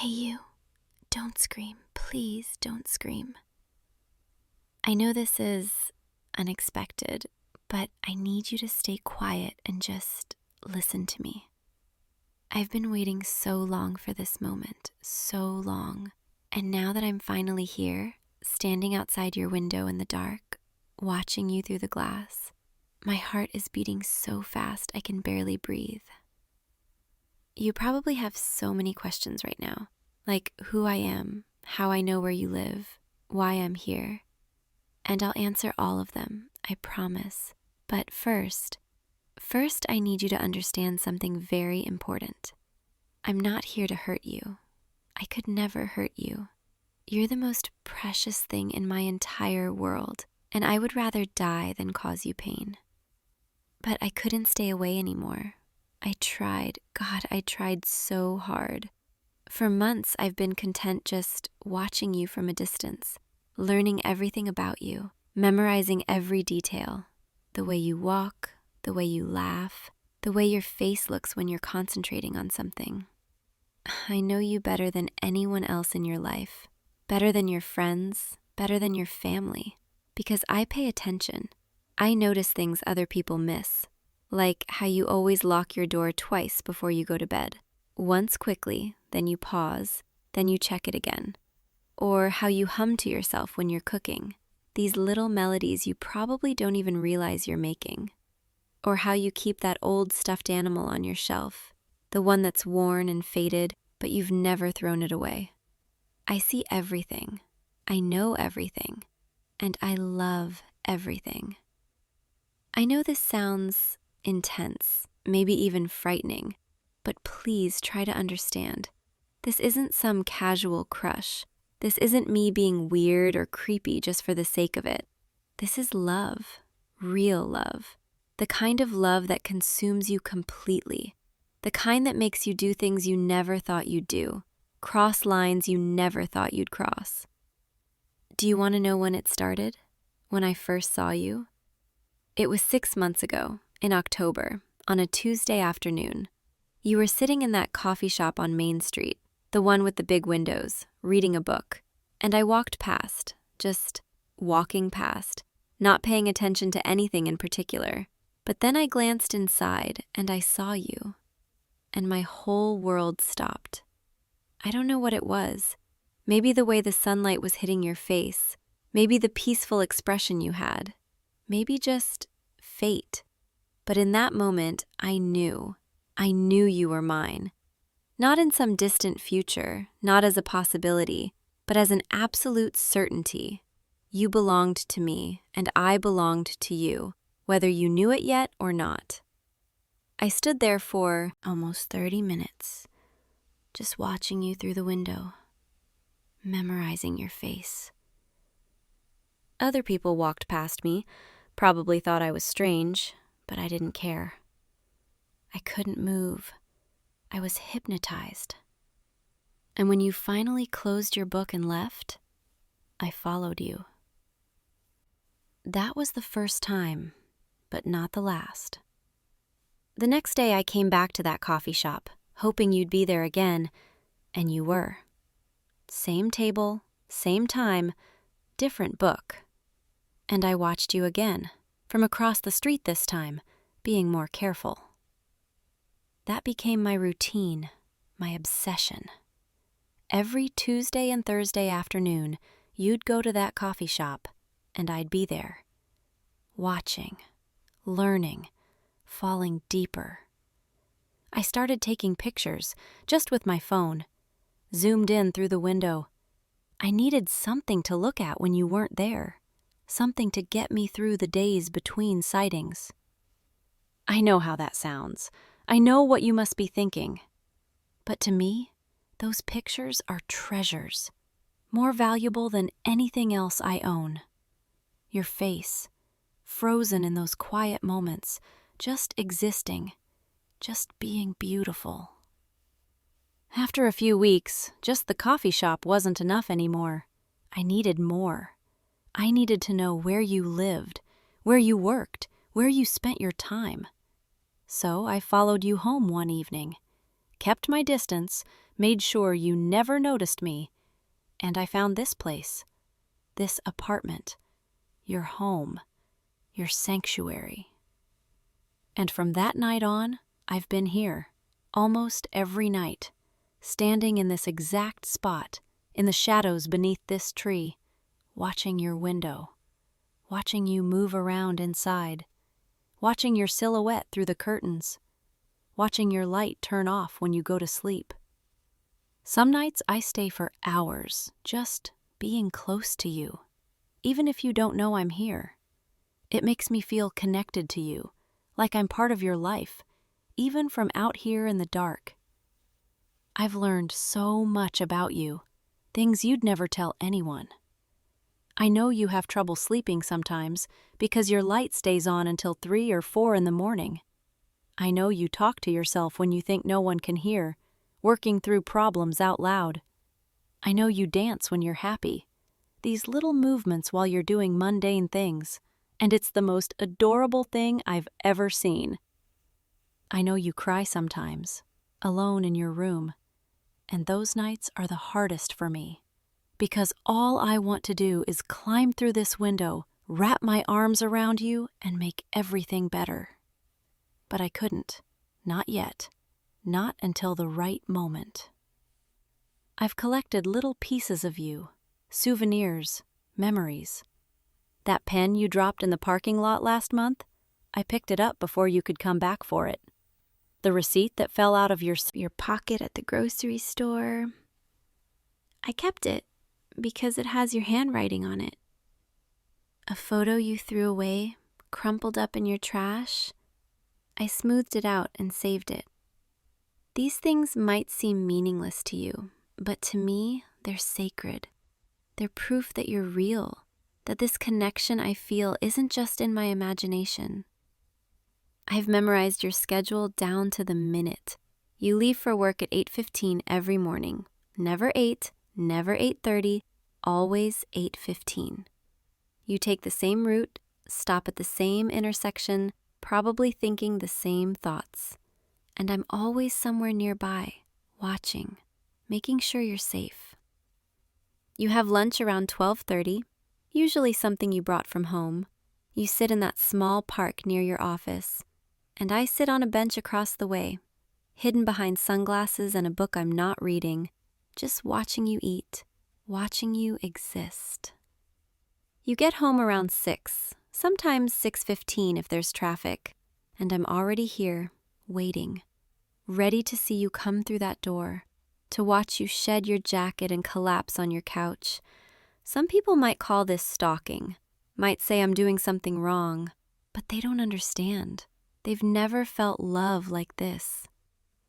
Hey you, don't scream. Please don't scream. I know this is unexpected, but I need you to stay quiet and just listen to me. I've been waiting so long for this moment, so long. And now that I'm finally here, standing outside your window in the dark, watching you through the glass, my heart is beating so fast I can barely breathe. You probably have so many questions right now, like who I am, how I know where you live, why I'm here. And I'll answer all of them, I promise. But first I need you to understand something very important. I'm not here to hurt you. I could never hurt you. You're the most precious thing in my entire world, and I would rather die than cause you pain. But I couldn't stay away anymore. I tried so hard. For months, I've been content just watching you from a distance, learning everything about you, memorizing every detail, the way you walk, the way you laugh, the way your face looks when you're concentrating on something. I know you better than anyone else in your life, better than your friends, better than your family, because I pay attention. I notice things other people miss, like how you always lock your door twice before you go to bed. Once quickly, then you pause, then you check it again. Or how you hum to yourself when you're cooking, these little melodies you probably don't even realize you're making. Or how you keep that old stuffed animal on your shelf, the one that's worn and faded, but you've never thrown it away. I see everything, I know everything, and I love everything. I know this sounds intense, maybe even frightening, but please try to understand. This isn't some casual crush. This isn't me being weird or creepy just for the sake of it. This is love, real love, the kind of love that consumes you completely, the kind that makes you do things you never thought you'd do, cross lines you never thought you'd cross. Do you want to know when it started? When I first saw you? It was 6 months ago, in October, on a Tuesday afternoon. You were sitting in that coffee shop on Main Street, the one with the big windows, reading a book, and I walked past, just walking past, not paying attention to anything in particular. But then I glanced inside and I saw you, and my whole world stopped. I don't know what it was. Maybe the way the sunlight was hitting your face, maybe the peaceful expression you had, maybe just fate. But in that moment, I knew you were mine. Not in some distant future, not as a possibility, but as an absolute certainty. You belonged to me, and I belonged to you, whether you knew it yet or not. I stood there for almost 30 minutes, just watching you through the window, memorizing your face. Other people walked past me, probably thought I was strange, but I didn't care. I couldn't move. I was hypnotized. And when you finally closed your book and left, I followed you. That was the first time, but not the last. The next day I came back to that coffee shop, hoping you'd be there again, and you were. Same table, same time, different book. And I watched you again, from across the street this time, being more careful. That became my routine, my obsession. Every Tuesday and Thursday afternoon, you'd go to that coffee shop, and I'd be there, watching, learning, falling deeper. I started taking pictures, just with my phone, zoomed in through the window. I needed something to look at when you weren't there, something to get me through the days between sightings. I know how that sounds. I know what you must be thinking. But to me, those pictures are treasures, more valuable than anything else I own. Your face, frozen in those quiet moments, just existing, just being beautiful. After a few weeks, just the coffee shop wasn't enough anymore. I needed more. I needed to know where you lived, where you worked, where you spent your time. So I followed you home one evening, kept my distance, made sure you never noticed me, and I found this place, this apartment, your home, your sanctuary. And from that night on, I've been here, almost every night, standing in this exact spot, in the shadows beneath this tree, watching your window, watching you move around inside, watching your silhouette through the curtains, watching your light turn off when you go to sleep. Some nights I stay for hours, just being close to you, even if you don't know I'm here. It makes me feel connected to you, like I'm part of your life, even from out here in the dark. I've learned so much about you, things you'd never tell anyone. I know you have trouble sleeping sometimes because your light stays on until 3 or 4 in the morning. I know you talk to yourself when you think no one can hear, working through problems out loud. I know you dance when you're happy, these little movements while you're doing mundane things, and it's the most adorable thing I've ever seen. I know you cry sometimes, alone in your room, and those nights are the hardest for me, because all I want to do is climb through this window, wrap my arms around you, and make everything better. But I couldn't, not yet, not until the right moment. I've collected little pieces of you, souvenirs, memories. That pen you dropped in the parking lot last month, I picked it up before you could come back for it. The receipt that fell out of your pocket at the grocery store, I kept it because it has your handwriting on it. A photo you threw away, crumpled up in your trash, I smoothed it out and saved it. These things might seem meaningless to you, but to me, they're sacred. They're proof that you're real, that this connection I feel isn't just in my imagination. I've memorized your schedule down to the minute. You leave for work at 8:15 every morning. Never 8, never 8:30, always 8:15. You take the same route, stop at the same intersection, probably thinking the same thoughts. And I'm always somewhere nearby, watching, making sure you're safe. You have lunch around 12:30, usually something you brought from home. You sit in that small park near your office, and I sit on a bench across the way, hidden behind sunglasses and a book I'm not reading, just watching you eat, watching you exist. You get home around 6, sometimes 6:15 if there's traffic, and I'm already here, waiting, ready to see you come through that door, to watch you shed your jacket and collapse on your couch. Some people might call this stalking, might say I'm doing something wrong, but they don't understand. They've never felt love like this.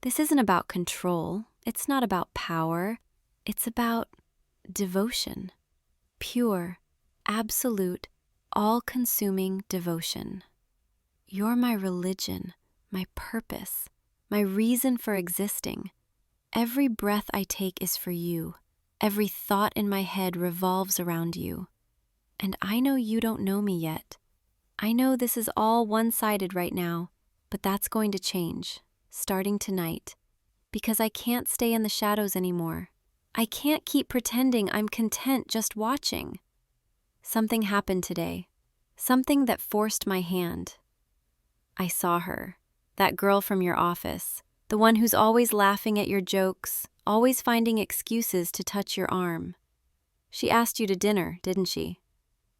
This isn't about control. It's not about power. It's about devotion. Pure, absolute, all-consuming devotion. You're my religion, my purpose, my reason for existing. Every breath I take is for you. Every thought in my head revolves around you. And I know you don't know me yet. I know this is all one-sided right now, but that's going to change, starting tonight, because I can't stay in the shadows anymore. I can't keep pretending I'm content just watching. Something happened today, something that forced my hand. I saw her, that girl from your office, the one who's always laughing at your jokes, always finding excuses to touch your arm. She asked you to dinner, didn't she?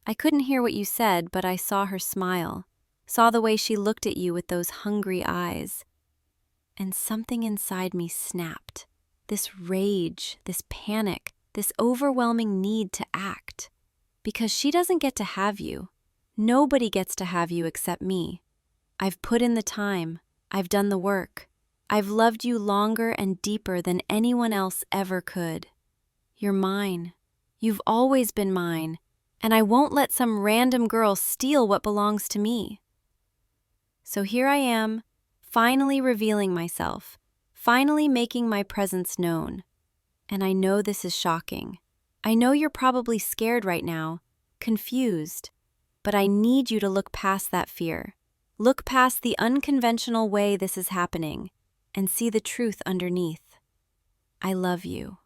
I couldn't hear what you said, but I saw her smile, saw the way she looked at you with those hungry eyes. And something inside me snapped. This rage, this panic, this overwhelming need to act. Because she doesn't get to have you. Nobody gets to have you except me. I've put in the time. I've done the work. I've loved you longer and deeper than anyone else ever could. You're mine. You've always been mine. And I won't let some random girl steal what belongs to me. So here I am, finally revealing myself, finally making my presence known. And I know this is shocking. I know you're probably scared right now, confused, but I need you to look past that fear. Look past the unconventional way this is happening and see the truth underneath. I love you.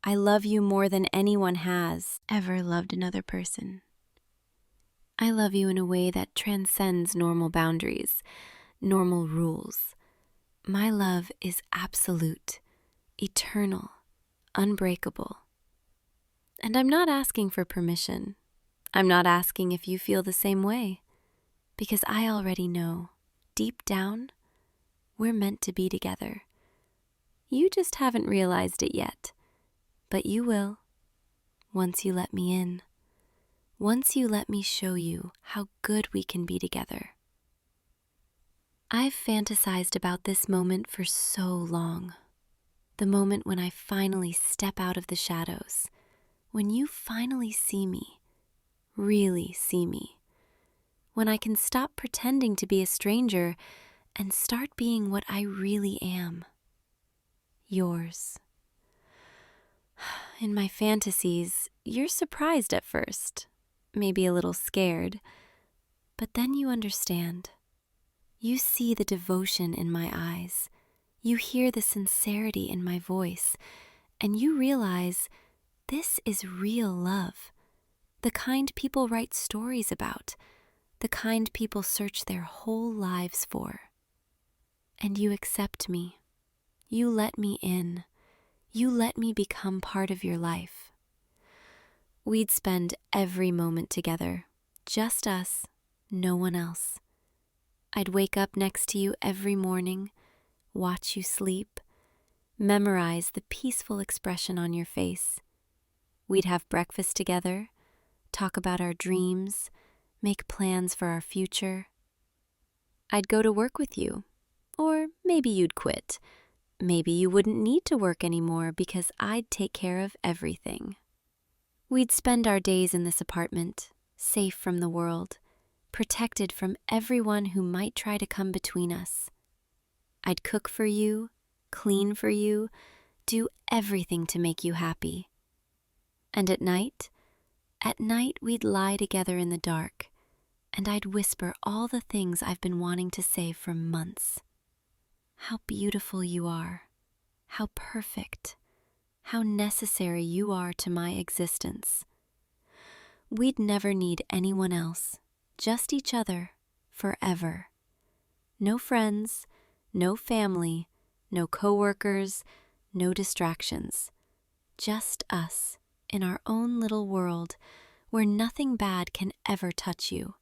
I love you more than anyone has ever loved another person. I love you in a way that transcends normal boundaries, normal rules. My love is absolute, eternal, unbreakable. And I'm not asking for permission. I'm not asking if you feel the same way, because I already know, deep down, we're meant to be together. You just haven't realized it yet, but you will, once you let me in. Once you let me show you how good we can be together. I've fantasized about this moment for so long. The moment when I finally step out of the shadows, when you finally see me, really see me, when I can stop pretending to be a stranger and start being what I really am. Yours. In my fantasies, you're surprised at first, maybe a little scared, but then you understand. You see the devotion in my eyes, you hear the sincerity in my voice, and you realize this is real love, the kind people write stories about, the kind people search their whole lives for. And you accept me. You let me in. You let me become part of your life. We'd spend every moment together, just us, no one else. I'd wake up next to you every morning, watch you sleep, memorize the peaceful expression on your face. We'd have breakfast together, talk about our dreams, make plans for our future. I'd go to work with you, or maybe you'd quit. Maybe you wouldn't need to work anymore because I'd take care of everything. We'd spend our days in this apartment, safe from the world, protected from everyone who might try to come between us. I'd cook for you, clean for you, do everything to make you happy. And at night we'd lie together in the dark, and I'd whisper all the things I've been wanting to say for months. How beautiful you are, how perfect, how necessary you are to my existence. We'd never need anyone else, just each other, forever. No friends, no family, no coworkers, no distractions. Just us, in our own little world, where nothing bad can ever touch you,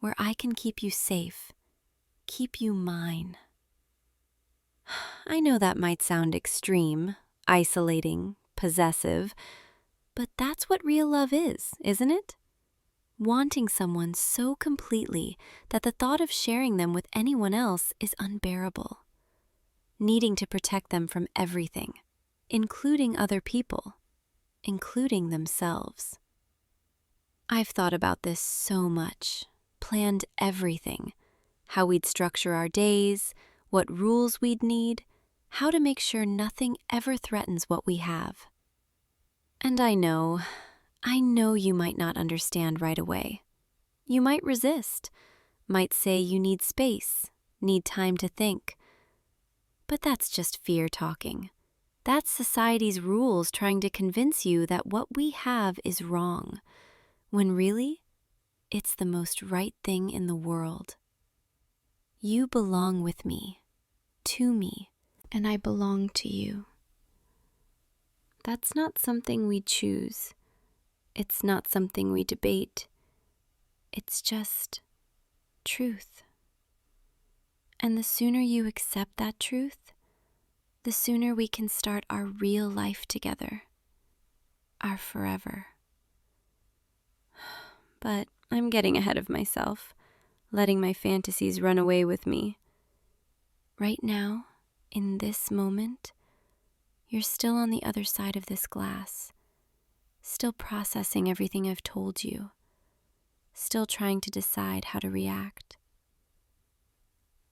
where I can keep you safe, keep you mine. I know that might sound extreme, isolating, possessive, but that's what real love is, isn't it? Wanting someone so completely that the thought of sharing them with anyone else is unbearable. Needing to protect them from everything, including other people, including themselves. I've thought about this so much, planned everything, how we'd structure our days, what rules we'd need, how to make sure nothing ever threatens what we have. And I know you might not understand right away. You might resist, might say you need space, need time to think. But that's just fear talking. That's society's rules trying to convince you that what we have is wrong, when really, it's the most right thing in the world. You belong with me, to me, and I belong to you. That's not something we choose. It's not something we debate. It's just truth. And the sooner you accept that truth, the sooner we can start our real life together, our forever. But I'm getting ahead of myself, letting my fantasies run away with me. Right now, in this moment, you're still on the other side of this glass, still processing everything I've told you, still trying to decide how to react.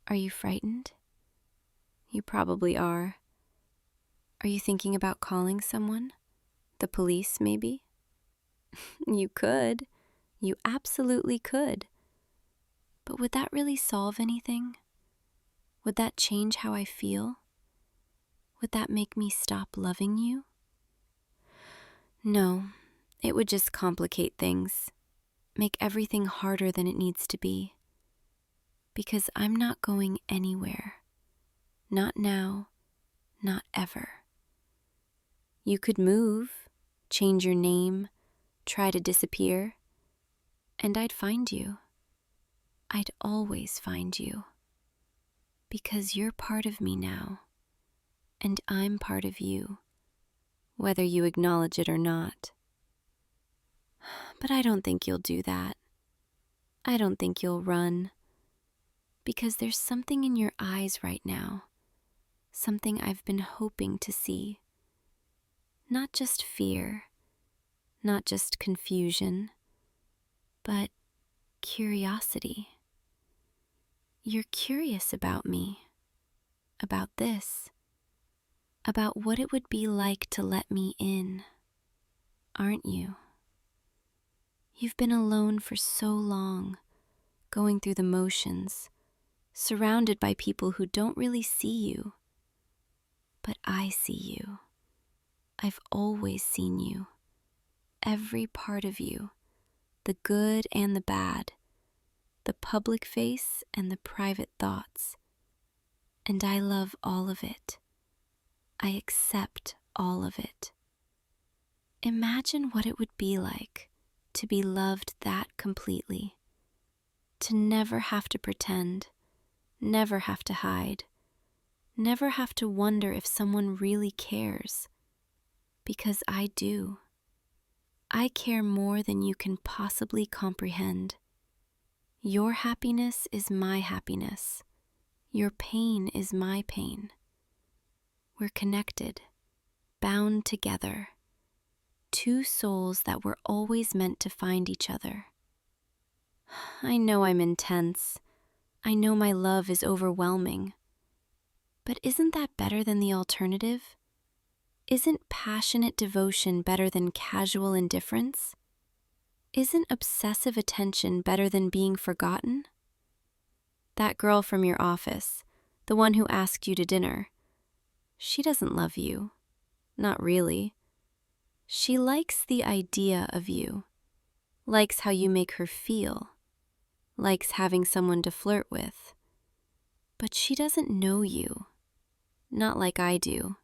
Are you frightened? You probably are. Are you thinking about calling someone? The police, maybe? You could. You absolutely could. But would that really solve anything? Would that change how I feel? Would that make me stop loving you? No, it would just complicate things, make everything harder than it needs to be. Because I'm not going anywhere. Not now, not ever. You could move, change your name, try to disappear, and I'd find you. I'd always find you. Because you're part of me now, and I'm part of you, whether you acknowledge it or not. But I don't think you'll do that. I don't think you'll run, because there's something in your eyes right now, something I've been hoping to see. Not just fear, not just confusion, but curiosity. You're curious about me, about this, about what it would be like to let me in, aren't you? You've been alone for so long, going through the motions, surrounded by people who don't really see you. But I see you. I've always seen you. Every part of you, the good and the bad, the public face and the private thoughts. And I love all of it. I accept all of it. Imagine what it would be like to be loved that completely, to never have to pretend, never have to hide, never have to wonder if someone really cares. Because I do. I care more than you can possibly comprehend. Your happiness is my happiness. Your pain is my pain. We're connected, bound together. Two souls that were always meant to find each other. I know I'm intense. I know my love is overwhelming. But isn't that better than the alternative? Isn't passionate devotion better than casual indifference? Isn't obsessive attention better than being forgotten? That girl from your office, the one who asked you to dinner, she doesn't love you. Not really. She likes the idea of you, likes how you make her feel, likes having someone to flirt with. But she doesn't know you, not like I do.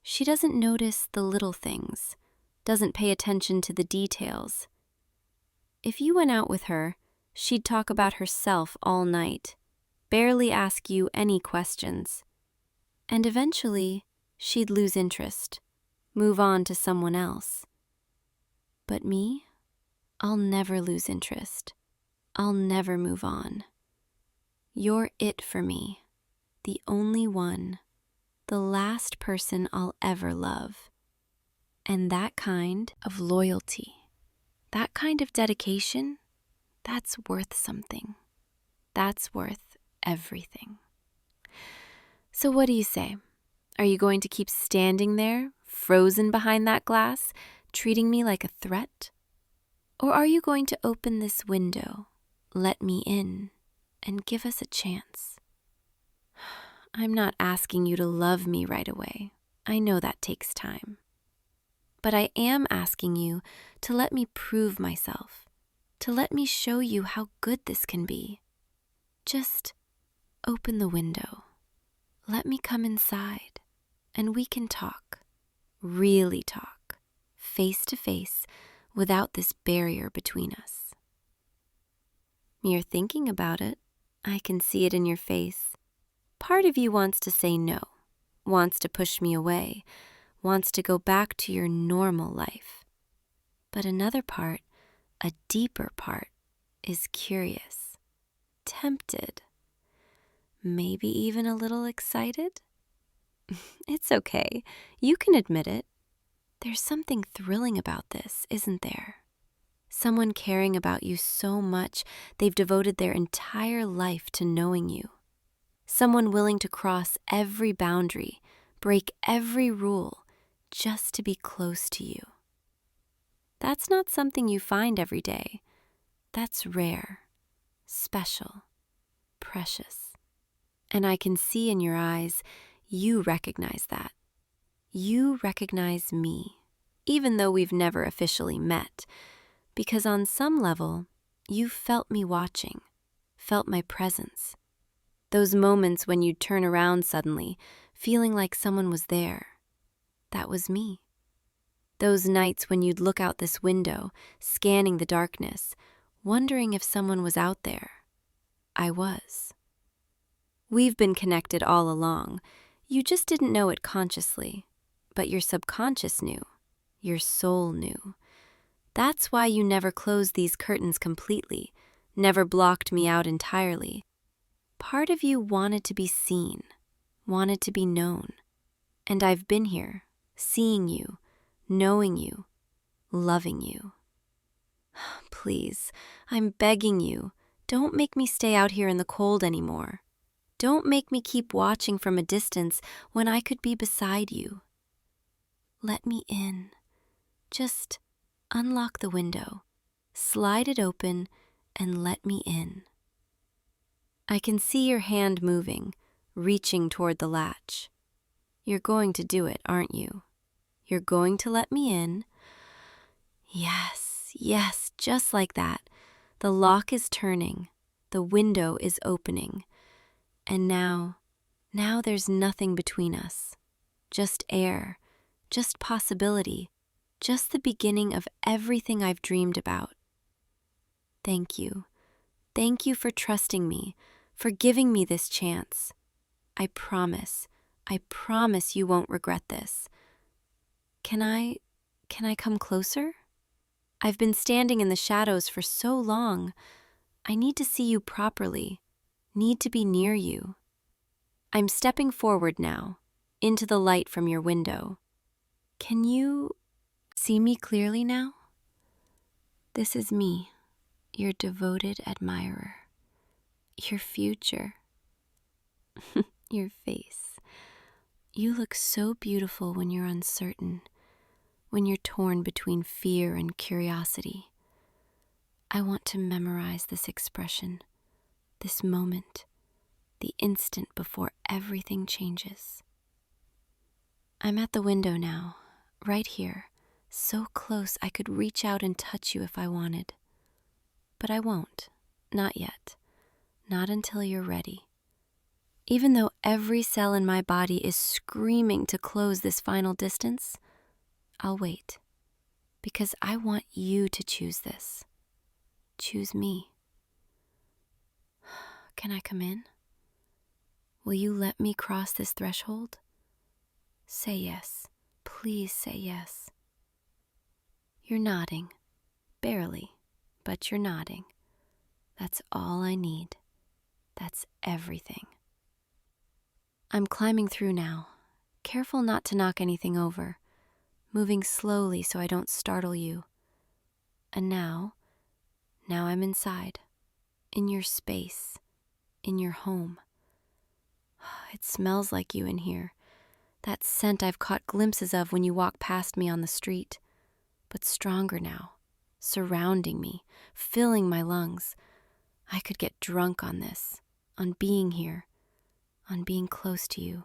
She doesn't notice the little things, doesn't pay attention to the details. If you went out with her, she'd talk about herself all night, barely ask you any questions. And eventually, she'd lose interest, move on to someone else. But me, I'll never lose interest. I'll never move on. You're it for me, the only one, the last person I'll ever love. And that kind of loyalty, that kind of dedication, that's worth something. That's worth everything. So what do you say? Are you going to keep standing there, frozen behind that glass, treating me like a threat? Or are you going to open this window, let me in, and give us a chance? I'm not asking you to love me right away. I know that takes time. But I am asking you to let me prove myself, to let me show you how good this can be. Just open the window. Let me come inside, and we can talk, really talk, face to face, without this barrier between us. You're thinking about it. I can see it in your face. Part of you wants to say no, wants to push me away, wants to go back to your normal life. But another part, a deeper part, is curious, tempted, maybe even a little excited. It's okay. You can admit it. There's something thrilling about this, isn't there? Someone caring about you so much they've devoted their entire life to knowing you. Someone willing to cross every boundary, break every rule, just to be close to you. That's not something you find every day. That's rare, special, precious. And I can see in your eyes, You recognize that. You recognize me, even though we've never officially met, because on some level, you felt me watching, felt my presence. Those moments when you'd turn around suddenly, feeling like someone was there. That was me. Those nights when you'd look out this window, scanning the darkness, wondering if someone was out there. I was. We've been connected all along. You just didn't know it consciously, but your subconscious knew. Your soul knew. That's why you never closed these curtains completely, never blocked me out entirely. Part of you wanted to be seen, wanted to be known. And I've been here, seeing you, knowing you, loving you. Please, I'm begging you, don't make me stay out here in the cold anymore. Don't make me keep watching from a distance when I could be beside you. Let me in. Just unlock the window, slide it open, and let me in. I can see your hand moving, reaching toward the latch. You're going to do it, aren't you? You're going to let me in? Yes, just like that. The lock is turning. The window is opening. And now there's nothing between us. Just air, just possibility, just the beginning of everything I've dreamed about. Thank you. Thank you for trusting me, for giving me this chance. I promise you won't regret this. Can I come closer? I've been standing in the shadows for so long. I need to see you properly, need to be near you. I'm stepping forward now, into the light from your window. Can you see me clearly now? This is me, your devoted admirer. Your future. Your face. You look so beautiful when you're uncertain, when you're torn between fear and curiosity. I want to memorize this expression, this moment, the instant before everything changes. I'm at the window now, right here, so close I could reach out and touch you if I wanted. But I won't, not yet, not until you're ready. Even though every cell in my body is screaming to close this final distance, I'll wait, because I want you to choose this. Choose me. Can I come in? Will you let me cross this threshold? Say yes. Please say yes. You're nodding. Barely, but you're nodding. That's all I need. That's everything. I'm climbing through now, careful not to knock anything over, moving slowly so I don't startle you. And now I'm inside, in your space, in your home. It smells like you in here, that scent I've caught glimpses of when you walk past me on the street, but stronger now, surrounding me, filling my lungs. I could get drunk on this, on being here, on being close to you.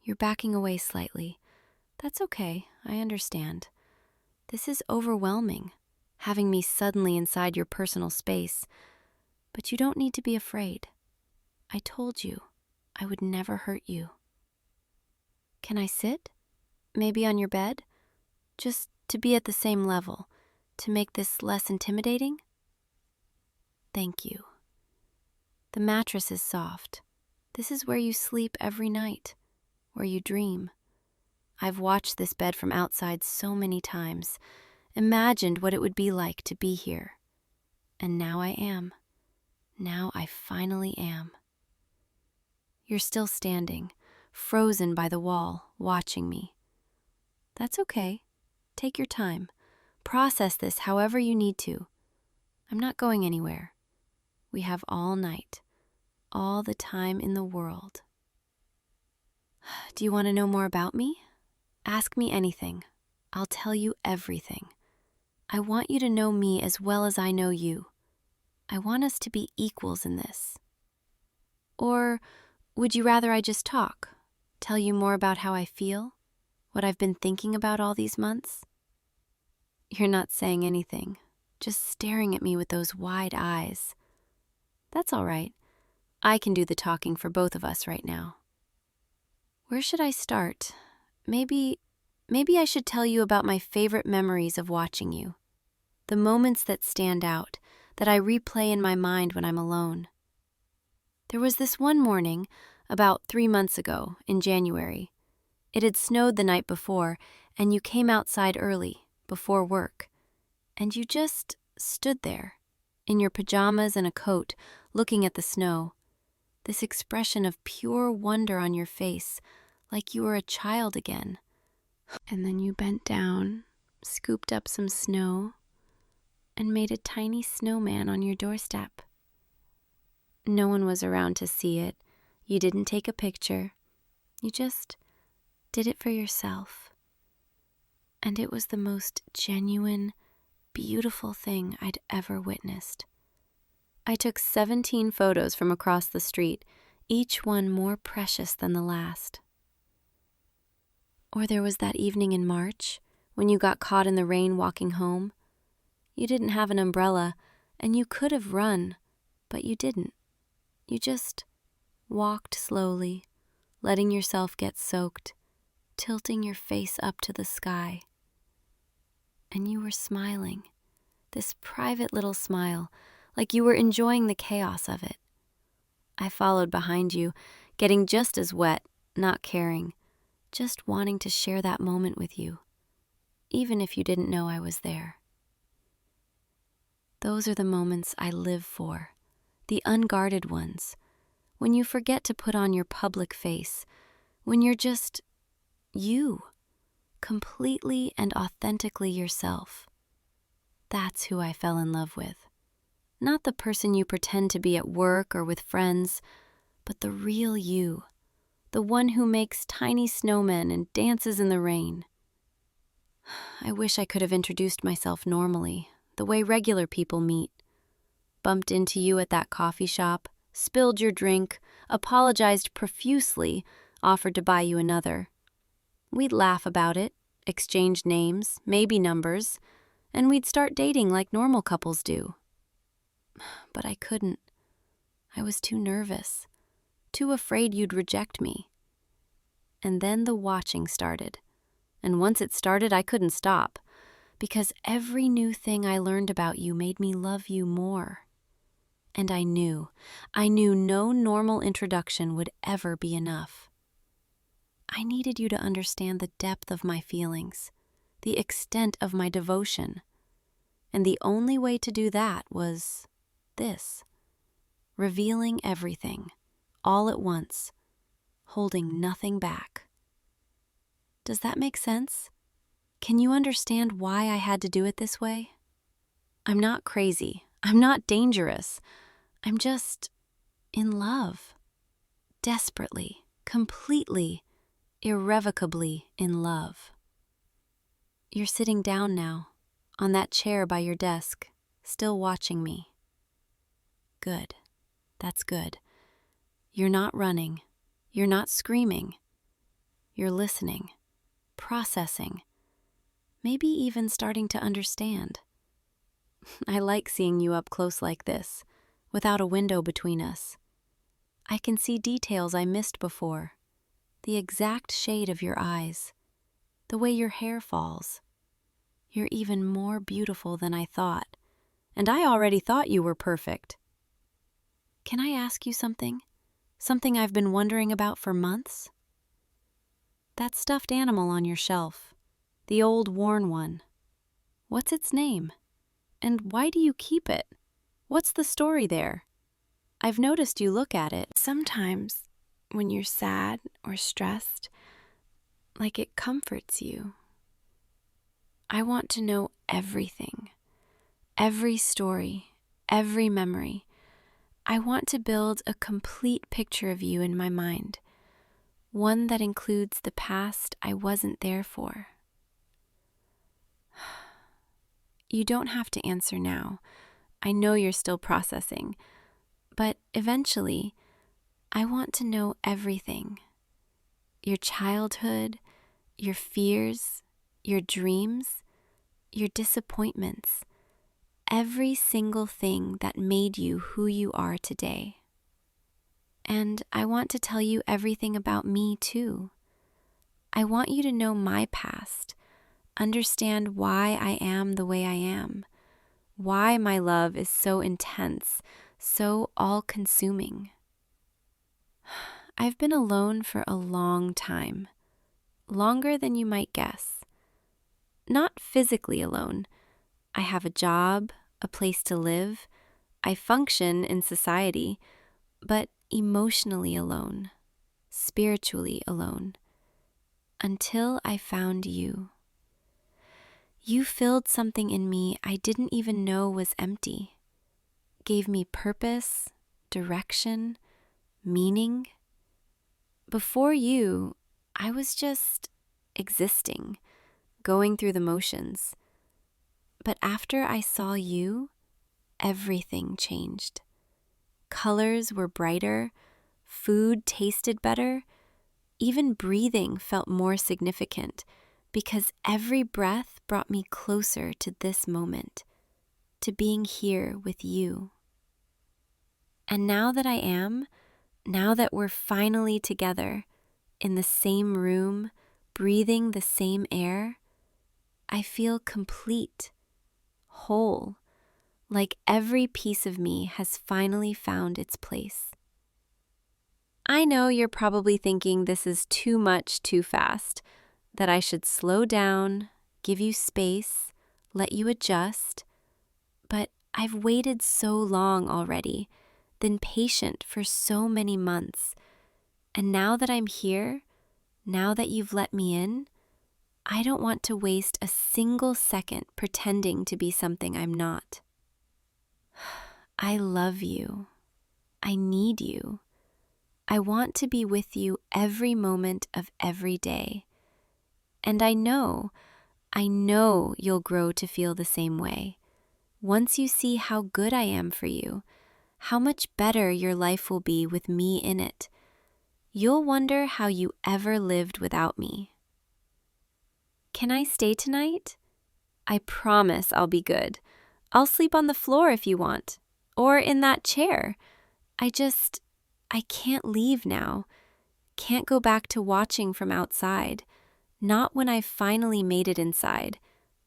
You're backing away slightly. That's okay, I understand. This is overwhelming, having me suddenly inside your personal space, but you don't need to be afraid. I told you I would never hurt you. Can I sit? Maybe on your bed? Just to be at the same level, to make this less intimidating? Thank you. The mattress is soft. This is where you sleep every night, where you dream. I've watched this bed from outside so many times, imagined what it would be like to be here. And now I am. Now I finally am. You're still standing, frozen by the wall, watching me. That's okay. Take your time. Process this however you need to. I'm not going anywhere. We have all night, all the time in the world. Do you want to know more about me? Ask me anything. I'll tell you everything. I want you to know me as well as I know you. I want us to be equals in this. Or Would you rather I just talk? Tell you more about how I feel? What I've been thinking about all these months? You're not saying anything, just staring at me with those wide eyes. That's all right. I can do the talking for both of us right now. Where should I start? Maybe I should tell you about my favorite memories of watching you. The moments that stand out, that I replay in my mind when I'm alone. There was this one morning, about 3 months ago, in January. It had snowed the night before, and you came outside early, before work. And you just stood there, in your pajamas and a coat, looking at the snow. This expression of pure wonder on your face, like you were a child again. And then you bent down, scooped up some snow, and made a tiny snowman on your doorstep. No one was around to see it. You didn't take a picture. You just did it for yourself. And it was the most genuine, beautiful thing I'd ever witnessed. I took 17 photos from across the street, each one more precious than the last. Or there was that evening in March, when you got caught in the rain walking home. You didn't have an umbrella, and you could have run, but you didn't. You just walked slowly, letting yourself get soaked, tilting your face up to the sky. And you were smiling, this private little smile, like you were enjoying the chaos of it. I followed behind you, getting just as wet, not caring, just wanting to share that moment with you, even if you didn't know I was there. Those are the moments I live for, the unguarded ones, when you forget to put on your public face, when you're just you, completely and authentically yourself. That's who I fell in love with. Not the person you pretend to be at work or with friends, but the real you, the one who makes tiny snowmen and dances in the rain. I wish I could have introduced myself normally, the way regular people meet. Bumped into you at that coffee shop, spilled your drink, apologized profusely, offered to buy you another. We'd laugh about it, exchange names, maybe numbers, and we'd start dating like normal couples do. But I couldn't. I was too nervous, too afraid you'd reject me. And then the watching started. And once it started, I couldn't stop, because every new thing I learned about you made me love you more. And I knew no normal introduction would ever be enough. I needed you to understand the depth of my feelings, the extent of my devotion. And the only way to do that was this, revealing everything, all at once, holding nothing back. Does that make sense? Can you understand why I had to do it this way? I'm not crazy. I'm not dangerous. I'm just in love. Desperately, completely, irrevocably in love. You're sitting down now, on that chair by your desk, still watching me. Good. That's good. You're not running. You're not screaming. You're listening, processing, maybe even starting to understand. I like seeing you up close like this, without a window between us. I can see details I missed before, the exact shade of your eyes, the way your hair falls. You're even more beautiful than I thought, and I already thought you were perfect. Can I ask you something? Something I've been wondering about for months? That stuffed animal on your shelf, the old worn one. What's its name? And why do you keep it? What's the story there? I've noticed you look at it. Sometimes, when you're sad or stressed, like it comforts you. I want to know everything, every story, every memory. I want to build a complete picture of you in my mind, one that includes the past I wasn't there for. You don't have to answer now. I know you're still processing, but eventually, I want to know everything. Your childhood, your fears, your dreams, your disappointments, every single thing that made you who you are today. And I want to tell you everything about me too. I want you to know my past, understand why I am the way I am, why my love is so intense, so all-consuming. I've been alone for a long time, longer than you might guess. Not physically alone. I have a job, a place to live, I function in society, but emotionally alone, spiritually alone, until I found you. You filled something in me I didn't even know was empty, gave me purpose, direction, meaning. Before you, I was just existing, going through the motions. But after I saw you, everything changed. Colors were brighter, food tasted better, even breathing felt more significant because every breath brought me closer to this moment, to being here with you. And now that we're finally together, in the same room, breathing the same air, I feel complete, whole, like every piece of me has finally found its place. I know you're probably thinking this is too much too fast, that I should slow down, give you space, let you adjust, but I've waited so long already, been patient for so many months, and now that I'm here, now that you've let me in, I don't want to waste a single second pretending to be something I'm not. I love you. I need you. I want to be with you every moment of every day. And I know you'll grow to feel the same way. Once you see how good I am for you, how much better your life will be with me in it, you'll wonder how you ever lived without me. Can I stay tonight? I promise I'll be good. I'll sleep on the floor if you want, or in that chair. I can't leave now. Can't go back to watching from outside. Not when I've finally made it inside.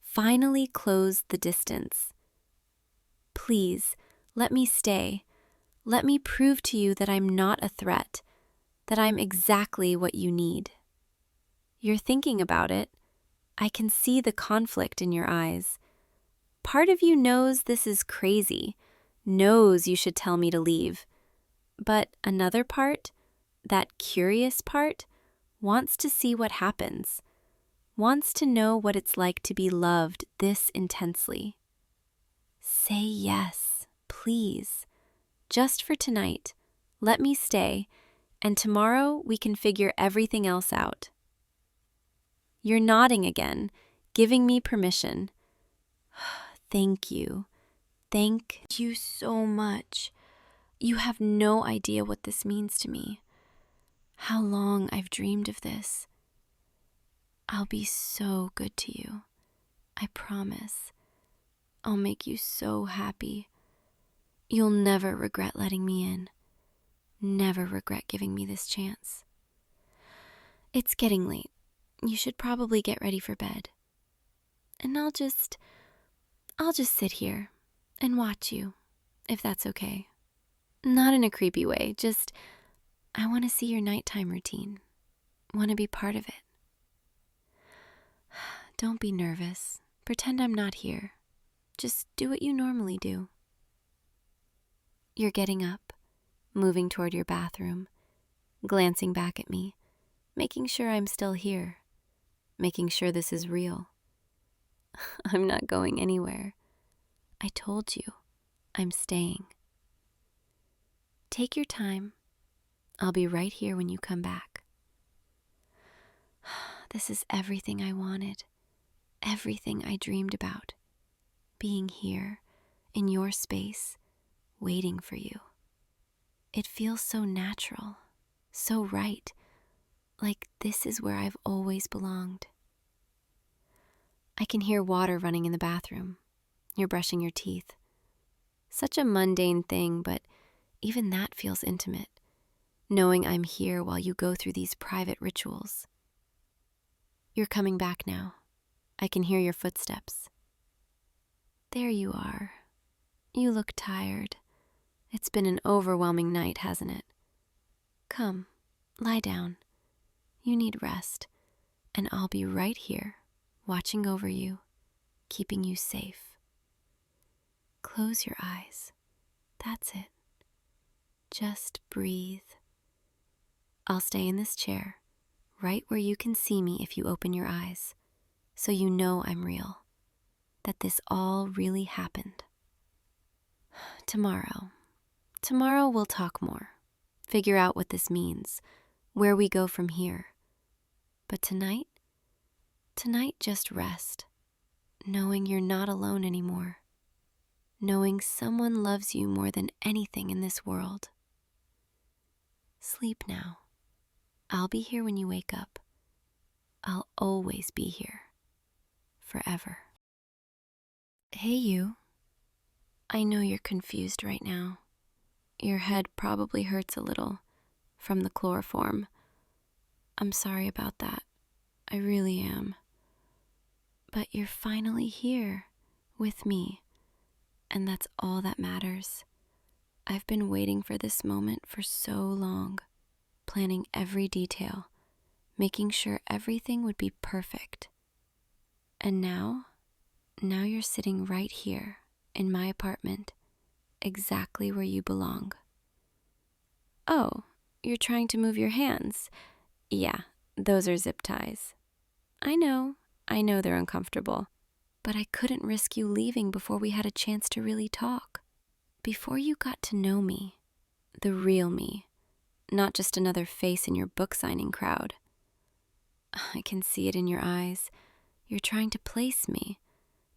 Finally closed the distance. Please, let me stay. Let me prove to you that I'm not a threat, that I'm exactly what you need. You're thinking about it. I can see the conflict in your eyes. Part of you knows this is crazy, knows you should tell me to leave. But another part, that curious part, wants to see what happens, wants to know what it's like to be loved this intensely. Say yes, please. Just for tonight, let me stay, and tomorrow we can figure everything else out. You're nodding again, giving me permission. Thank you. Thank you so much. You have no idea what this means to me. How long I've dreamed of this. I'll be so good to you. I promise. I'll make you so happy. You'll never regret letting me in. Never regret giving me this chance. It's getting late. You should probably get ready for bed. And I'll just sit here and watch you, if that's okay. Not in a creepy way, just I want to see your nighttime routine. Want to be part of it. Don't be nervous. Pretend I'm not here. Just do what you normally do. You're getting up, moving toward your bathroom, glancing back at me, making sure I'm still here, making sure this is real. I'm not going anywhere. I told you, I'm staying. Take your time. I'll be right here when you come back. This is everything I wanted, everything I dreamed about. Being here, in your space, waiting for you. It feels so natural. so right, like this is where I've always belonged. I can hear water running in the bathroom. You're brushing your teeth. Such a mundane thing, but even that feels intimate, knowing I'm here while you go through these private rituals. You're coming back now. I can hear your footsteps. There you are. You look tired. It's been an overwhelming night, hasn't it? Come, lie down. You need rest, and I'll be right here, watching over you, keeping you safe. Close your eyes. That's it. Just breathe. I'll stay in this chair, right where you can see me if you open your eyes, so you know I'm real, that this all really happened. Tomorrow we'll talk more, figure out what this means, where we go from here. But tonight just rest, knowing you're not alone anymore, knowing someone loves you more than anything in this world. Sleep now. I'll be here when you wake up. I'll always be here. Forever. Hey you. I know you're confused right now. Your head probably hurts a little from the chloroform. I'm sorry about that. I really am. But you're finally here with me, and that's all that matters. I've been waiting for this moment for so long, planning every detail, making sure everything would be perfect. And now you're sitting right here in my apartment, exactly where you belong. Oh, you're trying to move your hands. Yeah, those are zip ties. I know they're uncomfortable, but I couldn't risk you leaving before we had a chance to really talk. Before you got to know me, the real me, not just another face in your book signing crowd. I can see it in your eyes. You're trying to place me,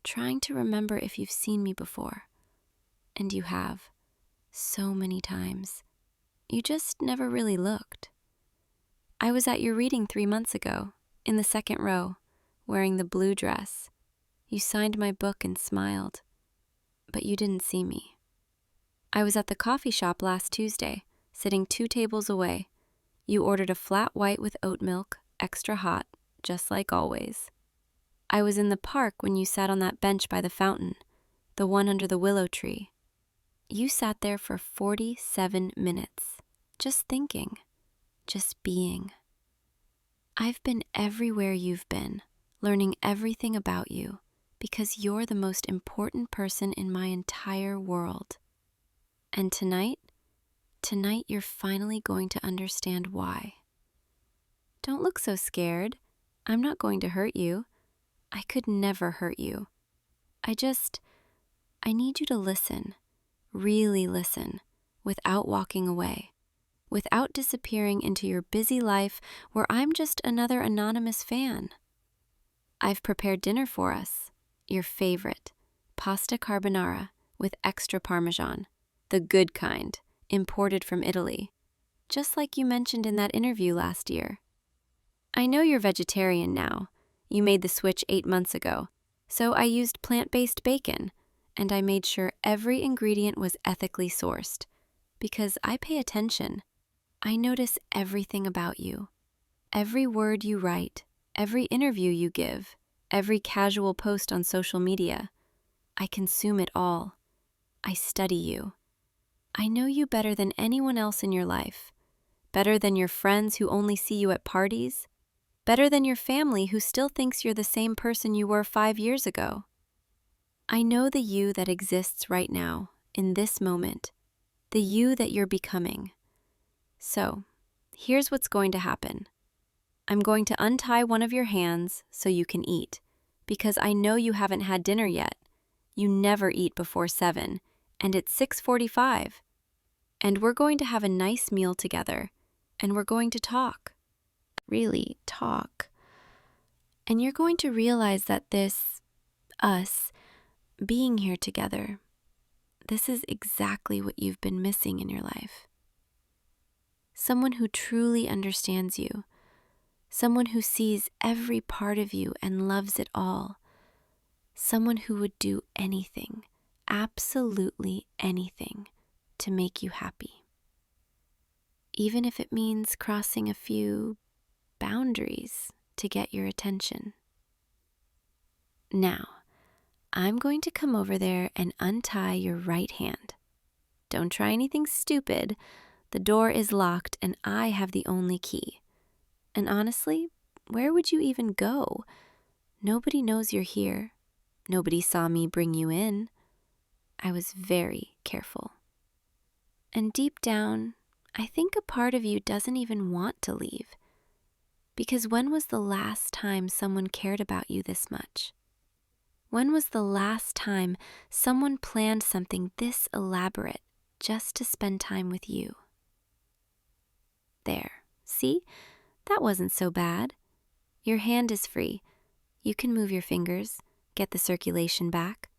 trying to remember if you've seen me before. And you have, so many times. You just never really looked. I was at your reading 3 months ago, in the second row, wearing the blue dress. You signed my book and smiled, but you didn't see me. I was at the coffee shop last Tuesday, sitting 2 tables away. You ordered a flat white with oat milk, extra hot, just like always. I was in the park when you sat on that bench by the fountain, the one under the willow tree. You sat there for 47 minutes, just thinking, just being. I've been everywhere you've been, learning everything about you, because you're the most important person in my entire world. And tonight you're finally going to understand why. Don't look so scared. I'm not going to hurt you. I could never hurt you. I need you to listen, really listen, without walking away, without disappearing into your busy life where I'm just another anonymous fan. I've prepared dinner for us, your favorite, pasta carbonara with extra Parmesan, the good kind, imported from Italy, just like you mentioned in that interview last year. I know you're vegetarian now. You made the switch 8 months ago, so I used plant-based bacon, and I made sure every ingredient was ethically sourced, because I pay attention. I notice everything about you. Every word you write, every interview you give, every casual post on social media. I consume it all. I study you. I know you better than anyone else in your life, better than your friends who only see you at parties, better than your family who still thinks you're the same person you were 5 years ago. I know the you that exists right now, in this moment, the you that you're becoming. So, here's what's going to happen. I'm going to untie one of your hands so you can eat, because I know you haven't had dinner yet. You never eat before 7, and it's 6:45. And we're going to have a nice meal together, and we're going to talk. Really talk. And you're going to realize that this, us, being here together, this is exactly what you've been missing in your life. someone who truly understands you, someone who sees every part of you and loves it all, someone who would do anything, absolutely anything, to make you happy. Even if it means crossing a few boundaries to get your attention. Now, I'm going to come over there and untie your right hand. Don't try anything stupid. The door is locked and I have the only key. And honestly, where would you even go? Nobody knows you're here. Nobody saw me bring you in. I was very careful. And deep down, I think a part of you doesn't even want to leave. Because when was the last time someone cared about you this much? When was the last time someone planned something this elaborate just to spend time with you? There, see? That wasn't so bad. Your hand is free. You can move your fingers, get the circulation back.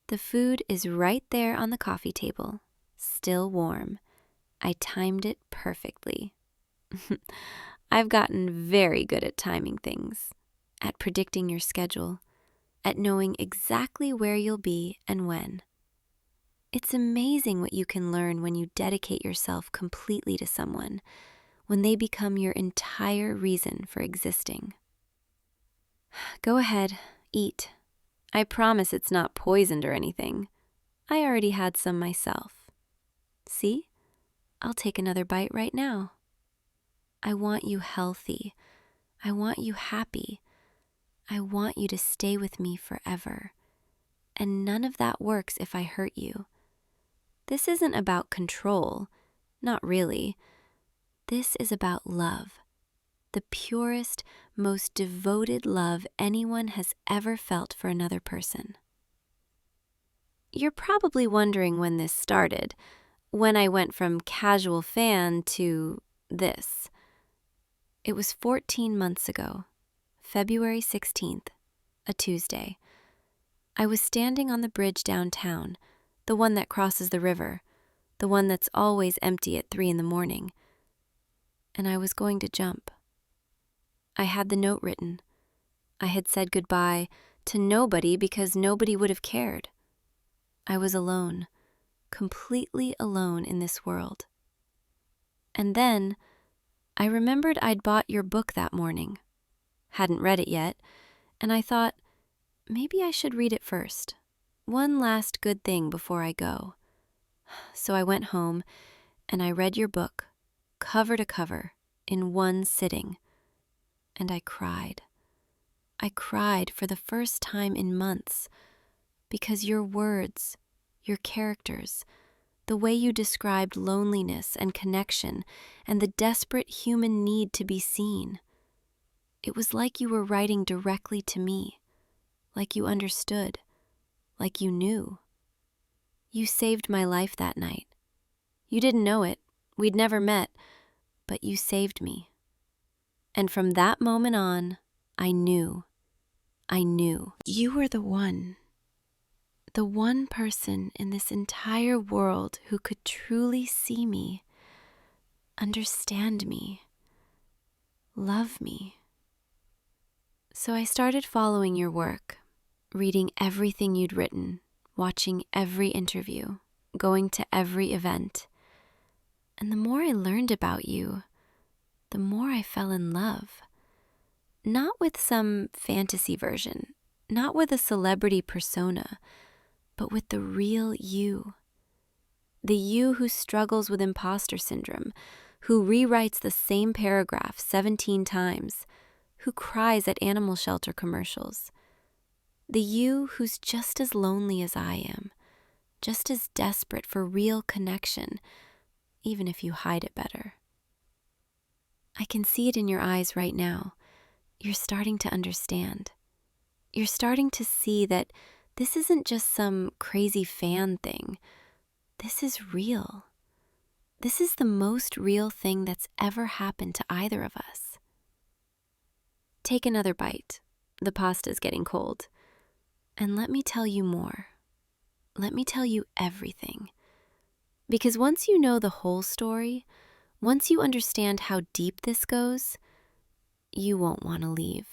The food is right there on the coffee table, still warm. I timed it perfectly. I've gotten very good at timing things, at predicting your schedule, at knowing exactly where you'll be and when. It's amazing what you can learn when you dedicate yourself completely to someone, when they become your entire reason for existing. Go ahead, eat. I promise it's not poisoned or anything. I already had some myself. See? I'll take another bite right now. I want you healthy. I want you happy. I want you to stay with me forever. And none of that works if I hurt you. This isn't about control. Not really. This is about love. The purest, most devoted love anyone has ever felt for another person. You're probably wondering when this started, when I went from casual fan to this. It was 14 months ago, February 16th, a Tuesday. I was standing on the bridge downtown, the one that crosses the river, the one that's always empty at 3 a.m, and I was going to jump. I had the note written. I had said goodbye to nobody because nobody would have cared. I was alone, completely alone in this world. And then I remembered I'd bought your book that morning. Hadn't read it yet, and I thought, maybe I should read it first. One last good thing before I go. So I went home and I read your book, cover to cover, in one sitting. And I cried. I cried for the first time in months, because your words, your characters, the way you described loneliness and connection and the desperate human need to be seen. It was like you were writing directly to me, like you understood, like you knew. You saved my life that night. You didn't know it, we'd never met, but you saved me. And from that moment on, I knew you were the one person in this entire world who could truly see me, understand me, love me. So I started following your work, reading everything you'd written, watching every interview, going to every event. And the more I learned about you, the more I fell in love. Not with some fantasy version, not with a celebrity persona, but with the real you. The you who struggles with imposter syndrome, who rewrites the same paragraph 17 times, who cries at animal shelter commercials. The you who's just as lonely as I am, just as desperate for real connection, even if you hide it better. I can see it in your eyes right now. You're starting to understand. You're starting to see that this isn't just some crazy fan thing. This is real. This is the most real thing that's ever happened to either of us. Take another bite. The pasta's getting cold. And let me tell you more. Let me tell you everything. Because once you know the whole story, Once you understand how deep this goes, you won't want to leave.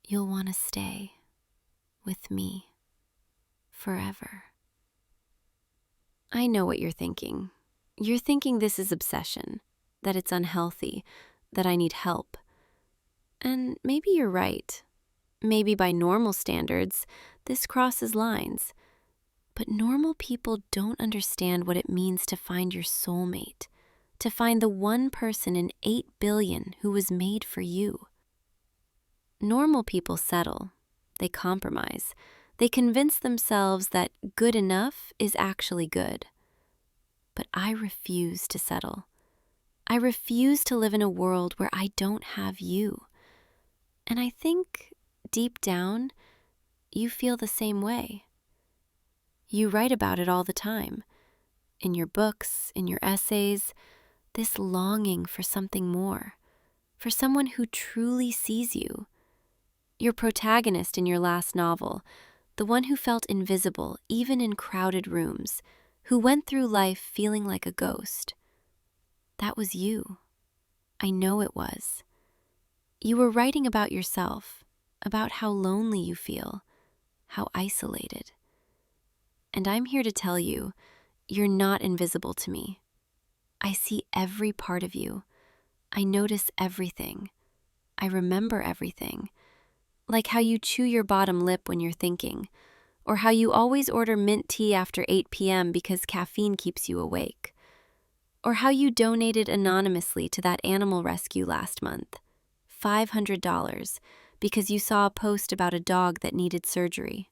You'll want to stay with me forever. I know what you're thinking. You're thinking this is obsession, that it's unhealthy, that I need help. And maybe you're right. Maybe by normal standards, this crosses lines. But normal people don't understand what it means to find your soulmate, to find the one person in 8 billion who was made for you. Normal people settle. They compromise. They convince themselves that good enough is actually good. But I refuse to settle. I refuse to live in a world where I don't have you. And I think, deep down, you feel the same way. You write about it all the time. In your books, in your essays, this longing for something more, for someone who truly sees you. Your protagonist in your last novel, the one who felt invisible even in crowded rooms, who went through life feeling like a ghost. That was you. I know it was. You were writing about yourself, about how lonely you feel, how isolated. And I'm here to tell you, you're not invisible to me. I see every part of you. I notice everything. I remember everything. Like how you chew your bottom lip when you're thinking, or how you always order mint tea after 8 p.m. because caffeine keeps you awake, or how you donated anonymously to that animal rescue last month, $500, because you saw a post about a dog that needed surgery.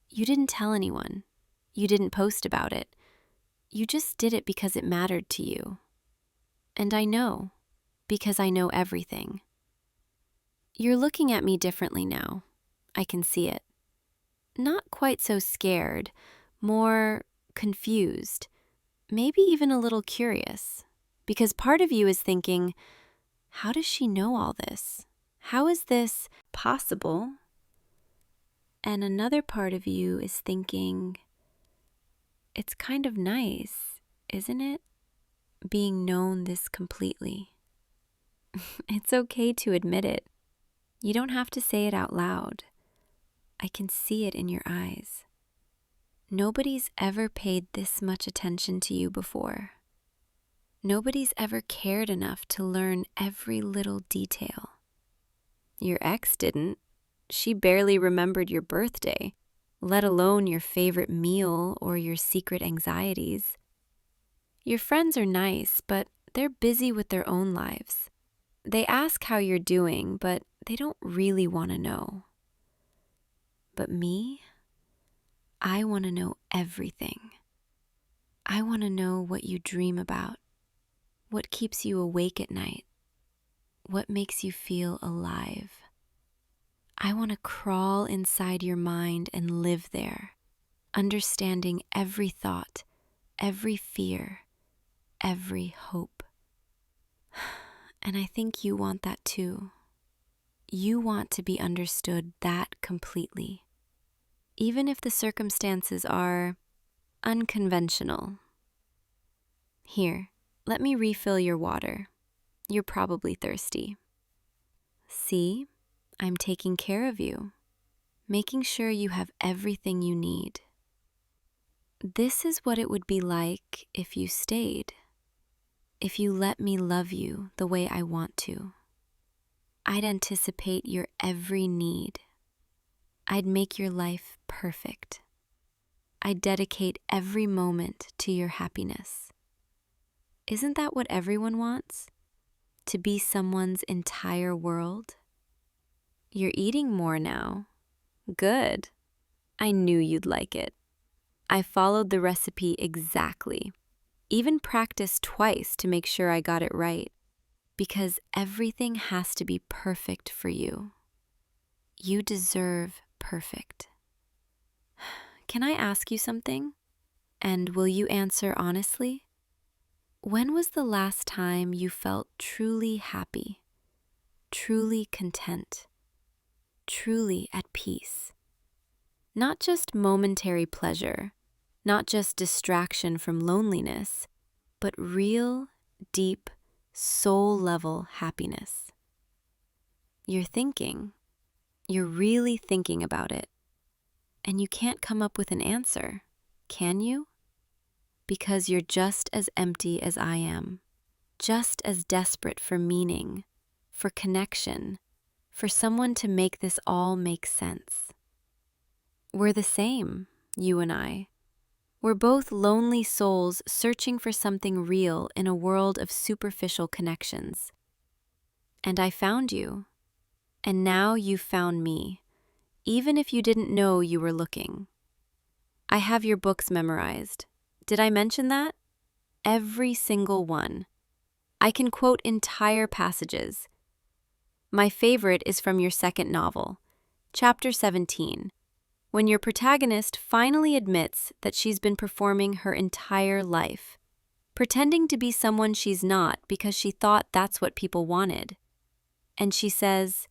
You didn't tell anyone. You didn't post about it. You just did it because it mattered to you. And I know, because I know everything. You're looking at me differently now. I can see it. Not quite so scared, more confused, maybe even a little curious, because part of you is thinking, how does she know all this? How is this possible? And another part of you is thinking, it's kind of nice, isn't it? Being known this completely. It's okay to admit it. You don't have to say it out loud. I can see it in your eyes. Nobody's ever paid this much attention to you before. Nobody's ever cared enough to learn every little detail. Your ex didn't. She barely remembered your birthday, let alone your favorite meal or your secret anxieties. Your friends are nice, but they're busy with their own lives. They ask how you're doing, but they don't really want to know. But me, I want to know everything. I want to know what you dream about, what keeps you awake at night, what makes you feel alive. I want to crawl inside your mind and live there, understanding every thought, every fear, every hope. And I think you want that too. You want to be understood that completely, even if the circumstances are unconventional. Here, let me refill your water. You're probably thirsty. See, I'm taking care of you, making sure you have everything you need. This is what it would be like if you stayed, if you let me love you the way I want to. I'd anticipate your every need. I'd make your life perfect. I'd dedicate every moment to your happiness. Isn't that what everyone wants? To be someone's entire world? You're eating more now. Good. I knew you'd like it. I followed the recipe exactly. Even practiced twice to make sure I got it right. Because everything has to be perfect for you. You deserve perfect. Can I ask you something? And will you answer honestly? When was the last time you felt truly happy, truly content, truly at peace? Not just momentary pleasure, not just distraction from loneliness, but real, deep, soul-level happiness. You're thinking, you're really thinking about it, and you can't come up with an answer, can you? Because you're just as empty as I am, just as desperate for meaning, for connection, for someone to make this all make sense. We're the same, you and I. We're both lonely souls searching for something real in a world of superficial connections. And I found you, and now you've found me, even if you didn't know you were looking. I have your books memorized. Did I mention that? Every single one. I can quote entire passages. My favorite is from your second novel, Chapter 17, when your protagonist finally admits that she's been performing her entire life, pretending to be someone she's not because she thought that's what people wanted. And she says,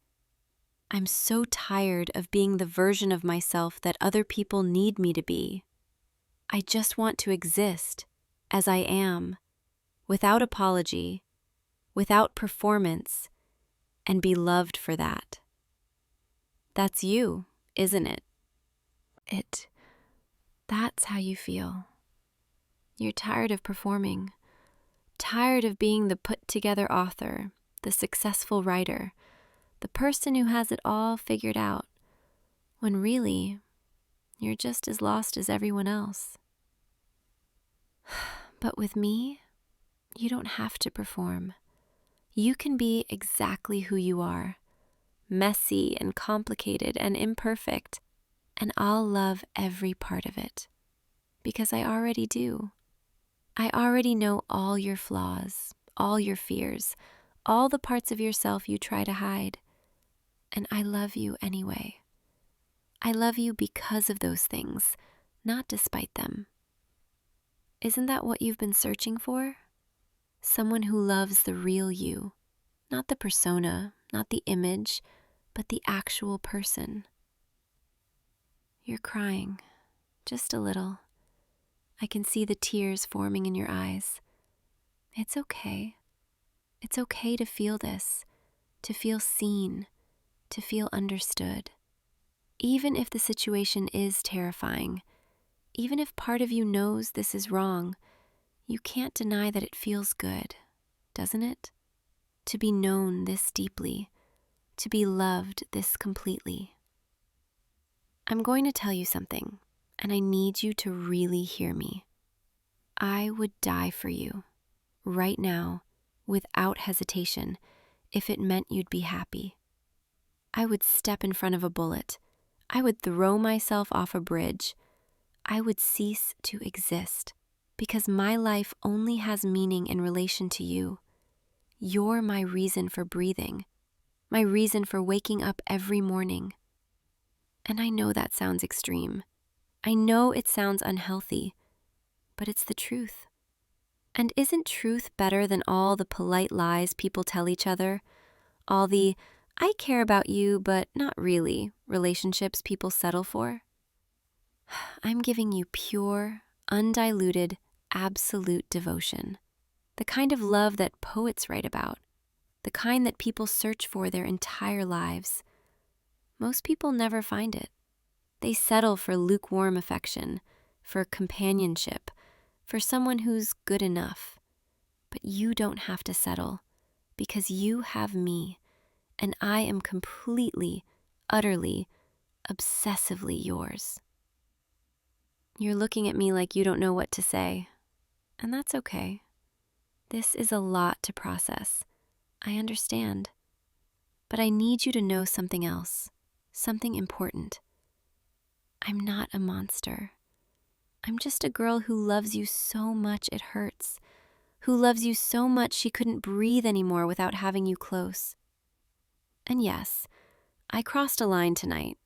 "I'm so tired of being the version of myself that other people need me to be. I just want to exist as I am, without apology, without performance, and be loved for that." That's you, isn't it? That's how you feel. You're tired of performing, tired of being the put-together author, the successful writer, the person who has it all figured out, when really, you're just as lost as everyone else. But with me, you don't have to perform. You can be exactly who you are, messy and complicated and imperfect, and I'll love every part of it, because I already do. I already know all your flaws, all your fears, all the parts of yourself you try to hide, and I love you anyway. I love you because of those things, not despite them. Isn't that what you've been searching for? Someone who loves the real you, not the persona, not the image, but the actual person. You're crying, just a little. I can see the tears forming in your eyes. It's okay. It's okay to feel this, to feel seen, to feel understood. Even if the situation is terrifying, even if part of you knows this is wrong, you can't deny that it feels good, doesn't it? To be known this deeply, to be loved this completely. I'm going to tell you something, and I need you to really hear me. I would die for you, right now, without hesitation, if it meant you'd be happy. I would step in front of a bullet. I would throw myself off a bridge. I would cease to exist, because my life only has meaning in relation to you. You're my reason for breathing, my reason for waking up every morning. And I know that sounds extreme. I know it sounds unhealthy, but it's the truth. And isn't truth better than all the polite lies people tell each other? All the, "I care about you, but not really," relationships people settle for? I'm giving you pure, undiluted, absolute devotion. The kind of love that poets write about. The kind that people search for their entire lives. Most people never find it. They settle for lukewarm affection, for companionship, for someone who's good enough. But you don't have to settle, because you have me, and I am completely, utterly, obsessively yours. You're looking at me like you don't know what to say, and that's okay. This is a lot to process. I understand. But I need you to know something else, something important. I'm not a monster. I'm just a girl who loves you so much it hurts, who loves you so much she couldn't breathe anymore without having you close. And yes, I crossed a line tonight.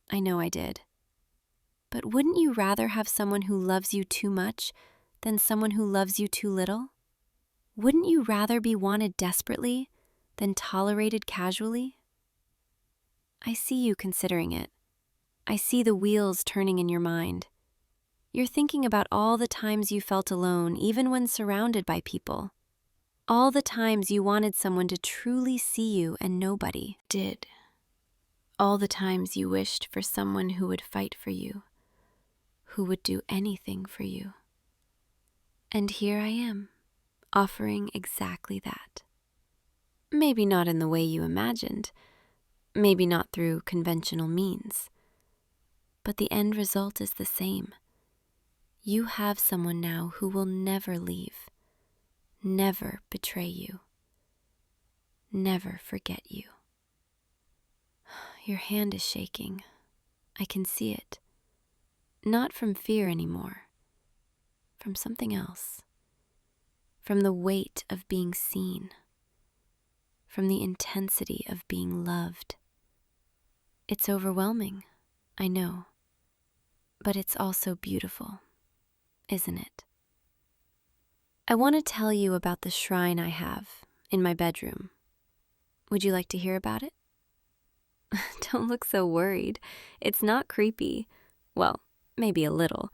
I know I did. But wouldn't you rather have someone who loves you too much than someone who loves you too little? Wouldn't you rather be wanted desperately than tolerated casually? I see you considering it. I see the wheels turning in your mind. You're thinking about all the times you felt alone, even when surrounded by people. All the times you wanted someone to truly see you and nobody did. All the times you wished for someone who would fight for you, who would do anything for you. And here I am, offering exactly that. Maybe not in the way you imagined, maybe not through conventional means, but the end result is the same. You have someone now who will never leave, never betray you, never forget you. Your hand is shaking. I can see it. Not from fear anymore, from something else. From the weight of being seen, from the intensity of being loved. It's overwhelming, I know, but it's also beautiful, isn't it? I want to tell you about the shrine I have in my bedroom. Would you like to hear about it? Don't look so worried. It's not creepy. Well, maybe a little,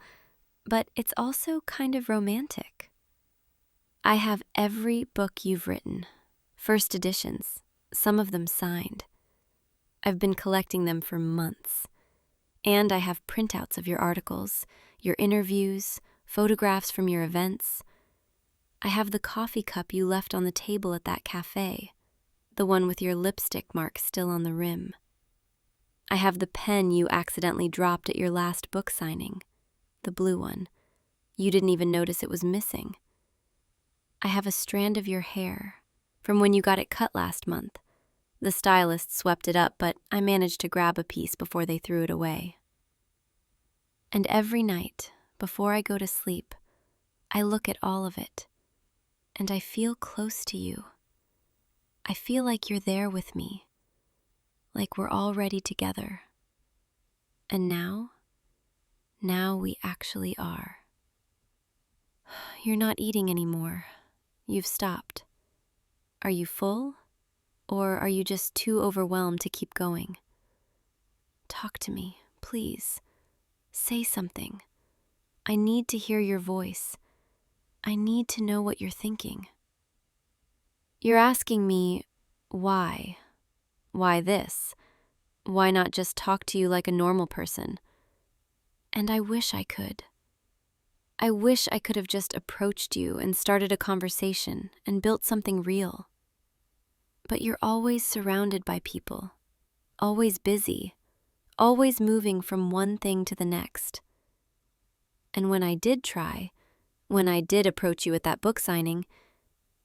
but it's also kind of romantic. I have every book you've written, first editions, some of them signed. I've been collecting them for months. And I have printouts of your articles, your interviews, photographs from your events. I have the coffee cup you left on the table at that cafe, the one with your lipstick mark still on the rim. I have the pen you accidentally dropped at your last book signing, the blue one. You didn't even notice it was missing. I have a strand of your hair from when you got it cut last month. The stylist swept it up, but I managed to grab a piece before they threw it away. And every night, before I go to sleep, I look at all of it, and I feel close to you. I feel like you're there with me, like we're already together. And now we actually are. You're not eating anymore. You've stopped. Are you full? Or are you just too overwhelmed to keep going? Talk to me, please. Say something. I need to hear your voice. I need to know what you're thinking. You're asking me, why? Why this? Why not just talk to you like a normal person? And I wish I could. I wish I could have just approached you and started a conversation and built something real. But you're always surrounded by people, always busy, always moving from one thing to the next. And when I did try, when I did approach you at that book signing,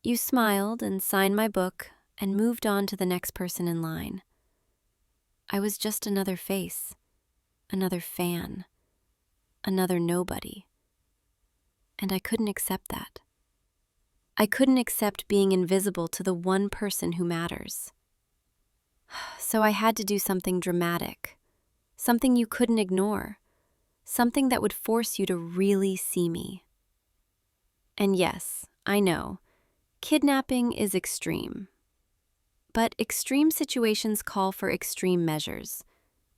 you smiled and signed my book and moved on to the next person in line. I was just another face, another fan, another nobody. And I couldn't accept that. I couldn't accept being invisible to the one person who matters. So I had to do something dramatic, something you couldn't ignore, something that would force you to really see me. And yes, I know, kidnapping is extreme. But extreme situations call for extreme measures,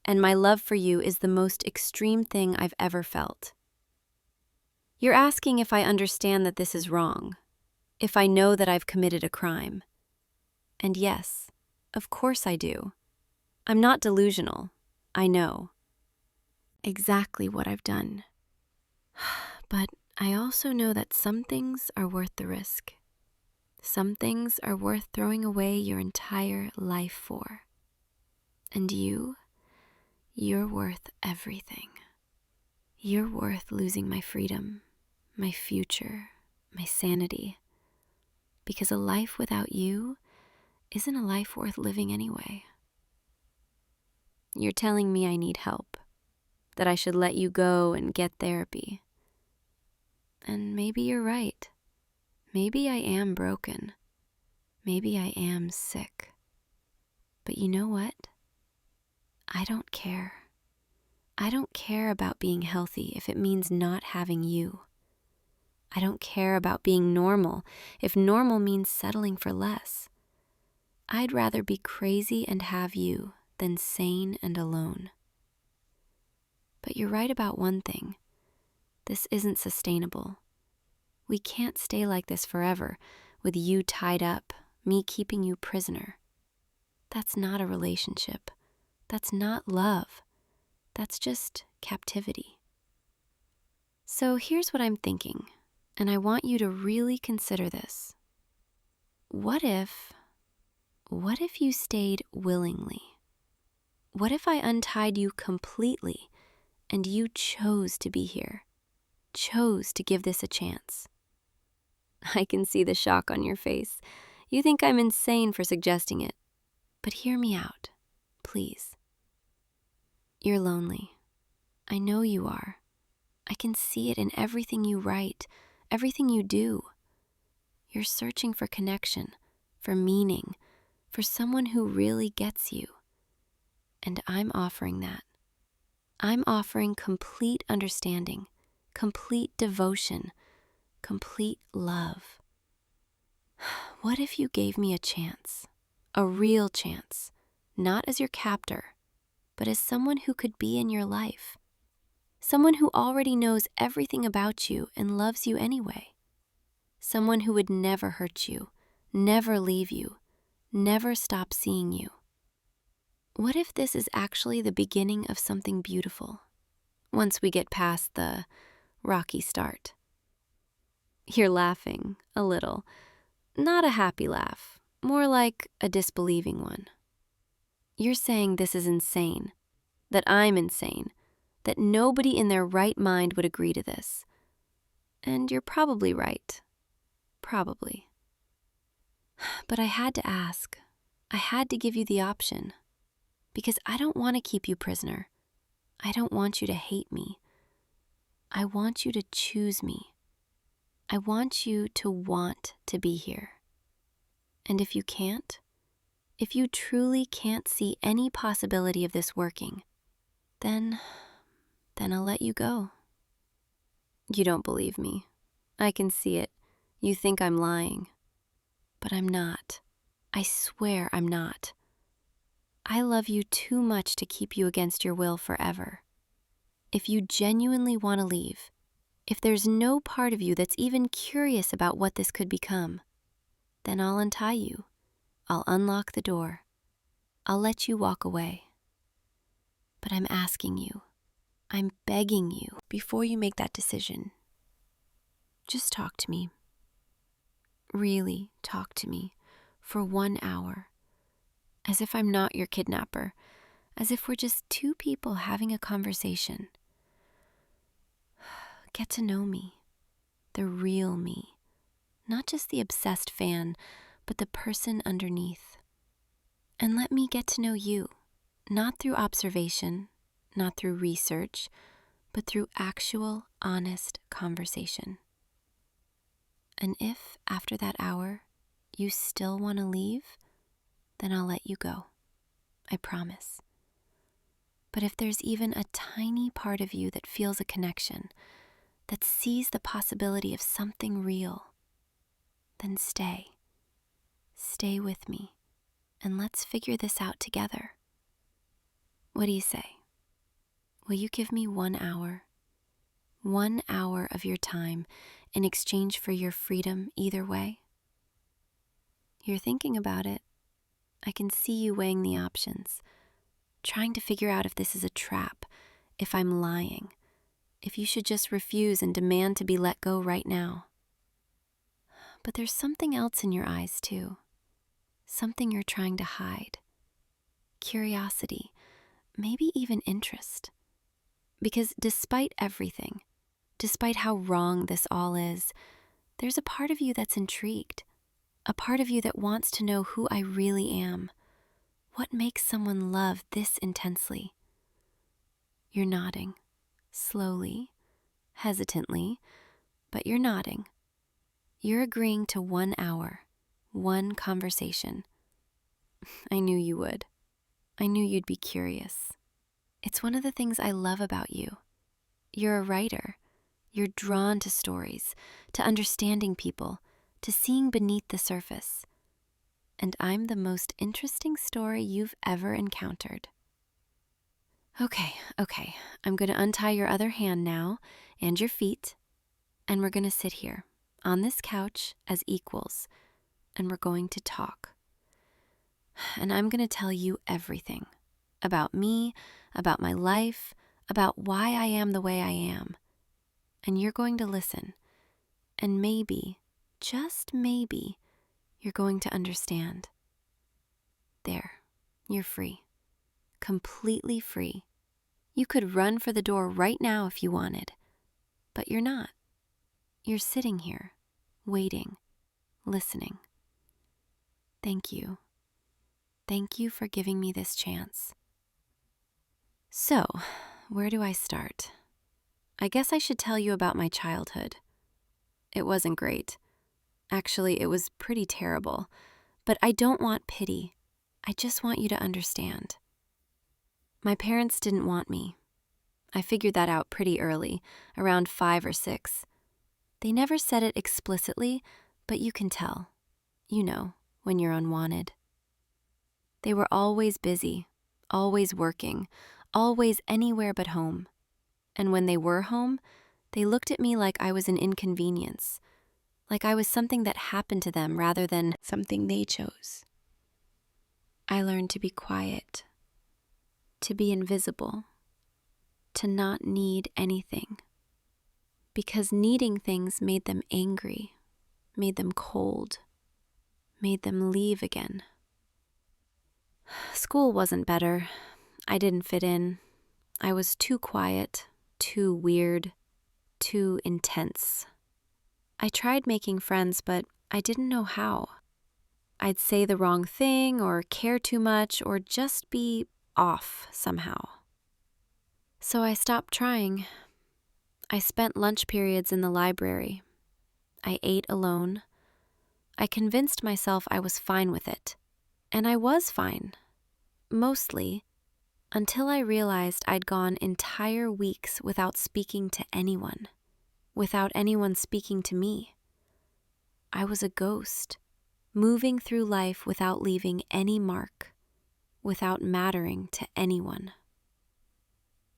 and my love for you is the most extreme thing I've ever felt. You're asking if I understand that this is wrong, if I know that I've committed a crime. And yes, of course I do. I'm not delusional. I know exactly what I've done. But I also know that some things are worth the risk. Some things are worth throwing away your entire life for. And you're worth everything. You're worth losing my freedom, my future, my sanity. Because a life without you isn't a life worth living anyway. You're telling me I need help, that I should let you go and get therapy. And maybe you're right. Maybe I am broken. Maybe I am sick. But you know what? I don't care. I don't care about being healthy if it means not having you. I don't care about being normal if normal means settling for less. I'd rather be crazy and have you than sane and alone. But you're right about one thing. This isn't sustainable. We can't stay like this forever. with you tied up, me keeping you prisoner. That's not a relationship. That's not love. That's just captivity. So here's what I'm thinking, and I want you to really consider this. What if you stayed willingly? What if I untied you completely and you chose to be here, chose to give this a chance? I can see the shock on your face. You think I'm insane for suggesting it, but hear me out, please. You're lonely. I know you are. I can see it in everything you write, everything you do. You're searching for connection, for meaning, for someone who really gets you. And I'm offering that. I'm offering complete understanding, complete devotion, complete love. What if you gave me a chance, a real chance, not as your captor, but as someone who could be in your life, someone who already knows everything about you and loves you anyway, someone who would never hurt you, never leave you, never stop seeing you? What if this is actually the beginning of something beautiful, once we get past the rocky start? You're laughing, a little. Not a happy laugh, more like a disbelieving one. You're saying this is insane, that I'm insane, that nobody in their right mind would agree to this. And you're probably right. Probably. But I had to ask. I had to give you the option. Because I don't want to keep you prisoner. I don't want you to hate me. I want you to choose me. I want you to want to be here. And if you can't, if you truly can't see any possibility of this working, then I'll let you go. You don't believe me. I can see it. You think I'm lying. But I'm not. I swear I'm not. I love you too much to keep you against your will forever. If you genuinely want to leave, if there's no part of you that's even curious about what this could become, then I'll untie you. I'll unlock the door. I'll let you walk away. But I'm asking you, I'm begging you, before you make that decision, just talk to me. Really talk to me for 1 hour. As if I'm not your kidnapper, as if we're just two people having a conversation. Get to know me, the real me, not just the obsessed fan, but the person underneath. And let me get to know you, not through observation, not through research, but through actual, honest conversation. And if, after that hour, you still want to leave, then I'll let you go. I promise. But if there's even a tiny part of you that feels a connection, that sees the possibility of something real, then stay. Stay with me, and let's figure this out together. What do you say? Will you give me 1 hour? 1 hour of your time in exchange for your freedom either way? You're thinking about it. I can see you weighing the options, trying to figure out if this is a trap, if I'm lying, if you should just refuse and demand to be let go right now. But there's something else in your eyes too, something you're trying to hide. Curiosity, maybe even interest. Because despite everything, despite how wrong this all is, there's a part of you that's intrigued, a part of you that wants to know who I really am. What makes someone love this intensely? You're nodding, slowly, hesitantly, but you're nodding. You're agreeing to 1 hour, 1 conversation. I knew you would. I knew you'd be curious. It's one of the things I love about you. You're a writer. You're drawn to stories, to understanding people, to seeing beneath the surface. And I'm the most interesting story you've ever encountered. Okay. I'm going to untie your other hand now, and your feet, and we're going to sit here, on this couch, as equals, and we're going to talk. And I'm going to tell you everything about me, about my life, about why I am the way I am. And you're going to listen. And maybe, just maybe, you're going to understand. There, you're free. Completely free. You could run for the door right now if you wanted, but you're not. You're sitting here, waiting, listening. Thank you. Thank you for giving me this chance. So, where do I start? I guess I should tell you about my childhood. It wasn't great. Actually, it was pretty terrible. But I don't want pity. I just want you to understand. My parents didn't want me. I figured that out pretty early, around 5 or 6. They never said it explicitly, but you can tell. You know, when you're unwanted. They were always busy, always working, always anywhere but home. And when they were home, they looked at me like I was an inconvenience, like I was something that happened to them rather than something they chose. I learned to be quiet, to be invisible, to not need anything. Because needing things made them angry, made them cold, made them leave again. School wasn't better. I didn't fit in. I was too quiet, too weird, too intense. I tried making friends, but I didn't know how. I'd say the wrong thing or care too much or just be off somehow. So I stopped trying. I spent lunch periods in the library. I ate alone. I convinced myself I was fine with it. And I was fine. Mostly. Until I realized I'd gone entire weeks without speaking to anyone. Without anyone speaking to me. I was a ghost, moving through life without leaving any mark, without mattering to anyone.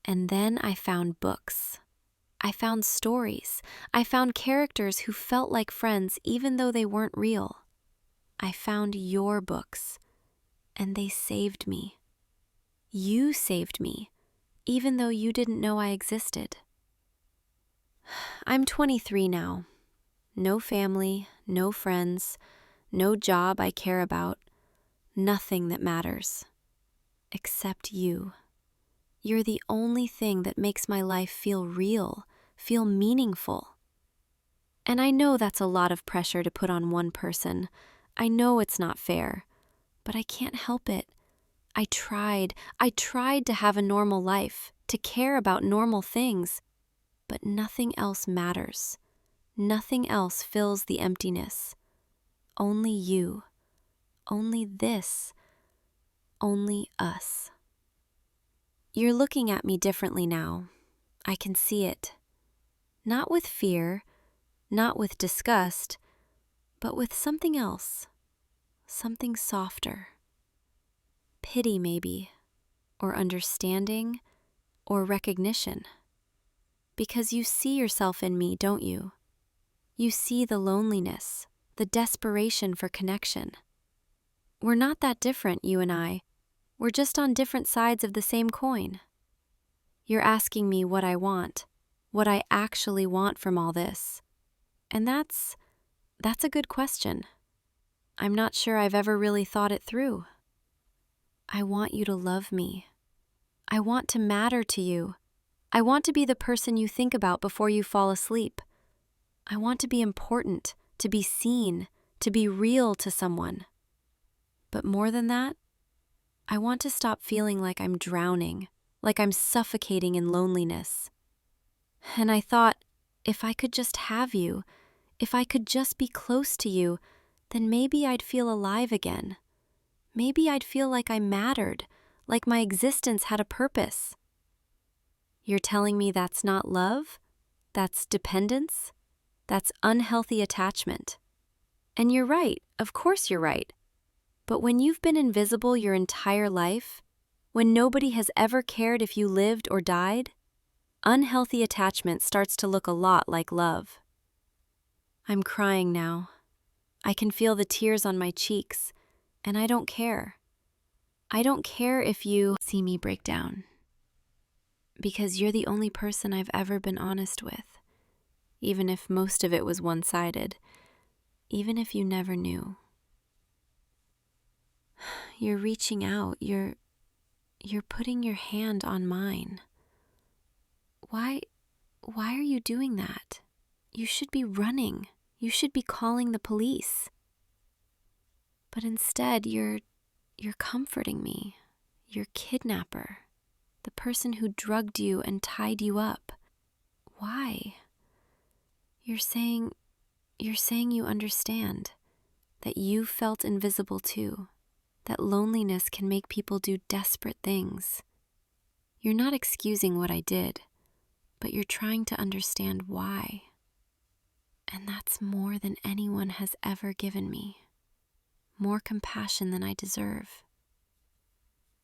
And then I found books. I found stories. I found characters who felt like friends even though they weren't real. I found your books, and they saved me. You saved me, even though you didn't know I existed. I'm 23 now. No family, no friends, no job I care about, nothing that matters. Except you. You're the only thing that makes my life feel real, feel meaningful. And I know that's a lot of pressure to put on one person. I know it's not fair, but I can't help it. I tried to have a normal life, to care about normal things, but nothing else matters. Nothing else fills the emptiness. Only you. Only this. Only us. You're looking at me differently now. I can see it. Not with fear, not with disgust, but with something else. Something softer. Pity, maybe, or understanding, or recognition. Because you see yourself in me, don't you? You see the loneliness, the desperation for connection. We're not that different, you and I. We're just on different sides of the same coin. You're asking me what I want, what I actually want from all this. And that's a good question. I'm not sure I've ever really thought it through. I want you to love me. I want to matter to you. I want to be the person you think about before you fall asleep. I want to be important, to be seen, to be real to someone. But more than that, I want to stop feeling like I'm drowning, like I'm suffocating in loneliness. And I thought, if I could just have you, if I could just be close to you, then maybe I'd feel alive again. Maybe I'd feel like I mattered, like my existence had a purpose. You're telling me that's not love? That's dependence? That's unhealthy attachment. And you're right, of course you're right. But when you've been invisible your entire life, when nobody has ever cared if you lived or died, unhealthy attachment starts to look a lot like love. I'm crying now. I can feel the tears on my cheeks, and I don't care. I don't care if you see me break down, because you're the only person I've ever been honest with, even if most of it was one-sided, even if you never knew. You're reaching out, you're putting your hand on mine. Why are you doing that? You should be running. You should be calling the police. But instead, you're comforting me. Your kidnapper, the person who drugged you and tied you up. Why? You're saying you understand, that you felt invisible too, that loneliness can make people do desperate things. You're not excusing what I did, but you're trying to understand why. And that's more than anyone has ever given me. More compassion than I deserve.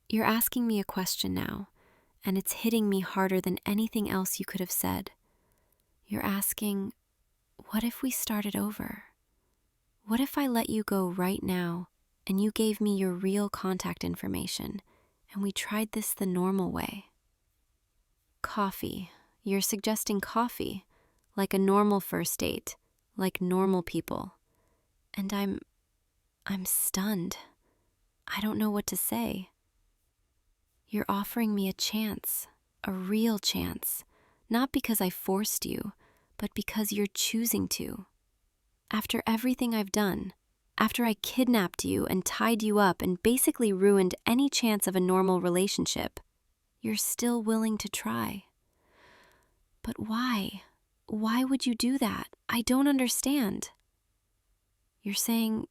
You're asking me a question now, and it's hitting me harder than anything else you could have said. You're asking, what if we started over? What if I let you go right now, and you gave me your real contact information, and we tried this the normal way? Coffee. You're suggesting coffee, like a normal first date, like normal people. And I'm stunned. I don't know what to say. You're offering me a chance, a real chance, not because I forced you, but because you're choosing to. After everything I've done, after I kidnapped you and tied you up and basically ruined any chance of a normal relationship, you're still willing to try. But why? Why would you do that? I don't understand. You're saying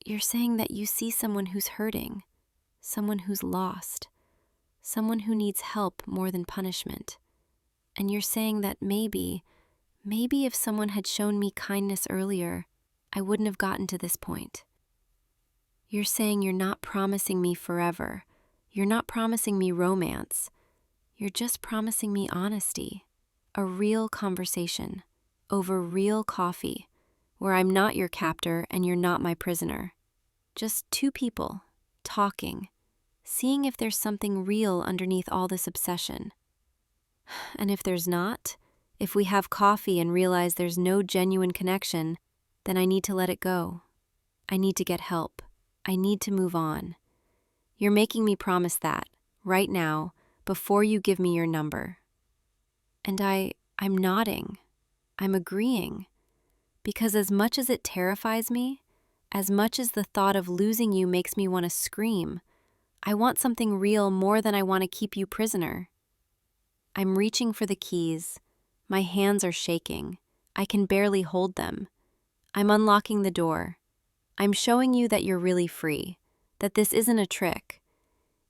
that you see someone who's hurting, someone who's lost, someone who needs help more than punishment. And you're saying that maybe if someone had shown me kindness earlier, I wouldn't have gotten to this point. You're saying you're not promising me forever. You're not promising me romance. You're just promising me honesty, a real conversation, over real coffee, where I'm not your captor and you're not my prisoner. Just two people, talking, seeing if there's something real underneath all this obsession. And if there's not, if we have coffee and realize there's no genuine connection, then I need to let it go. I need to get help. I need to move on. You're making me promise that, right now, before you give me your number. And I'm nodding. I'm agreeing. Because as much as it terrifies me, as much as the thought of losing you makes me want to scream, I want something real more than I want to keep you prisoner. I'm reaching for the keys. My hands are shaking. I can barely hold them. I'm unlocking the door. I'm showing you that you're really free, that this isn't a trick.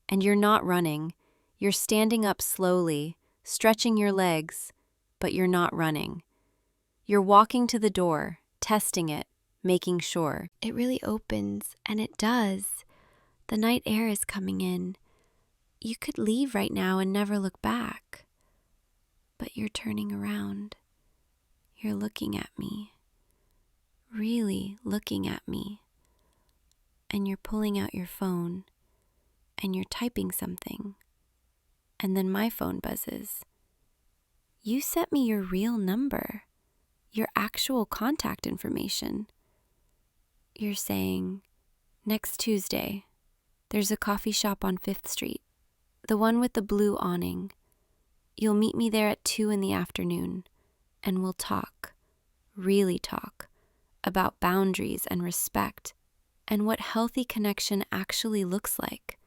And you're not running. You're standing up slowly, stretching your legs, but you're not running. You're walking to the door, testing it, making sure. It really opens, and it does. The night air is coming in. You could leave right now and never look back. But you're turning around. You're looking at me. Really looking at me. And you're pulling out your phone. And you're typing something. And then my phone buzzes. You sent me your real number. Your actual contact information. You're saying, next Tuesday, there's a coffee shop on 5th Street. The one with the blue awning. You'll meet me there at 2 in the afternoon, and we'll talk, really talk, about boundaries and respect, and what healthy connection actually looks like.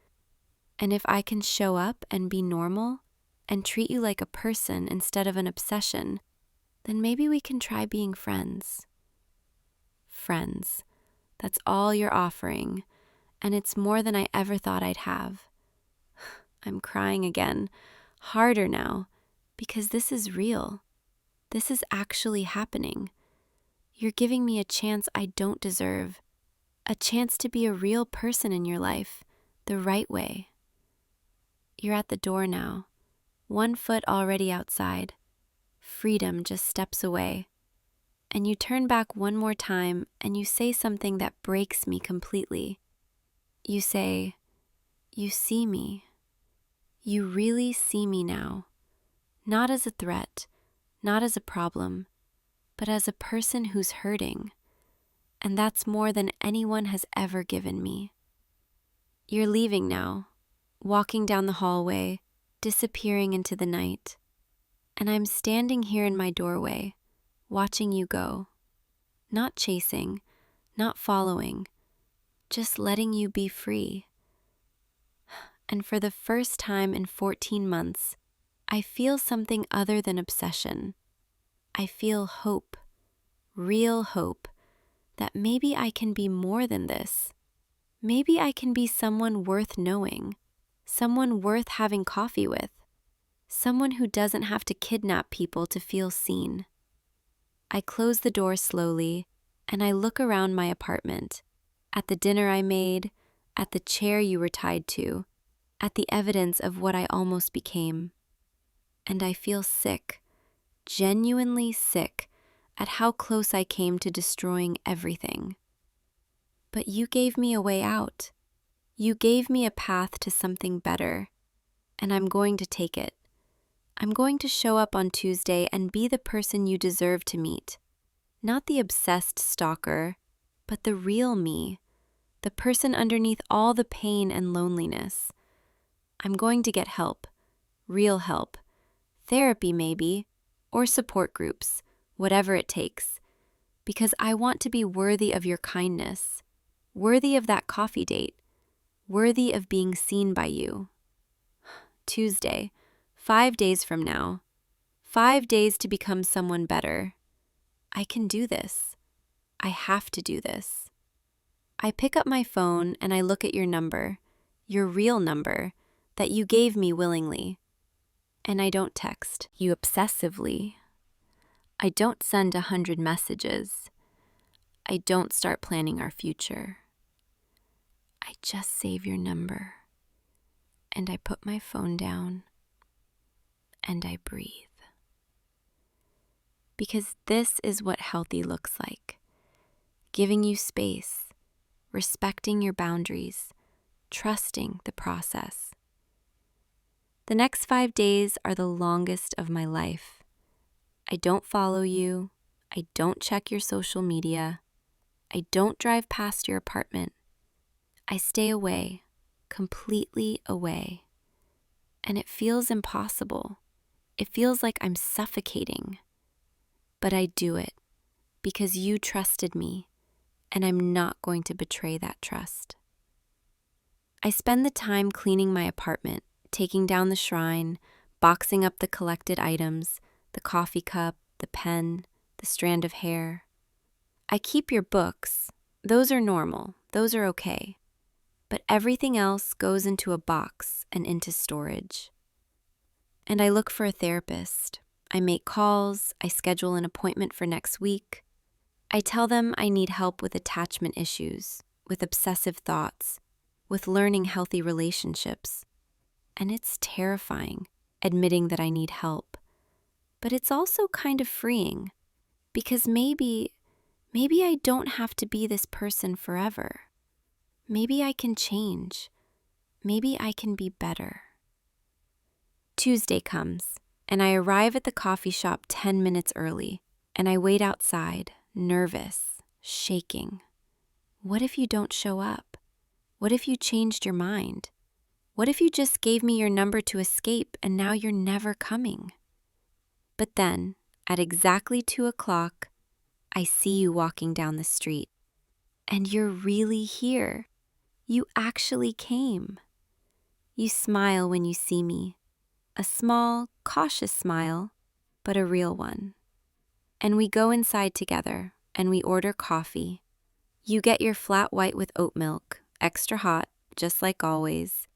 And if I can show up and be normal, and treat you like a person instead of an obsession, then maybe we can try being friends. Friends. That's all you're offering, and it's more than I ever thought I'd have. I'm crying again, harder now, because this is real. This is actually happening. You're giving me a chance I don't deserve, a chance to be a real person in your life, the right way. You're at the door now, one foot already outside. Freedom just steps away. and you turn back one more time and you say something that breaks me completely. You say, "You see me. You really see me now. Not as a threat, not as a problem, but as a person who's hurting. And that's more than anyone has ever given me." You're leaving now, walking down the hallway, disappearing into the night. And I'm standing here in my doorway, watching you go. Not chasing, not following, just letting you be free. And for the first time in 14 months, I feel something other than obsession. I feel hope, real hope, that maybe I can be more than this. Maybe I can be someone worth knowing, someone worth having coffee with, someone who doesn't have to kidnap people to feel seen. I close the door slowly, and I look around my apartment, at the dinner I made, at the chair you were tied to, at the evidence of what I almost became. And I feel sick, genuinely sick, at how close I came to destroying everything. But you gave me a way out. You gave me a path to something better, and I'm going to take it. I'm going to show up on Tuesday and be the person you deserve to meet. Not the obsessed stalker, but the real me, the person underneath all the pain and loneliness. I'm going to get help, real help, therapy maybe, or support groups, whatever it takes, because I want to be worthy of your kindness, worthy of that coffee date, worthy of being seen by you. Tuesday, 5 days from now, 5 days to become someone better. I can do this. I have to do this. I pick up my phone and I look at your number, your real number, that you gave me willingly. And I don't text you obsessively. I don't send 100 messages. I don't start planning our future. I just save your number. And I put my phone down. And I breathe. Because this is what healthy looks like. Giving you space, respecting your boundaries, trusting the process. The next 5 days are the longest of my life. I don't follow you. I don't check your social media. I don't drive past your apartment. I stay away, completely away. And it feels impossible. It feels like I'm suffocating. But I do it because you trusted me, and I'm not going to betray that trust. I spend the time cleaning my apartment, taking down the shrine, boxing up the collected items, the coffee cup, the pen, the strand of hair. I keep your books. Those are normal. Those are okay. But everything else goes into a box and into storage. And I look for a therapist. I make calls. I schedule an appointment for next week. I tell them I need help with attachment issues, with obsessive thoughts, with learning healthy relationships. And it's terrifying, admitting that I need help. But it's also kind of freeing, because maybe I don't have to be this person forever. Maybe I can change. Maybe I can be better. Tuesday comes, and I arrive at the coffee shop 10 minutes early, and I wait outside, nervous, shaking. What if you don't show up? What if you changed your mind? What if you just gave me your number to escape and now you're never coming? But then, at exactly 2 o'clock, I see you walking down the street. And you're really here. You actually came. You smile when you see me. A small, cautious smile, but a real one. And we go inside together, and we order coffee. You get your flat white with oat milk, extra hot, just like always.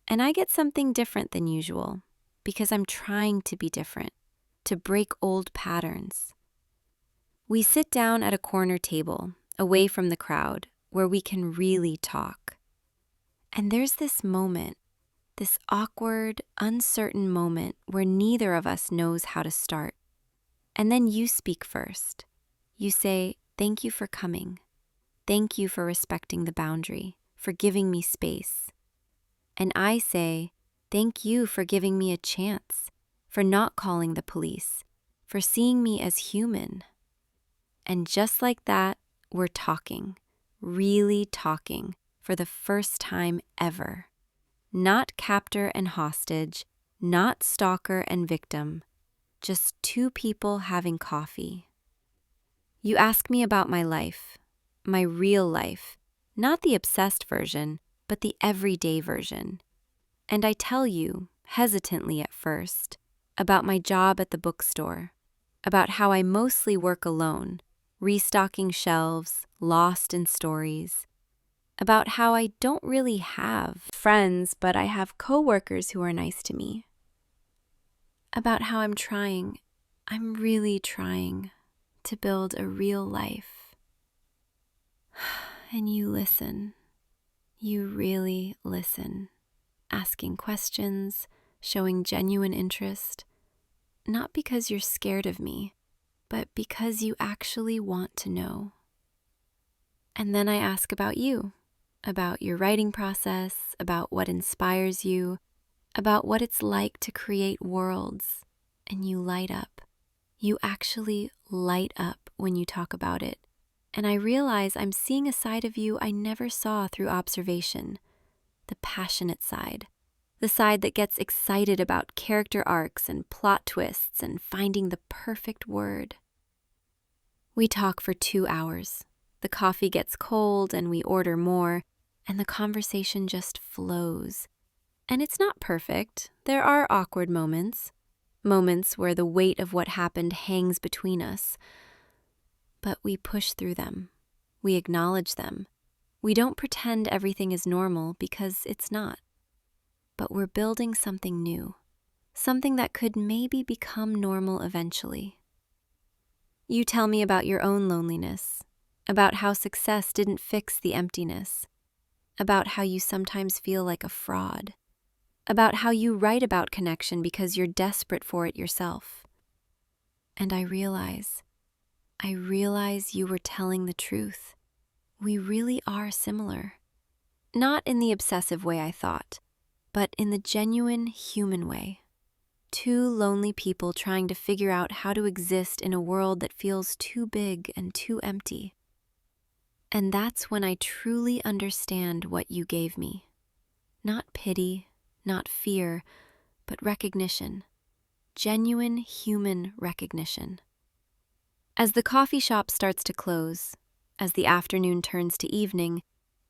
And I get something different than usual, because I'm trying to be different, to break old patterns. We sit down at a corner table, away from the crowd, where we can really talk. And there's this moment, this awkward, uncertain moment where neither of us knows how to start. And then you speak first. You say, "Thank you for coming. Thank you for respecting the boundary, for giving me space." And I say, "Thank you for giving me a chance, for not calling the police, for seeing me as human." And just like that, we're talking, really talking, for the first time ever. Not captor and hostage, not stalker and victim, just two people having coffee. You ask me about my life, my real life, not the obsessed version, but the everyday version. And I tell you, hesitantly at first, about my job at the bookstore, about how I mostly work alone, restocking shelves, lost in stories, about how I don't really have friends, but I have coworkers who are nice to me, about how I'm really trying to build a real life. And you listen. You really listen, asking questions, showing genuine interest, not because you're scared of me, but because you actually want to know. And then I ask about you, about your writing process, about what inspires you, about what it's like to create worlds, and you light up. You actually light up when you talk about it. And I realize I'm seeing a side of you I never saw through observation, the passionate side, the side that gets excited about character arcs and plot twists and finding the perfect word. We talk for 2 hours. The coffee gets cold and we order more, and the conversation just flows. And it's not perfect. There are awkward moments where the weight of what happened hangs between us. But we push through them. We acknowledge them. We don't pretend everything is normal because it's not. But we're building something new, something that could maybe become normal eventually. You tell me about your own loneliness, about how success didn't fix the emptiness, about how you sometimes feel like a fraud, about how you write about connection because you're desperate for it yourself. And I realize you were telling the truth. We really are similar. Not in the obsessive way I thought, but in the genuine human way. Two lonely people trying to figure out how to exist in a world that feels too big and too empty. And that's when I truly understand what you gave me. Not pity, not fear, but recognition. Genuine human recognition. As the coffee shop starts to close, as the afternoon turns to evening,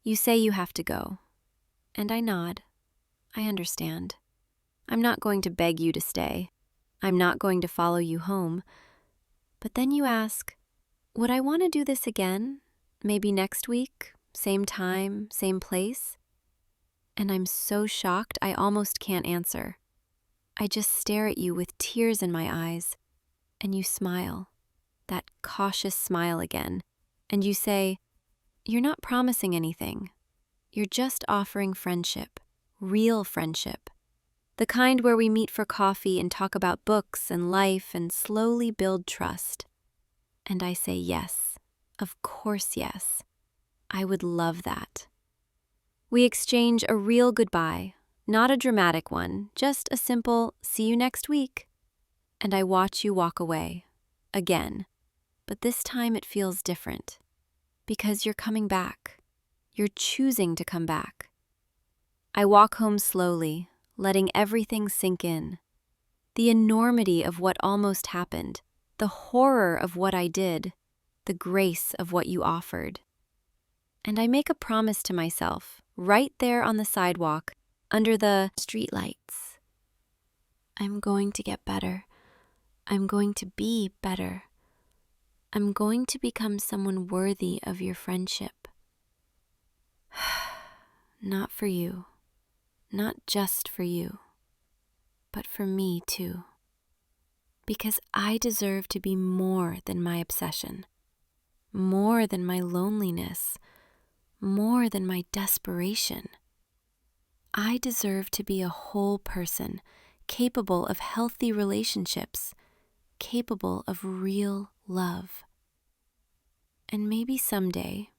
you say you have to go. And I nod. I understand. I'm not going to beg you to stay. I'm not going to follow you home. But then you ask, would I want to do this again? Maybe next week? Same time, same place? And I'm so shocked I almost can't answer. I just stare at you with tears in my eyes, and you smile, that cautious smile again, and you say, "You're not promising anything. You're just offering friendship, real friendship, the kind where we meet for coffee and talk about books and life and slowly build trust." And I say yes, of course yes. I would love that. We exchange a real goodbye, not a dramatic one, just a simple "see you next week." And I watch you walk away, again. But this time it feels different, because you're coming back. You're choosing to come back. I walk home slowly, letting everything sink in. The enormity of what almost happened, the horror of what I did, the grace of what you offered. And I make a promise to myself, right there on the sidewalk, under the streetlights. I'm going to get better. I'm going to be better. I'm going to become someone worthy of your friendship. Not for you, not just for you, but for me too. Because I deserve to be more than my obsession, more than my loneliness, more than my desperation. I deserve to be a whole person, capable of healthy relationships, capable of real love. And maybe someday,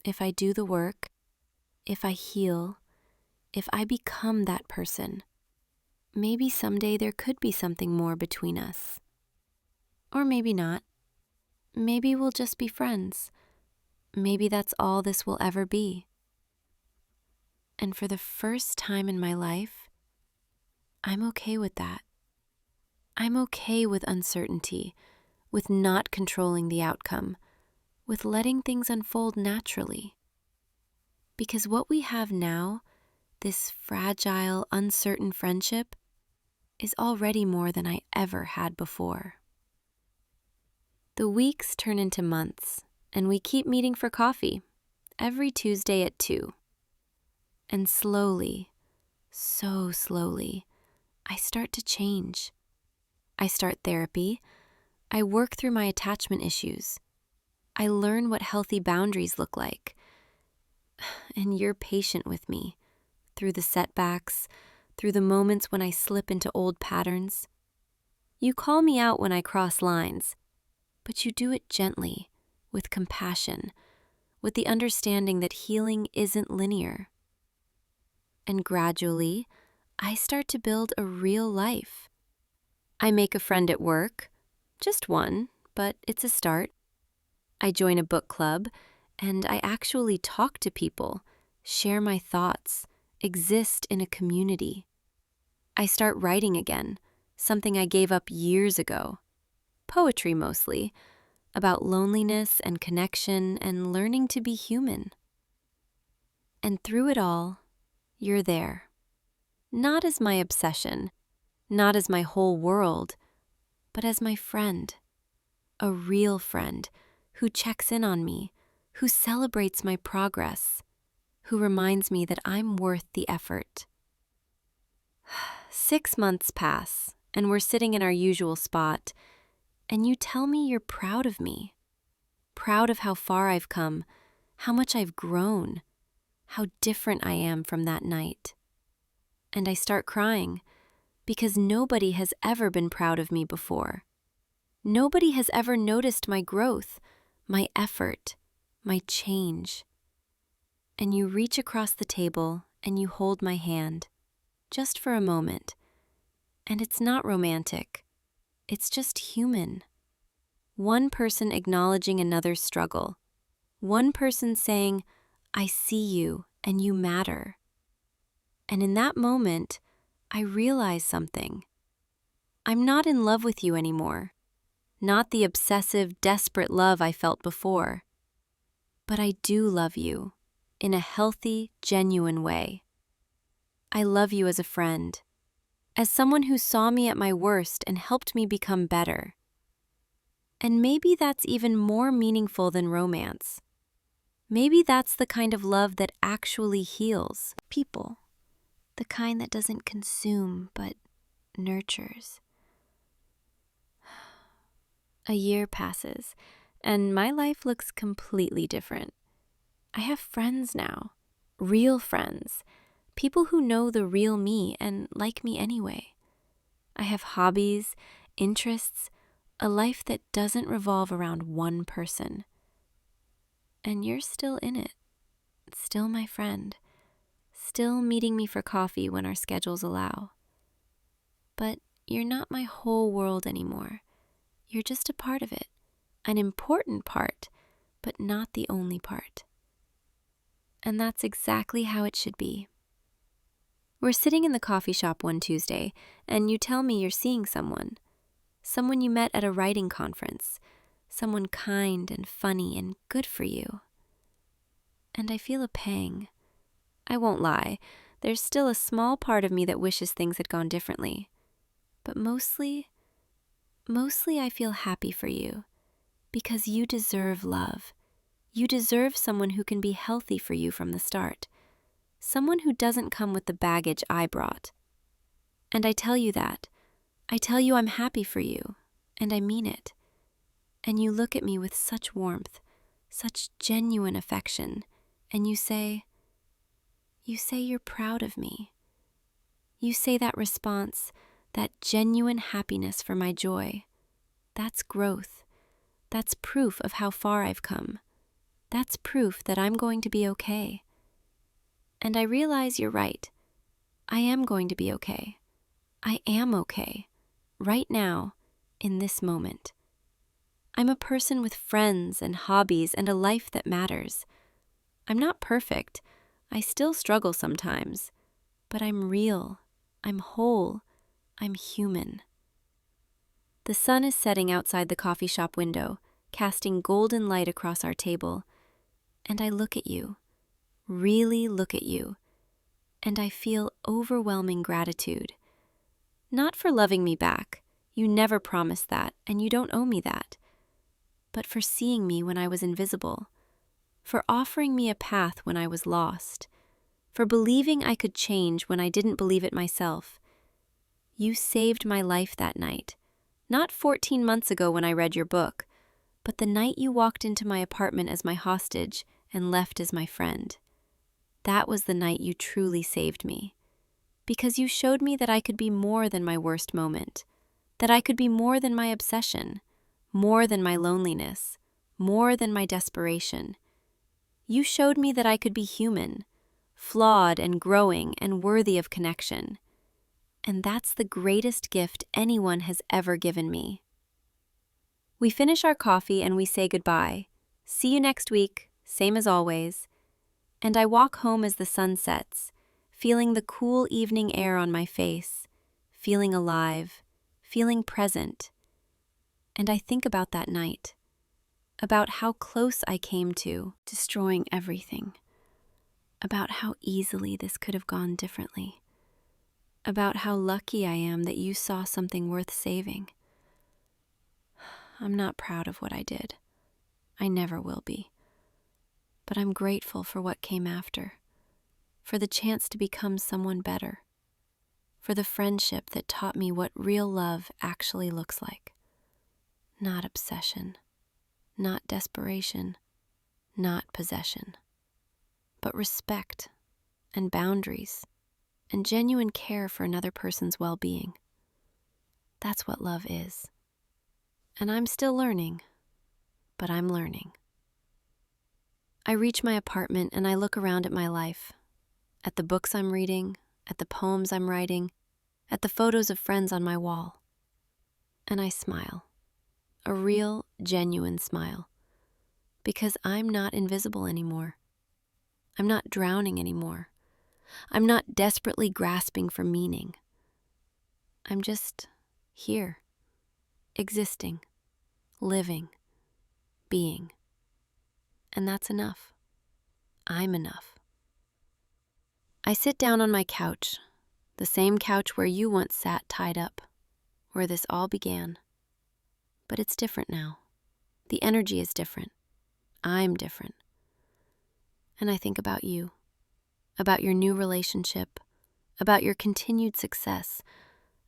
if I do the work, if I heal, if I become that person, maybe someday there could be something more between us. Or maybe not. Maybe we'll just be friends. Maybe that's all this will ever be. And for the first time in my life, I'm okay with that. I'm okay with uncertainty, with not controlling the outcome, with letting things unfold naturally. Because what we have now, this fragile, uncertain friendship, is already more than I ever had before. The weeks turn into months, and we keep meeting for coffee every Tuesday at 2. And slowly, so slowly, I start to change. I start therapy. I work through my attachment issues. I learn what healthy boundaries look like. And you're patient with me through the setbacks, through the moments when I slip into old patterns. You call me out when I cross lines, but you do it gently, with compassion, with the understanding that healing isn't linear. And gradually, I start to build a real life. I make a friend at work, just one, but it's a start. I join a book club, and I actually talk to people, share my thoughts, exist in a community. I start writing again, something I gave up years ago. Poetry mostly, about loneliness and connection and learning to be human. And through it all, you're there. Not as my obsession, not as my whole world, but as my friend. A real friend who checks in on me, who celebrates my progress, who reminds me that I'm worth the effort. 6 months pass, and we're sitting in our usual spot, and you tell me you're proud of me. Proud of how far I've come, how much I've grown, how different I am from that night. And I start crying, because nobody has ever been proud of me before. Nobody has ever noticed my growth, my effort, my change. And you reach across the table and you hold my hand, just for a moment. And it's not romantic. It's just human. One person acknowledging another's struggle. One person saying, I see you and you matter. And in that moment, I realize something. I'm not in love with you anymore. Not the obsessive, desperate love I felt before. But I do love you, in a healthy, genuine way. I love you as a friend, as someone who saw me at my worst and helped me become better. And maybe that's even more meaningful than romance. Maybe that's the kind of love that actually heals people, the kind that doesn't consume but nurtures. A year passes, and my life looks completely different. I have friends now, real friends, people who know the real me and like me anyway. I have hobbies, interests, a life that doesn't revolve around one person. And you're still in it, still my friend, still meeting me for coffee when our schedules allow. But you're not my whole world anymore. You're just a part of it, an important part, but not the only part. And that's exactly how it should be. We're sitting in the coffee shop one Tuesday, and you tell me you're seeing someone you met at a writing conference, someone kind and funny and good for you. And I feel a pang. I won't lie, there's still a small part of me that wishes things had gone differently. But mostly I feel happy for you, because you deserve love. You deserve someone who can be healthy for you from the start, someone who doesn't come with the baggage I brought. And I tell you that. I tell you I'm happy for you, and I mean it. And you look at me with such warmth, such genuine affection, and you say you're proud of me. You say that response, that genuine happiness for my joy. That's growth. That's proof of how far I've come. That's proof that I'm going to be okay. And I realize you're right. I am going to be okay. I am okay. Right now, in this moment. I'm a person with friends and hobbies and a life that matters. I'm not perfect. I still struggle sometimes. But I'm real. I'm whole. I'm human. The sun is setting outside the coffee shop window, casting golden light across our table. And I look at you, really look at you, and I feel overwhelming gratitude. Not for loving me back. You never promised that, and you don't owe me that. But for seeing me when I was invisible, for offering me a path when I was lost, for believing I could change when I didn't believe it myself. You saved my life that night, not 14 months ago when I read your book, but the night you walked into my apartment as my hostage and left as my friend. That was the night you truly saved me, because you showed me that I could be more than my worst moment, that I could be more than my obsession, more than my loneliness, more than my desperation. You showed me that I could be human, flawed and growing and worthy of connection. And that's the greatest gift anyone has ever given me. We finish our coffee and we say goodbye. See you next week, same as always. And I walk home as the sun sets, feeling the cool evening air on my face, feeling alive, feeling present. And I think about that night, about how close I came to destroying everything, about how easily this could have gone differently, about how lucky I am that you saw something worth saving. I'm not proud of what I did. I never will be. But I'm grateful for what came after, for the chance to become someone better, for the friendship that taught me what real love actually looks like. Not obsession, not desperation, not possession, but respect and boundaries and genuine care for another person's well-being. That's what love is. And I'm still learning, but I'm learning. I reach my apartment and I look around at my life, at the books I'm reading, at the poems I'm writing, at the photos of friends on my wall. And I smile. A real, genuine smile. Because I'm not invisible anymore. I'm not drowning anymore. I'm not desperately grasping for meaning. I'm just here, existing, living, being. And that's enough. I'm enough. I sit down on my couch, the same couch where you once sat tied up, where this all began. But it's different now. The energy is different. I'm different. And I think about you, about your new relationship, about your continued success,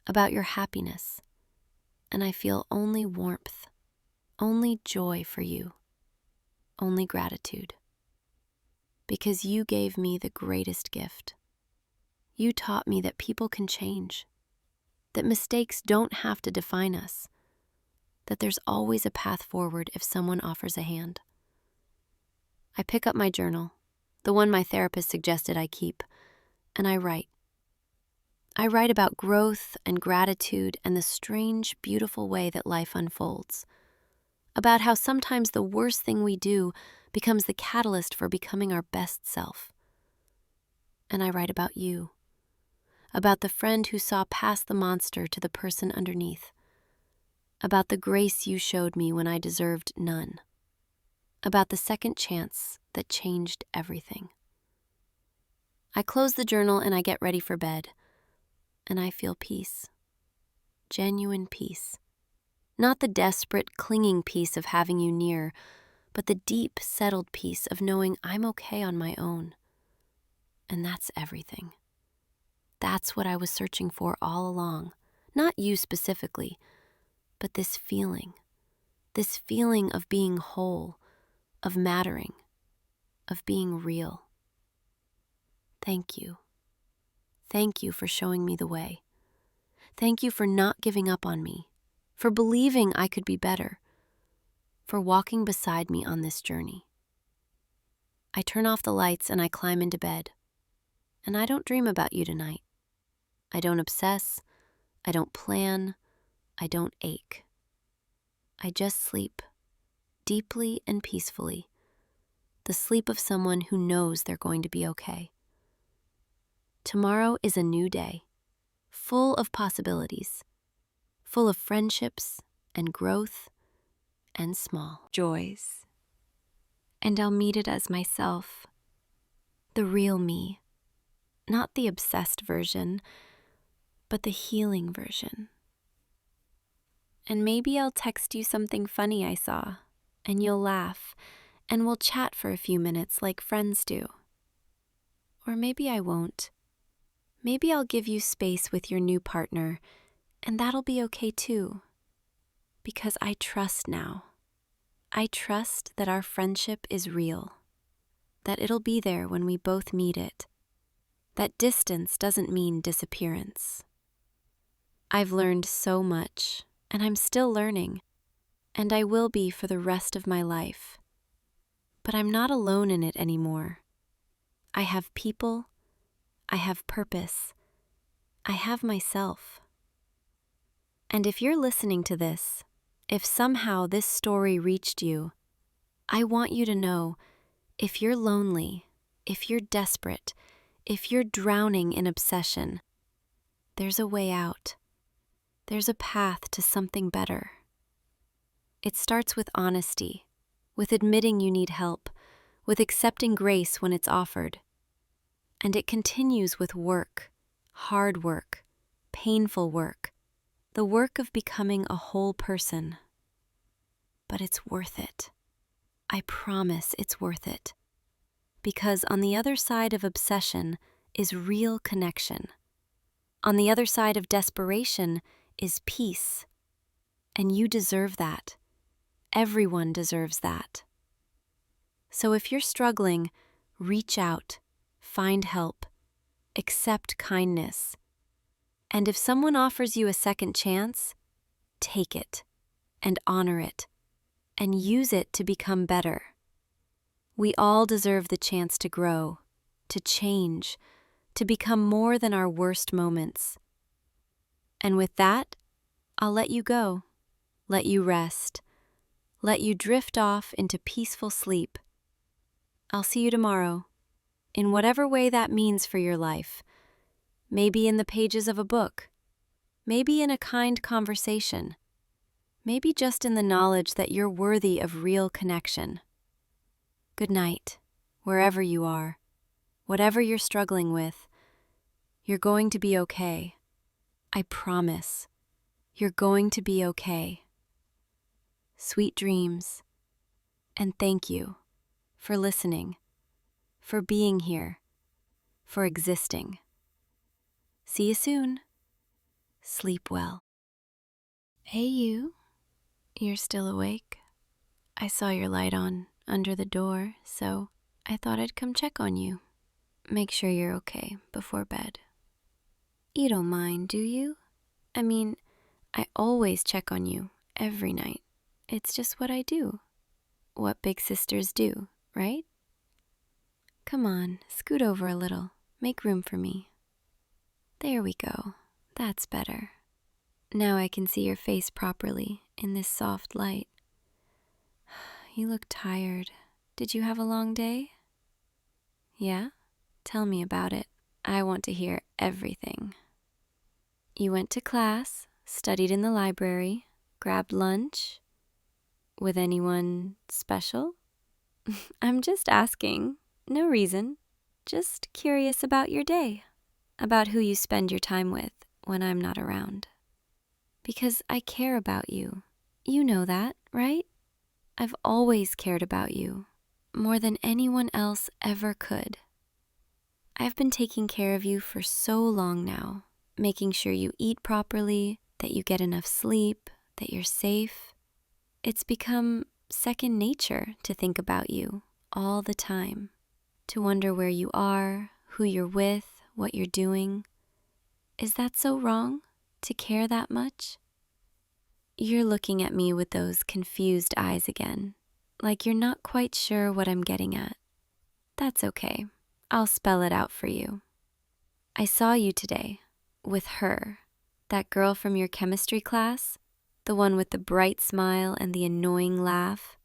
about your happiness. And I feel only warmth, only joy for you, only gratitude. Because you gave me the greatest gift. You taught me that people can change, that mistakes don't have to define us, that there's always a path forward if someone offers a hand. I pick up my journal, the one my therapist suggested I keep, and I write. I write about growth and gratitude and the strange, beautiful way that life unfolds, about how sometimes the worst thing we do becomes the catalyst for becoming our best self. And I write about you, about the friend who saw past the monster to the person underneath, about the grace you showed me when I deserved none, about the second chance that changed everything. I close the journal and I get ready for bed, and I feel peace, genuine peace. Not the desperate, clinging peace of having you near, but the deep, settled peace of knowing I'm okay on my own. And that's everything. That's what I was searching for all along. Not you specifically, but this feeling of being whole, of mattering, of being real. Thank you. Thank you for showing me the way. Thank you for not giving up on me, for believing I could be better, for walking beside me on this journey. I turn off the lights and I climb into bed. And I don't dream about you tonight. I don't obsess. I don't plan. I don't ache. I just sleep, deeply and peacefully, the sleep of someone who knows they're going to be okay. Tomorrow is a new day, full of possibilities, full of friendships and growth and small joys. And I'll meet it as myself, the real me, not the obsessed version, but the healing version. And maybe I'll text you something funny I saw, and you'll laugh, and we'll chat for a few minutes like friends do. Or maybe I won't. Maybe I'll give you space with your new partner, and that'll be okay too. Because I trust now. I trust that our friendship is real, that it'll be there when we both need it, that distance doesn't mean disappearance. I've learned so much, and I'm still learning, and I will be for the rest of my life. But I'm not alone in it anymore. I have people, I have purpose, I have myself. And if you're listening to this, if somehow this story reached you, I want you to know, if you're lonely, if you're desperate, if you're drowning in obsession, there's a way out. There's a path to something better. It starts with honesty, with admitting you need help, with accepting grace when it's offered. And it continues with work, hard work, painful work, the work of becoming a whole person. But it's worth it. I promise it's worth it. Because on the other side of obsession is real connection. On the other side of desperation is peace. And you deserve that. Everyone deserves that. So if you're struggling, reach out, find help, accept kindness. And if someone offers you a second chance, take it and honor it and use it to become better. We all deserve the chance to grow, to change, to become more than our worst moments. And with that, I'll let you go, let you rest, let you drift off into peaceful sleep. I'll see you tomorrow, in whatever way that means for your life. Maybe in the pages of a book, maybe in a kind conversation, maybe just in the knowledge that you're worthy of real connection. Good night, wherever you are, whatever you're struggling with. You're going to be okay. I promise. You're going to be okay. Sweet dreams, and thank you for listening, for being here, for existing. See you soon. Sleep well. Hey you, you're still awake? I saw your light on under the door, so I thought I'd come check on you. Make sure you're okay before bed. You don't mind, do you? I mean, I always check on you every night. It's just what I do. What big sisters do, right? Come on, scoot over a little. Make room for me. There we go. That's better. Now I can see your face properly in this soft light. You look tired. Did you have a long day? Yeah? Tell me about it. I want to hear everything. You went to class, studied in the library, grabbed lunch. With anyone special? I'm just asking. No reason. Just curious about your day. About who you spend your time with when I'm not around. Because I care about you. You know that, right? I've always cared about you. More than anyone else ever could. I've been taking care of you for so long now. Making sure you eat properly, that you get enough sleep, that you're safe. It's become second nature to think about you all the time, to wonder where you are, who you're with, what you're doing. Is that so wrong, to care that much? You're looking at me with those confused eyes again, like you're not quite sure what I'm getting at. That's okay. I'll spell it out for you. I saw you today with her, that girl from your chemistry class, the one with the bright smile and the annoying laugh.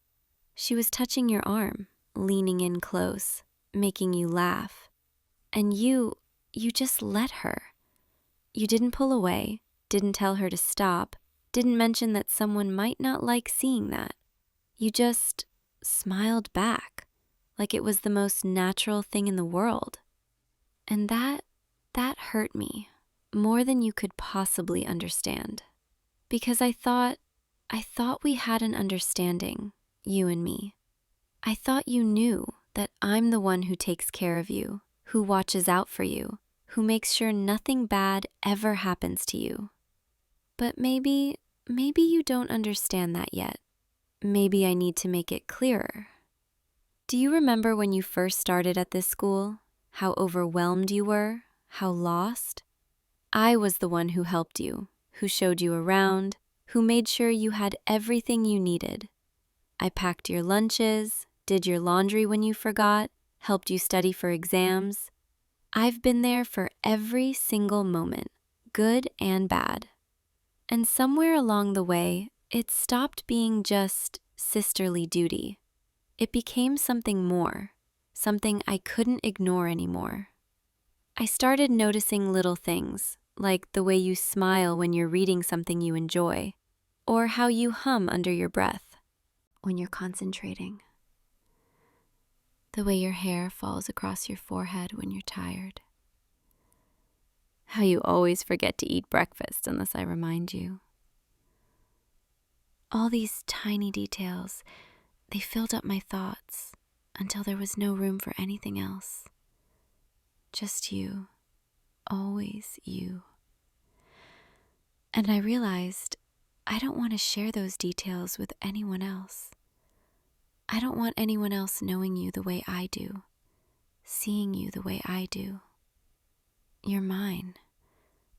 She was touching your arm, leaning in close, making you laugh. And you just let her. You didn't pull away, didn't tell her to stop, didn't mention that someone might not like seeing that. You just smiled back, like it was the most natural thing in the world. And that hurt me more than you could possibly understand. Because I thought we had an understanding, you and me. I thought you knew that I'm the one who takes care of you, who watches out for you, who makes sure nothing bad ever happens to you. But maybe you don't understand that yet. Maybe I need to make it clearer. Do you remember when you first started at this school? How overwhelmed you were? How lost? I was the one who helped you, who showed you around, who made sure you had everything you needed. I packed your lunches, did your laundry when you forgot, helped you study for exams. I've been there for every single moment, good and bad. And somewhere along the way, it stopped being just sisterly duty. It became something more, something I couldn't ignore anymore. I started noticing little things, like the way you smile when you're reading something you enjoy, or how you hum under your breath when you're concentrating. The way your hair falls across your forehead when you're tired. How you always forget to eat breakfast unless I remind you. All these tiny details, they filled up my thoughts until there was no room for anything else. Just you, always you. And I realized I don't want to share those details with anyone else. I don't want anyone else knowing you the way I do, seeing you the way I do. You're mine,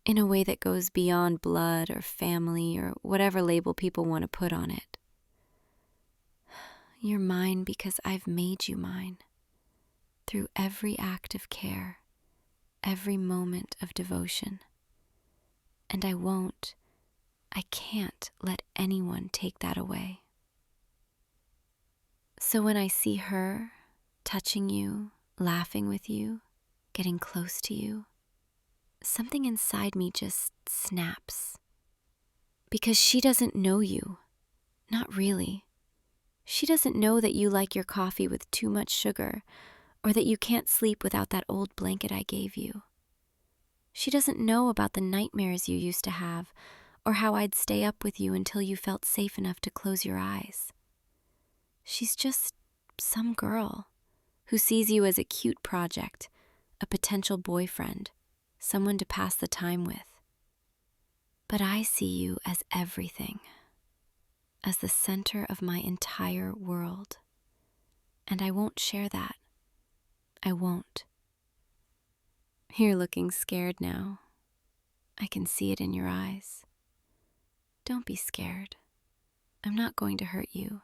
in a way that goes beyond blood or family or whatever label people want to put on it. You're mine because I've made you mine, through every act of care, every moment of devotion. And I can't let anyone take that away. So when I see her touching you, laughing with you, getting close to you, something inside me just snaps. Because she doesn't know you. Not really. She doesn't know that you like your coffee with too much sugar, or that you can't sleep without that old blanket I gave you. She doesn't know about the nightmares you used to have, or how I'd stay up with you until you felt safe enough to close your eyes. She's just some girl who sees you as a cute project, a potential boyfriend, someone to pass the time with. But I see you as everything, as the center of my entire world. And I won't share that. I won't. You're looking scared now. I can see it in your eyes. Don't be scared. I'm not going to hurt you.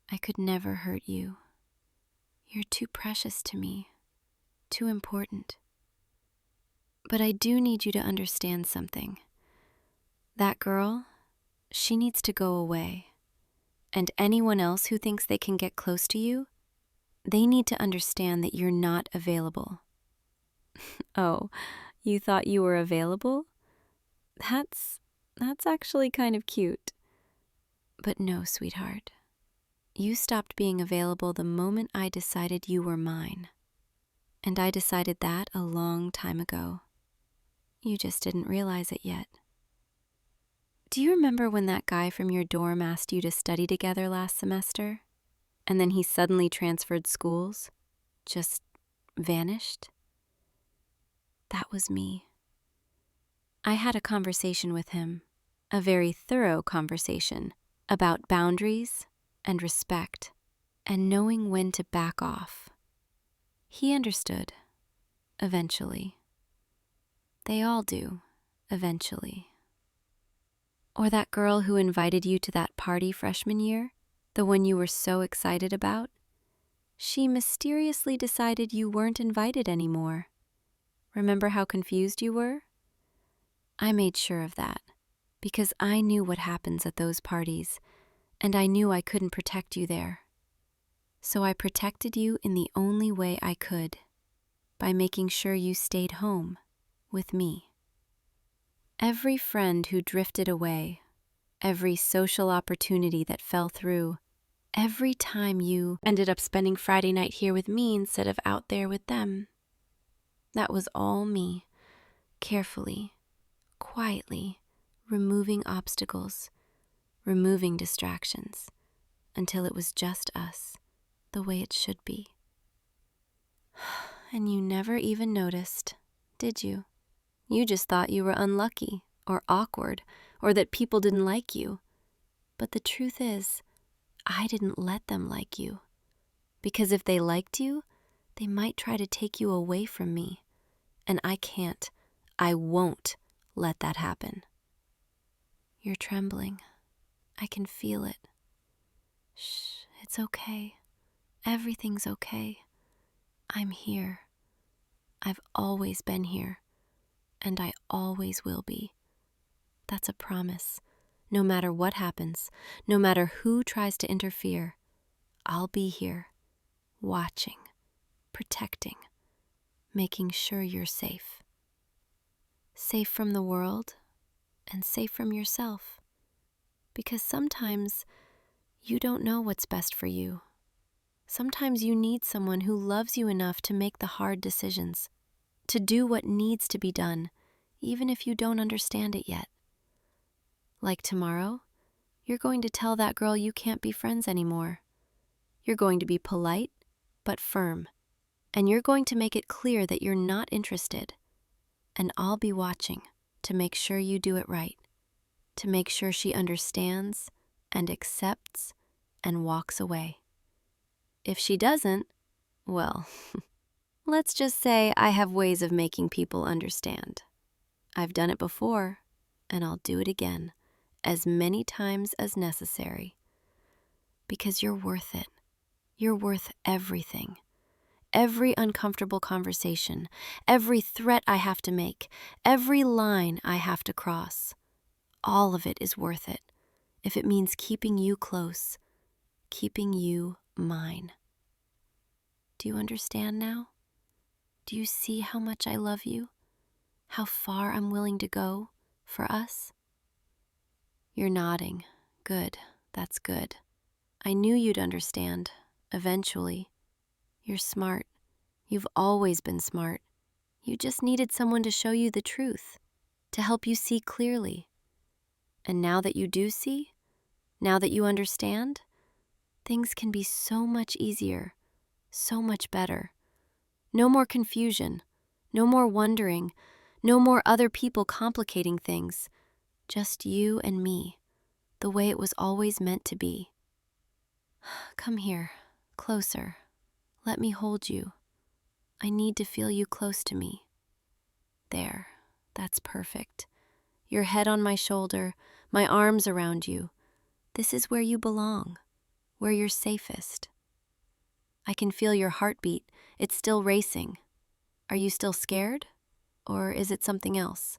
I could never hurt you. You're too precious to me, too important. But I do need you to understand something. That girl, she needs to go away. And anyone else who thinks they can get close to you, they need to understand that you're not available. Oh, you thought you were available? That's actually kind of cute. But no, sweetheart. You stopped being available the moment I decided you were mine. And I decided that a long time ago. You just didn't realize it yet. Do you remember when that guy from your dorm asked you to study together last semester? And then he suddenly transferred schools? Just vanished? That was me. I had a conversation with him, a very thorough conversation, about boundaries and respect and knowing when to back off. He understood, eventually. They all do, eventually. Or that girl who invited you to that party freshman year, the one you were so excited about? she mysteriously decided you weren't invited anymore. Remember how confused you were? I made sure of that, because I knew what happens at those parties, and I knew I couldn't protect you there. So I protected you in the only way I could, by making sure you stayed home with me. Every friend who drifted away, every social opportunity that fell through, every time you ended up spending Friday night here with me instead of out there with them, that was all me, carefully, quietly, removing obstacles, removing distractions, until it was just us, the way it should be. And you never even noticed, did you? You just thought you were unlucky, or awkward, or that people didn't like you. But the truth is, I didn't let them like you. Because if they liked you, they might try to take you away from me. And I can't, I won't let that happen. You're trembling. I can feel it. Shh, it's okay. Everything's okay. I'm here. I've always been here, and I always will be. That's a promise. No matter what happens, no matter who tries to interfere, I'll be here, watching, protecting, making sure you're safe. Safe from the world and safe from yourself. Because sometimes you don't know what's best for you. Sometimes you need someone who loves you enough to make the hard decisions, to do what needs to be done, even if you don't understand it yet. Like tomorrow, you're going to tell that girl you can't be friends anymore. You're going to be polite, but firm. And you're going to make it clear that you're not interested. And I'll be watching to make sure you do it right, to make sure she understands and accepts and walks away. If she doesn't, well, let's just say I have ways of making people understand. I've done it before, and I'll do it again, as many times as necessary. Because you're worth it. You're worth everything. Every uncomfortable conversation, every threat I have to make, every line I have to cross, all of it is worth it if it means keeping you close, keeping you mine. Do you understand now? Do you see how much I love you? How far I'm willing to go for us? You're nodding. Good, that's good. I knew you'd understand, eventually. You're smart. You've always been smart. You just needed someone to show you the truth, to help you see clearly. And now that you do see, now that you understand, things can be so much easier, so much better. No more confusion, no more wondering, no more other people complicating things. Just you and me, the way it was always meant to be. Come here, closer. Let me hold you. I need to feel you close to me. There, that's perfect. Your head on my shoulder, my arms around you. This is where you belong, where you're safest. I can feel your heartbeat. It's still racing. Are you still scared? Or is it something else?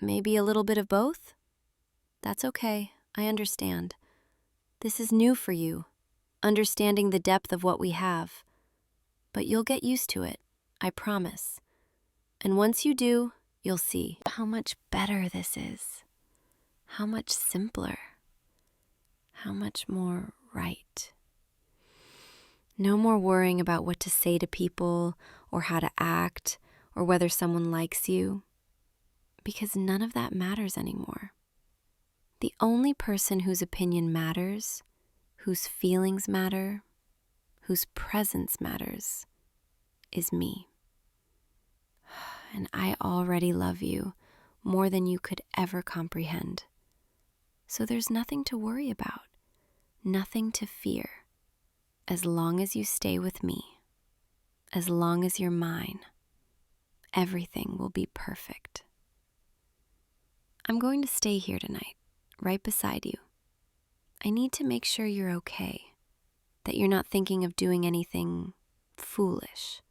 Maybe a little bit of both? That's okay. I understand. This is new for you, understanding the depth of what we have. But you'll get used to it, I promise. And once you do, you'll see how much better this is. How much simpler. How much more right. No more worrying about what to say to people or how to act or whether someone likes you, because none of that matters anymore. The only person whose opinion matters, whose feelings matter, whose presence matters, is me. And I already love you more than you could ever comprehend. So there's nothing to worry about, nothing to fear. As long as you stay with me, as long as you're mine, everything will be perfect. I'm going to stay here tonight, right beside you. I need to make sure you're okay. that you're not thinking of doing anything foolish.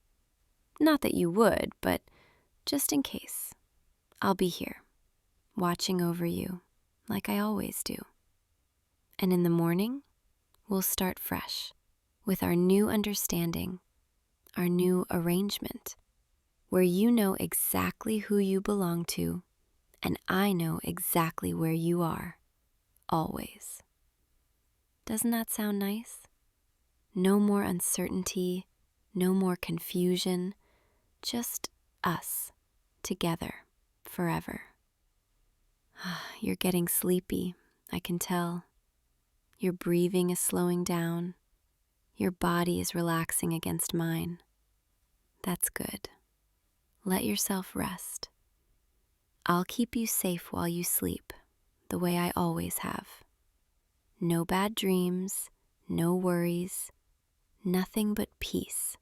Not that you would, but just in case, I'll be here, watching over you like I always do. And in the morning, we'll start fresh with our new understanding, our new arrangement, where you know exactly who you belong to, and I know exactly where you are, always. Doesn't that sound nice? No more uncertainty, no more confusion, just us, together, forever. You're getting sleepy, I can tell. Your breathing is slowing down. Your body is relaxing against mine. That's good. Let yourself rest. I'll keep you safe while you sleep, the way I always have. No bad dreams, no worries, nothing but peace,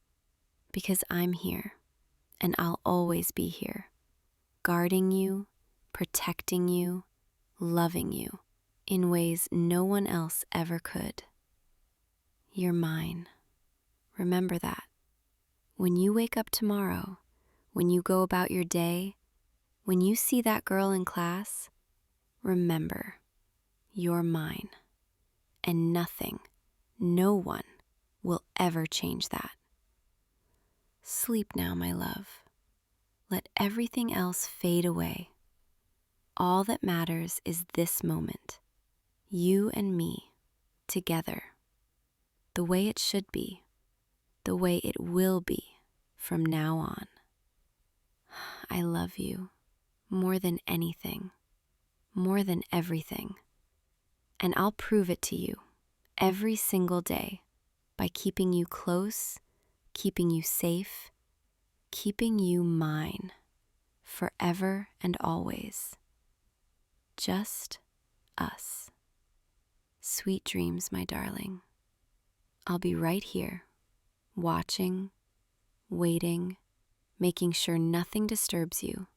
because I'm here, and I'll always be here, guarding you, protecting you, loving you in ways no one else ever could. You're mine. Remember that. When you wake up tomorrow, when you go about your day, when you see that girl in class, remember, you're mine. And nothing, no one, will ever change that. Sleep now, my love. Let everything else fade away. All that matters is this moment, you and me, together, the way it should be, the way it will be from now on. I love you more than anything, more than everything, and I'll prove it to you every single day by keeping you close, keeping you safe, keeping you mine, forever and always. Just us. Sweet dreams, my darling. I'll be right here, watching, waiting, making sure nothing disturbs you,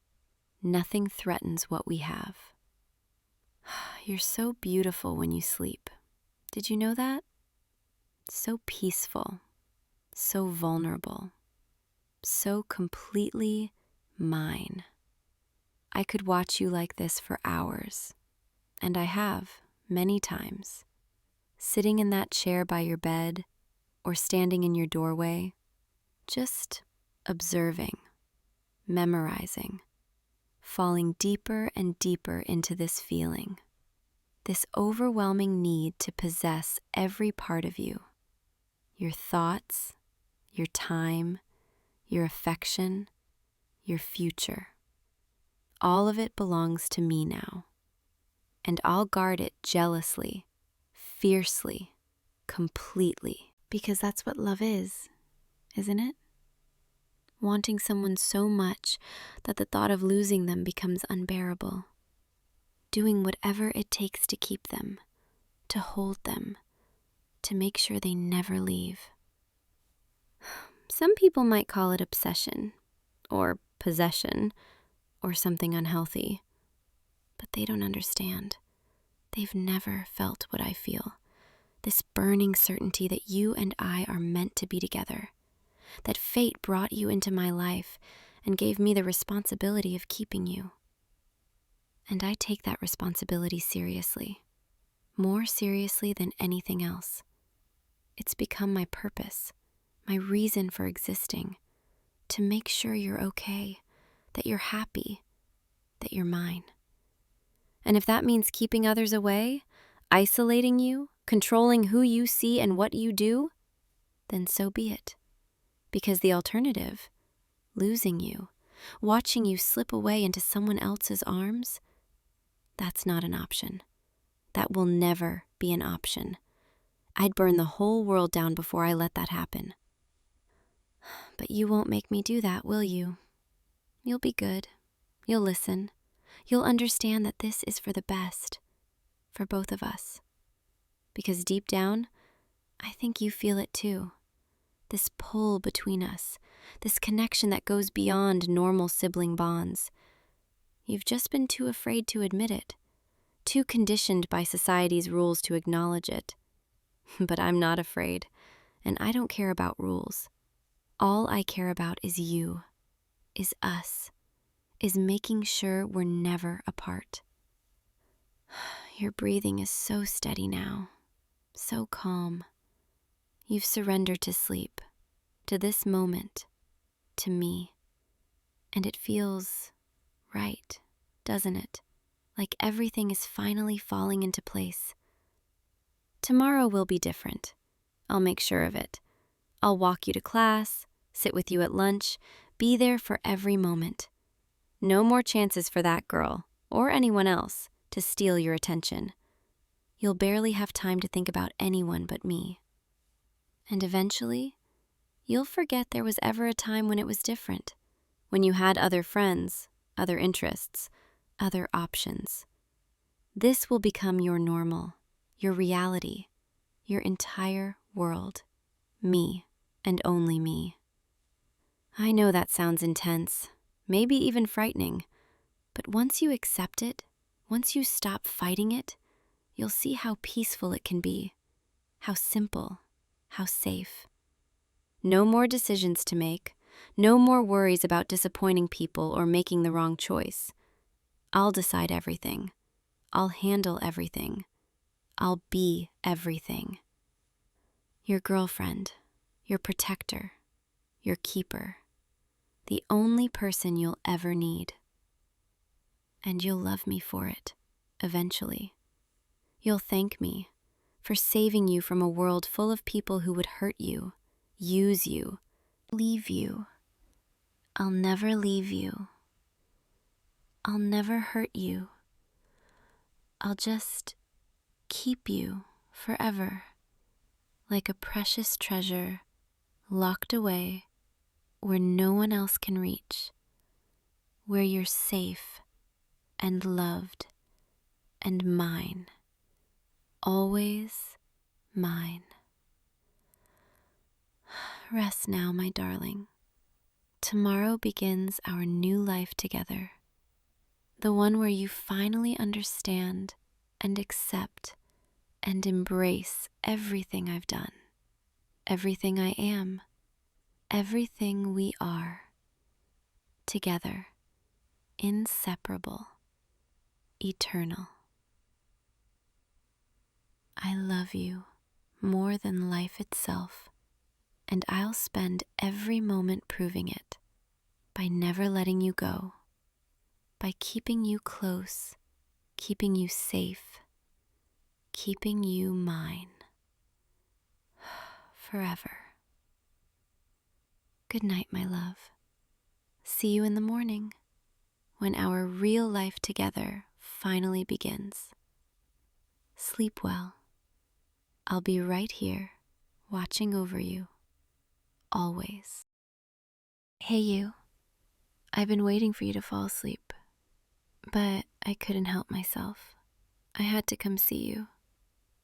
nothing threatens what we have. You're so beautiful when you sleep. Did you know that? So peaceful, so vulnerable, so completely mine. I could watch you like this for hours, and I have many times, sitting in that chair by your bed or standing in your doorway, just observing, memorizing, falling deeper and deeper into this feeling, this overwhelming need to possess every part of you, your thoughts, your time, your affection, your future. All of it belongs to me now, and I'll guard it jealously, fiercely, completely, because that's what love is, isn't it? Wanting someone so much that the thought of losing them becomes unbearable. Doing whatever it takes to keep them, to hold them, to make sure they never leave. Some people might call it obsession, or possession, or something unhealthy. But they don't understand. They've never felt what I feel. This burning certainty that you and I are meant to be together. That fate brought you into my life and gave me the responsibility of keeping you. And I take that responsibility seriously. More seriously than anything else. It's become my purpose, my reason for existing. To make sure you're okay, that you're happy, that you're mine. And if that means keeping others away, isolating you, controlling who you see and what you do, then so be it. Because the alternative, losing you, watching you slip away into someone else's arms, that's not an option. That will never be an option. I'd burn the whole world down before I let that happen. But you won't make me do that, will you? You'll be good. You'll listen. You'll understand that this is for the best, for both of us. Because deep down, I think you feel it too. This pull between us, this connection that goes beyond normal sibling bonds. You've just been too afraid to admit it, too conditioned by society's rules to acknowledge it. But I'm not afraid. and I don't care about rules. All I care about is you, is us, is making sure we're never apart. Your breathing is so steady now, so calm. You've surrendered to sleep, to this moment, to me. And it feels right, doesn't it? Like everything is finally falling into place. Tomorrow will be different. I'll make sure of it. I'll walk you to class, sit with you at lunch, be there for every moment. No more chances for that girl, or anyone else, to steal your attention. You'll barely have time to think about anyone but me. And eventually, you'll forget there was ever a time when it was different, when you had other friends, other interests, other options. This will become your normal, your reality, your entire world. Me, and only me. I know that sounds intense, maybe even frightening, but once you accept it, once you stop fighting it, you'll see how peaceful it can be, how simple, how safe. No more decisions to make, no more worries about disappointing people or making the wrong choice. I'll decide everything. I'll handle everything. I'll be everything. Your girlfriend, your protector, your keeper, the only person you'll ever need. And you'll love me for it, eventually. You'll thank me for saving you from a world full of people who would hurt you, use you, leave you. I'll never leave you. I'll never hurt you. I'll just keep you forever, like a precious treasure locked away where no one else can reach, where you're safe and loved and mine, always mine. Rest now, my darling. Tomorrow begins our new life together, the one where you finally understand and accept and embrace everything I've done, everything I am, everything we are, together, inseparable, eternal. I love you more than life itself, and I'll spend every moment proving it by never letting you go, by keeping you close, keeping you safe, keeping you mine. Forever. Good night, my love. See you in the morning, when our real life together finally begins. Sleep well. I'll be right here, watching over you, always. Hey you, I've been waiting for you to fall asleep, but I couldn't help myself. I had to come see you.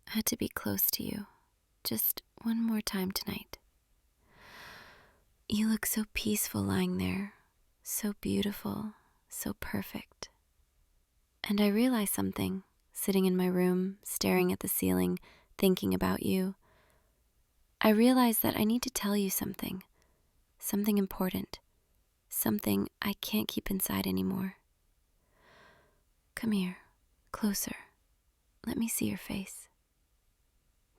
I had to be close to you, just one more time tonight. You look so peaceful lying there, so beautiful, so perfect. And I realized something, sitting in my room, staring at the ceiling, thinking about you. I realized that I need to tell you something important, something I can't keep inside anymore. Come here, closer. Let me see your face.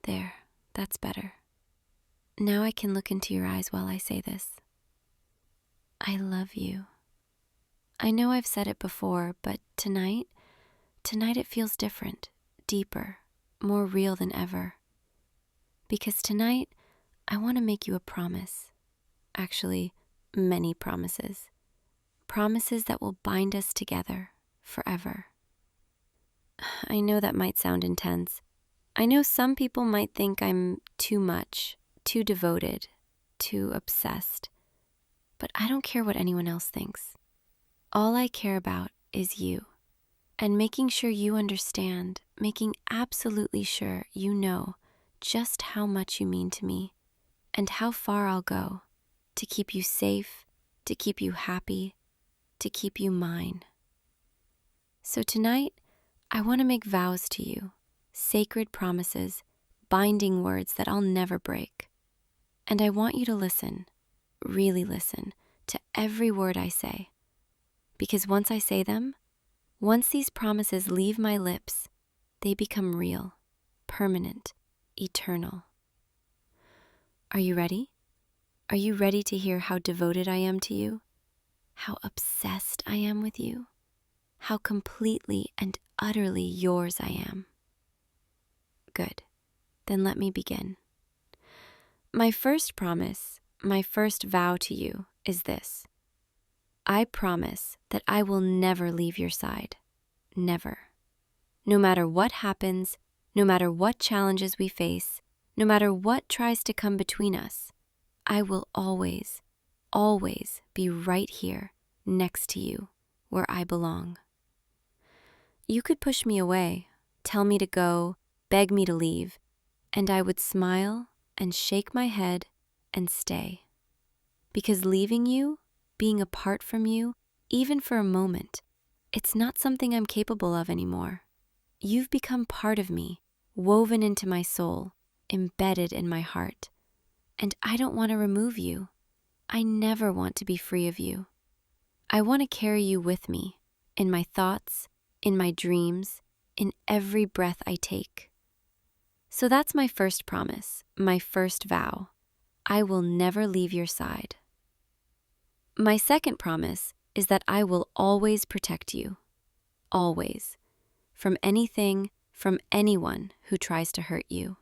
There, that's better. Now I can look into your eyes while I say this. I love you. I know I've said it before, but tonight it feels different, deeper, more real than ever. Because tonight, I want to make you a promise. Actually, many promises. Promises that will bind us together forever. I know that might sound intense. I know some people might think I'm too much, too devoted, too obsessed. But I don't care what anyone else thinks. All I care about is you, and making sure you understand, making absolutely sure you know just how much you mean to me, and how far I'll go to keep you safe, to keep you happy, to keep you mine. So tonight, I want to make vows to you, sacred promises, binding words that I'll never break. And I want you to listen, really listen, to every word I say. Because once I say them, once these promises leave my lips, they become real, permanent, eternal. Are you ready? Are you ready to hear how devoted I am to you? How obsessed I am with you? How completely and utterly yours I am? Good. Then let me begin. My first promise, my first vow to you is this. I promise that I will never leave your side. Never. No matter what happens, no matter what challenges we face, no matter what tries to come between us, I will always, always be right here next to you where I belong. You could push me away, tell me to go, beg me to leave, and I would smile and shake my head and stay. Because leaving you, being apart from you, even for a moment, it's not something I'm capable of anymore. You've become part of me, woven into my soul, embedded in my heart. And I don't want to remove you. I never want to be free of you. I want to carry you with me, in my thoughts, in my dreams, in every breath I take. So that's my first promise, my first vow. I will never leave your side. My second promise is that I will always protect you. Always. From anything, from anyone who tries to hurt you.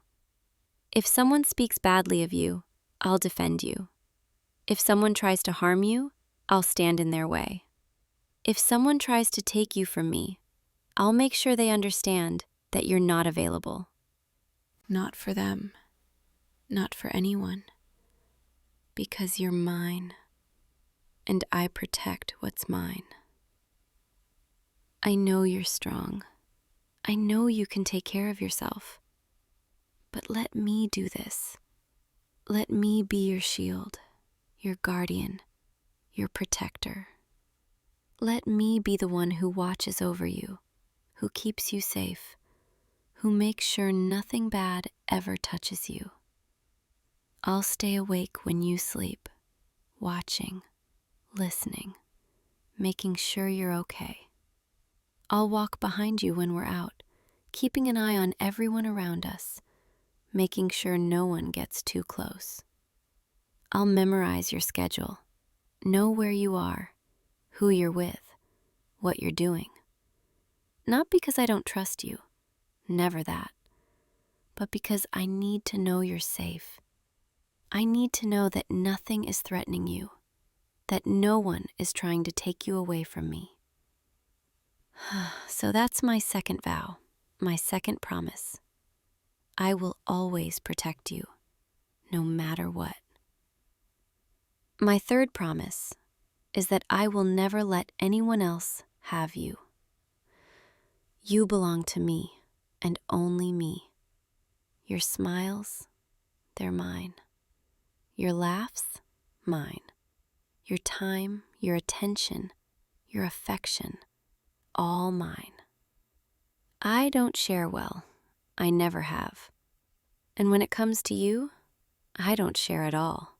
If someone speaks badly of you, I'll defend you. If someone tries to harm you, I'll stand in their way. If someone tries to take you from me, I'll make sure they understand that you're not available. Not for them, not for anyone, because you're mine, and I protect what's mine. I know you're strong. I know you can take care of yourself. But let me do this. Let me be your shield, your guardian, your protector. Let me be the one who watches over you, who keeps you safe, who makes sure nothing bad ever touches you. I'll stay awake when you sleep, watching, listening, making sure you're okay. I'll walk behind you when we're out, keeping an eye on everyone around us, making sure no one gets too close. I'll memorize your schedule, know where you are, who you're with, what you're doing. Not because I don't trust you, never that, but because I need to know you're safe. I need to know that nothing is threatening you, that no one is trying to take you away from me. So that's my second vow, my second promise. I will always protect you, no matter what. My third promise is that I will never let anyone else have you. You belong to me, and only me. Your smiles, they're mine. Your laughs, mine. Your time, your attention, your affection, all mine. I don't share well. I never have. And when it comes to you, I don't share at all.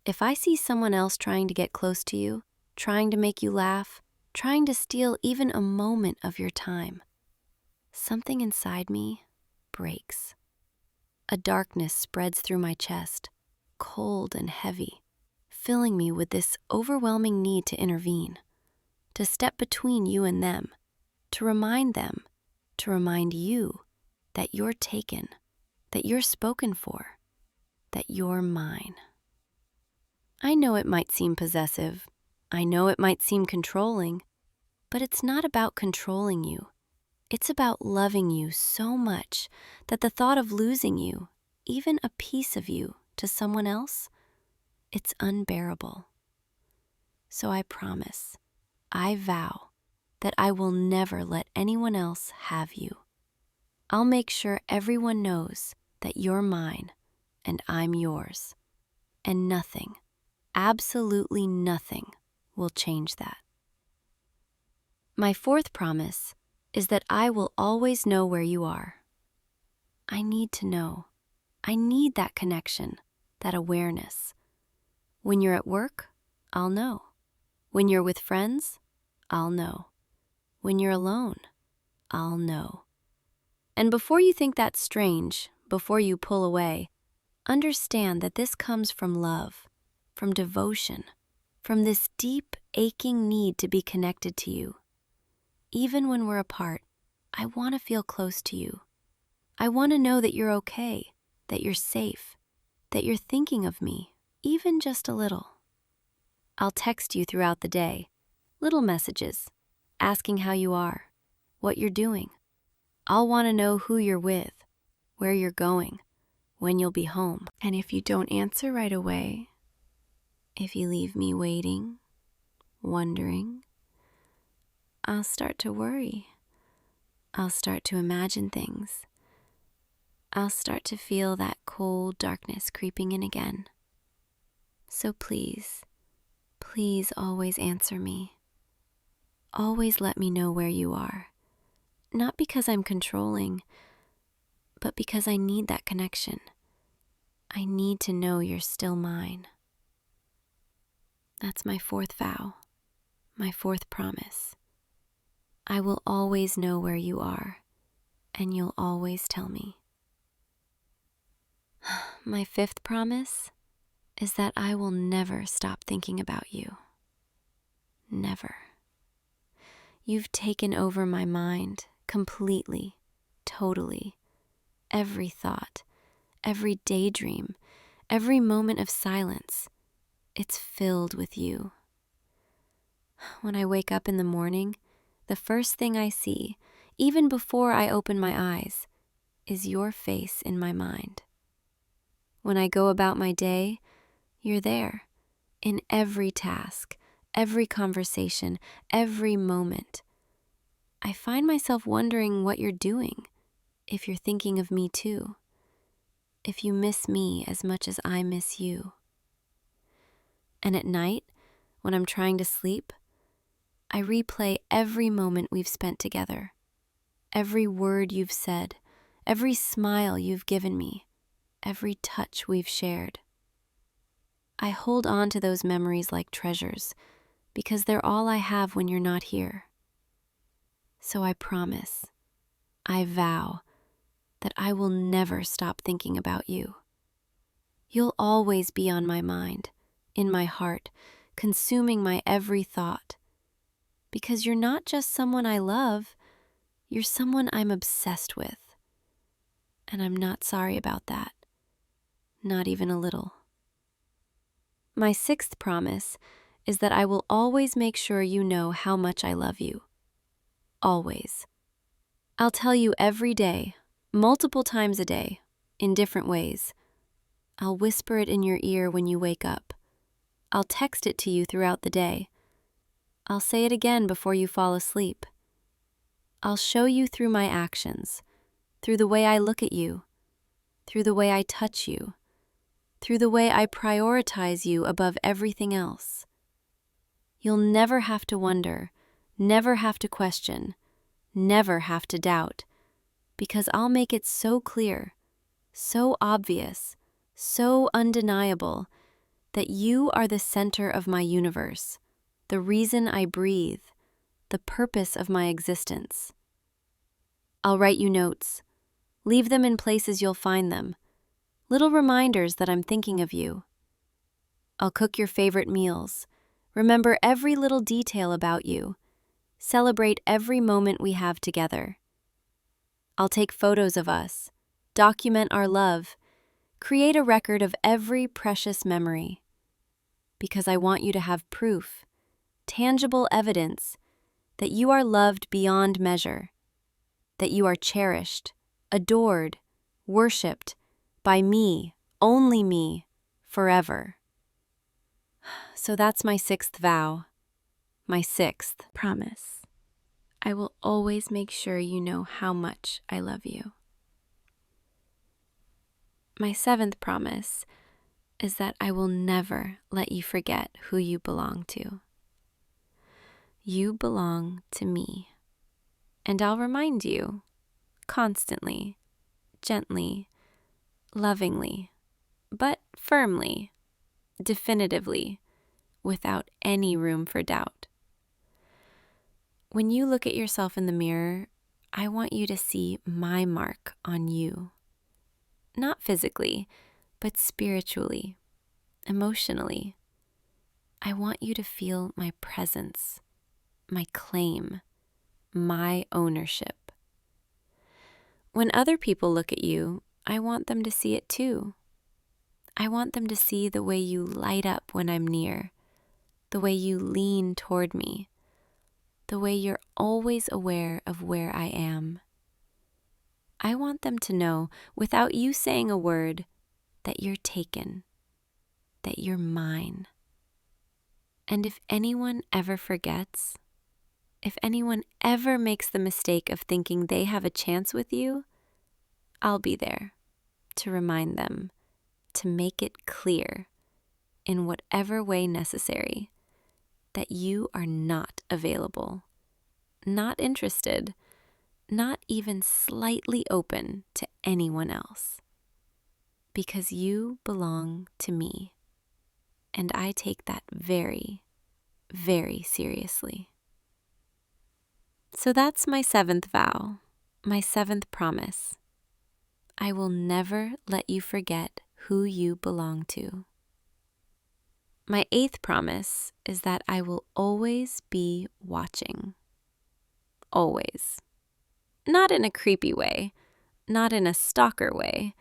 If I see someone else trying to get close to you, trying to make you laugh, trying to steal even a moment of your time, something inside me breaks. A darkness spreads through my chest, cold and heavy, filling me with this overwhelming need to intervene, to step between you and them, to remind them, to remind you that you're taken, that you're spoken for, that you're mine. I know it might seem possessive. I know it might seem controlling, but it's not about controlling you. It's about loving you so much that the thought of losing you, even a piece of you, to someone else, it's unbearable. So I promise, I vow that I will never let anyone else have you. I'll make sure everyone knows that you're mine and I'm yours, and nothing, absolutely nothing, will change that. My fourth promise is that I will always know where you are. I need to know. I need that connection. that awareness. When you're at work, I'll know. When you're with friends, I'll know. When you're alone, I'll know. And before you think that's strange, before you pull away, understand that this comes from love, from devotion, from this deep, aching need to be connected to you. Even when we're apart, I want to feel close to you. I want to know that you're okay, that you're safe, that you're thinking of me, even just a little. I'll text you throughout the day, little messages, asking how you are, what you're doing. I'll want to know who you're with, where you're going, when you'll be home. And if you don't answer right away, if you leave me waiting, wondering, I'll start to worry. I'll start to imagine things. I'll start to feel that cold darkness creeping in again. So please, please always answer me. Always let me know where you are. Not because I'm controlling, but because I need that connection. I need to know you're still mine. That's my fourth vow, my fourth promise. I will always know where you are, and you'll always tell me. My fifth promise is that I will never stop thinking about you. Never. You've taken over my mind completely, totally. Every thought, every daydream, every moment of silence, it's filled with you. When I wake up in the morning, the first thing I see, even before I open my eyes, is your face in my mind. When I go about my day, you're there, in every task, every conversation, every moment. I find myself wondering what you're doing, if you're thinking of me too, if you miss me as much as I miss you. And at night, when I'm trying to sleep, I replay every moment we've spent together, every word you've said, every smile you've given me, every touch we've shared. I hold on to those memories like treasures because they're all I have when you're not here. So I promise, I vow that I will never stop thinking about you. You'll always be on my mind, in my heart, consuming my every thought. Because you're not just someone I love, you're someone I'm obsessed with. And I'm not sorry about that. Not even a little. My sixth promise is that I will always make sure you know how much I love you. Always. I'll tell you every day, multiple times a day, in different ways. I'll whisper it in your ear when you wake up. I'll text it to you throughout the day. I'll say it again before you fall asleep. I'll show you through my actions, through the way I look at you, through the way I touch you, through the way I prioritize you above everything else. You'll never have to wonder, never have to question, never have to doubt, because I'll make it so clear, so obvious, so undeniable that you are the center of my universe, the reason I breathe, the purpose of my existence. I'll write you notes. Leave them in places you'll find them. Little reminders that I'm thinking of you. I'll cook your favorite meals. Remember every little detail about you. Celebrate every moment we have together. I'll take photos of us. Document our love. Create a record of every precious memory. Because I want you to have proof, tangible evidence that you are loved beyond measure, that you are cherished, adored, worshipped by me, only me, forever. So that's my sixth vow, my sixth promise. I will always make sure you know how much I love you. My seventh promise is that I will never let you forget who you belong to. You belong to me, and I'll remind you constantly, gently, lovingly, but firmly, definitively, without any room for doubt. When you look at yourself in the mirror, I want you to see my mark on you. Not physically, but spiritually, emotionally. I want you to feel my presence, my claim, my ownership. When other people look at you, I want them to see it too. I want them to see the way you light up when I'm near, the way you lean toward me, the way you're always aware of where I am. I want them to know, without you saying a word, that you're taken, that you're mine. And if anyone ever forgets, if anyone ever makes the mistake of thinking they have a chance with you, I'll be there to remind them, to make it clear, in whatever way necessary, that you are not available, not interested, not even slightly open to anyone else. Because you belong to me, and I take that very, very seriously. So that's my 7th vow, my 7th promise. I will never let you forget who you belong to. My 8th promise is that I will always be watching. Always. Not in a creepy way, not in a stalker way,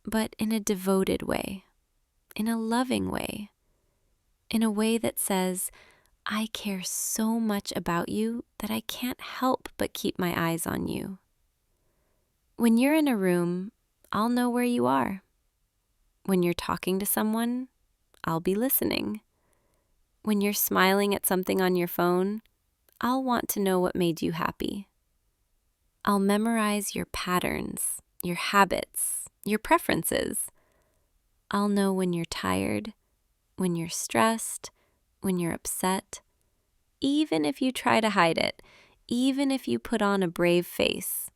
but in a devoted way, in a loving way, in a way that says, I care so much about you that I can't help but keep my eyes on you. When you're in a room, I'll know where you are. When you're talking to someone, I'll be listening. When you're smiling at something on your phone, I'll want to know what made you happy. I'll memorize your patterns, your habits, your preferences. I'll know when you're tired, when you're stressed, when you're upset. Even if you try to hide it, even if you put on a brave face,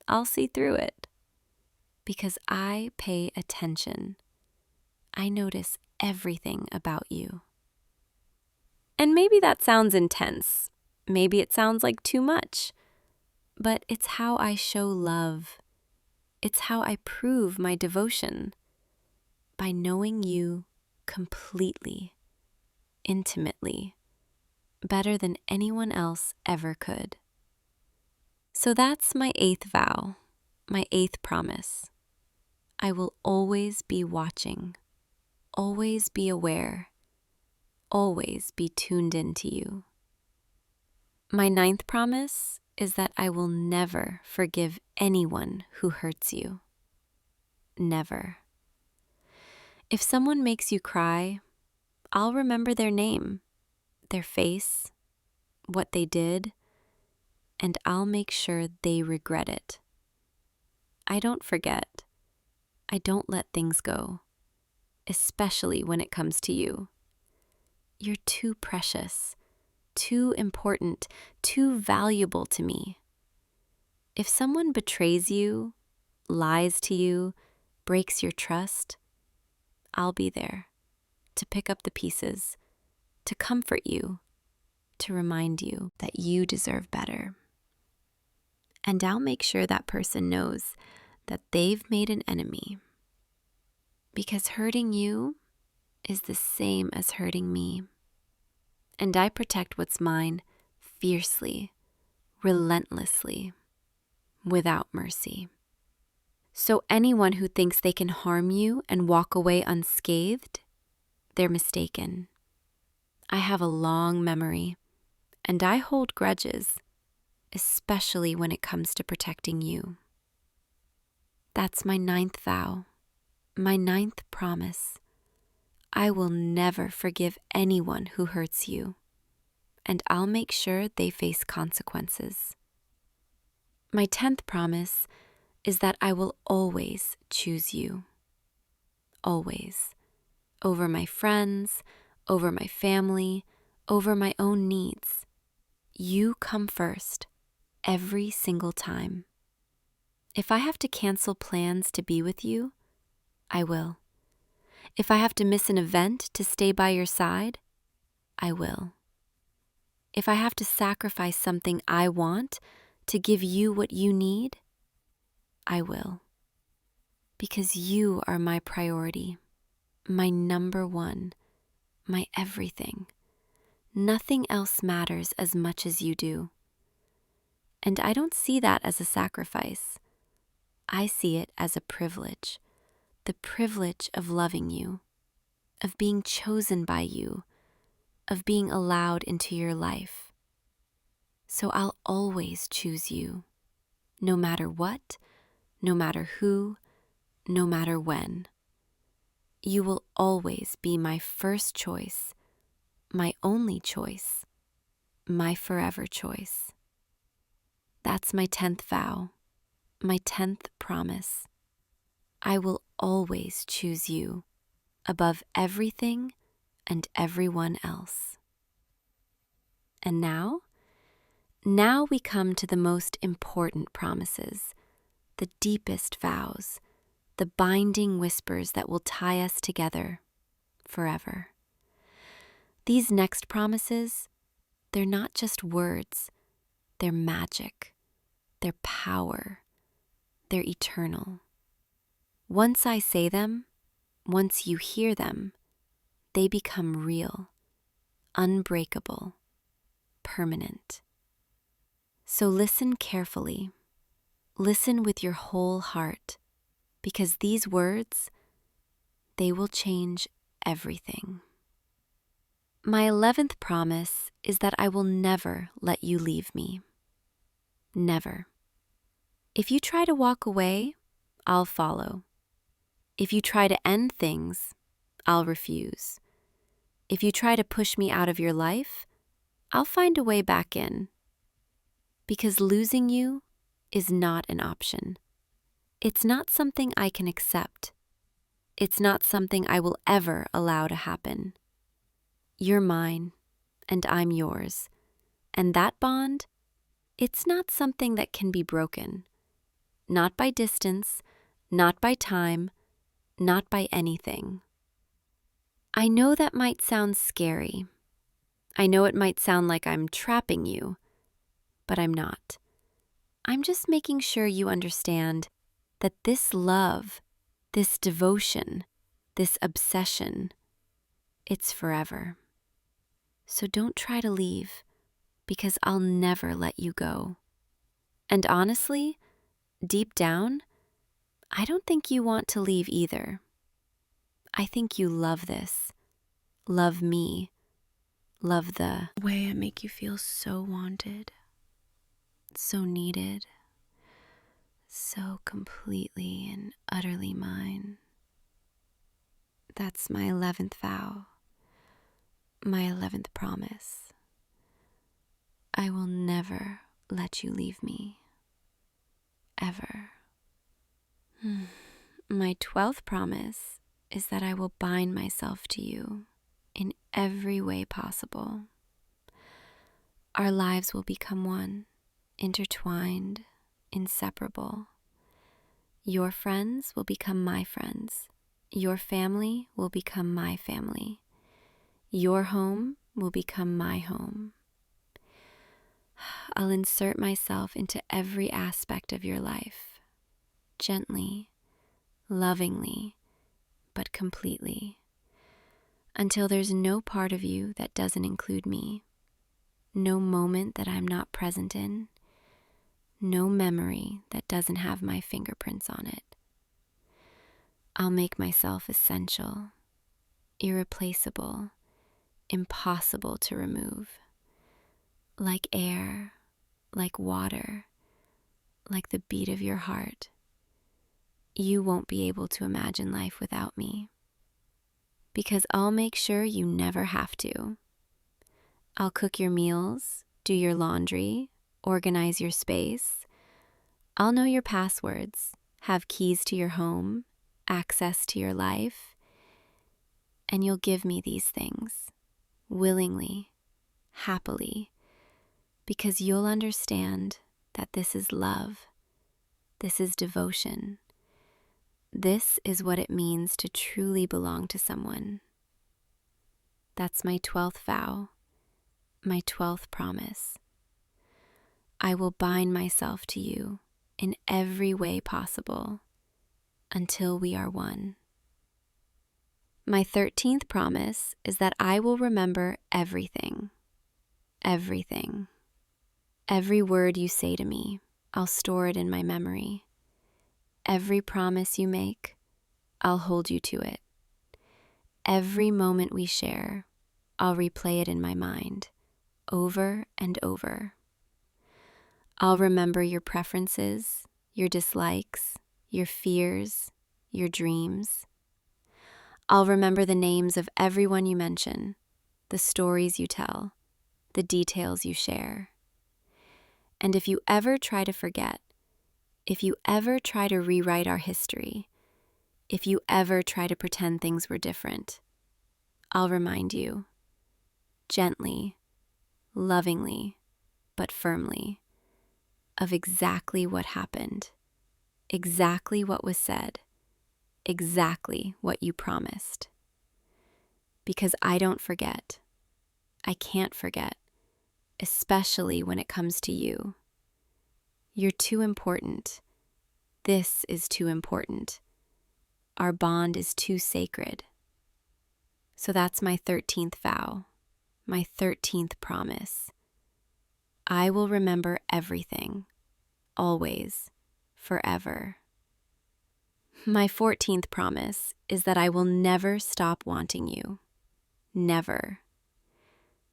I'll see through it. Because I pay attention. I notice everything about you. And maybe that sounds intense. Maybe it sounds like too much. But it's how I show love. It's how I prove my devotion. By knowing you completely, intimately, better than anyone else ever could. So that's my 8th vow, my 8th promise. I will always be watching, always be aware, always be tuned into you. My 9th promise is that I will never forgive anyone who hurts you. Never. If someone makes you cry, I'll remember their name, their face, what they did, and I'll make sure they regret it. I don't forget. I don't let things go, especially when it comes to you. You're too precious, too important, too valuable to me. If someone betrays you, lies to you, breaks your trust, I'll be there to pick up the pieces, to comfort you, to remind you that you deserve better. And I'll make sure that person knows that they've made an enemy. Because hurting you is the same as hurting me. And I protect what's mine fiercely, relentlessly, without mercy. So anyone who thinks they can harm you and walk away unscathed, they're mistaken. I have a long memory, and I hold grudges, especially when it comes to protecting you. That's my 9th vow, my 9th promise. I will never forgive anyone who hurts you, and I'll make sure they face consequences. My 10th promise is that I will always choose you. Always. Over my friends, over my family, over my own needs. You come first, every single time. If I have to cancel plans to be with you, I will. If I have to miss an event to stay by your side, I will. If I have to sacrifice something I want to give you what you need, I will. Because you are my priority, my number one, my everything. Nothing else matters as much as you do. And I don't see that as a sacrifice. I see it as a privilege, the privilege of loving you, of being chosen by you, of being allowed into your life. So I'll always choose you, no matter what, no matter who, no matter when. You will always be my first choice, my only choice, my forever choice. That's my 10th vow, my 10th promise. I will always choose you above everything and everyone else. And now we come to the most important promises, the deepest vows, the binding whispers that will tie us together forever. These next promises, they're not just words, they're magic, they're power, they're eternal. Once I say them, once you hear them, they become real, unbreakable, permanent. So listen carefully. Listen with your whole heart, because these words, they will change everything. My 11th promise is that I will never let you leave me. Never. If you try to walk away, I'll follow. If you try to end things, I'll refuse. If you try to push me out of your life, I'll find a way back in. Because losing you is not an option. It's not something I can accept. It's not something I will ever allow to happen. You're mine, and I'm yours. And that bond, it's not something that can be broken. Not by distance, not by time, not by anything. I know that might sound scary. I know it might sound like I'm trapping you, but I'm not. I'm just making sure you understand that this love, this devotion, this obsession, it's forever. So don't try to leave, because I'll never let you go. And honestly, deep down, I don't think you want to leave either. I think you love this, love me, love the way I make you feel so wanted, so needed, so completely and utterly mine. That's my 11th vow, my 11th promise. I will never let you leave me, ever. My 12th promise is that I will bind myself to you in every way possible. Our lives will become one, intertwined, inseparable. Your friends will become my friends. Your family will become my family. Your home will become my home. I'll insert myself into every aspect of your life, gently, lovingly, but completely, until there's no part of you that doesn't include me, no moment that I'm not present in, no memory that doesn't have my fingerprints on it. I'll make myself essential, irreplaceable, impossible to remove, like air, like water, like the beat of your heart. You won't be able to imagine life without me, because I'll make sure you never have to. I'll cook your meals, do your laundry, organize your space. I'll know your passwords, have keys to your home, access to your life, and you'll give me these things, willingly, happily, because you'll understand that this is love, this is devotion, This is what it means to truly belong to someone. That's my 12th vow, my 12th promise. I will bind myself to you in every way possible until we are one. My 13th promise is that I will remember everything. Everything. Every word you say to me, I'll store it in my memory. Every promise you make, I'll hold you to it. Every moment we share, I'll replay it in my mind, over and over. I'll remember your preferences, your dislikes, your fears, your dreams. I'll remember the names of everyone you mention, the stories you tell, the details you share. And if you ever try to forget, if you ever try to rewrite our history, if you ever try to pretend things were different, I'll remind you, gently, lovingly, but firmly, of exactly what happened, exactly what was said, exactly what you promised. Because I don't forget. I can't forget, especially when it comes to you. You're too important. This is too important. Our bond is too sacred. So that's my 13th vow, my 13th promise. I will remember everything, always, forever. My 14th promise is that I will never stop wanting you. Never.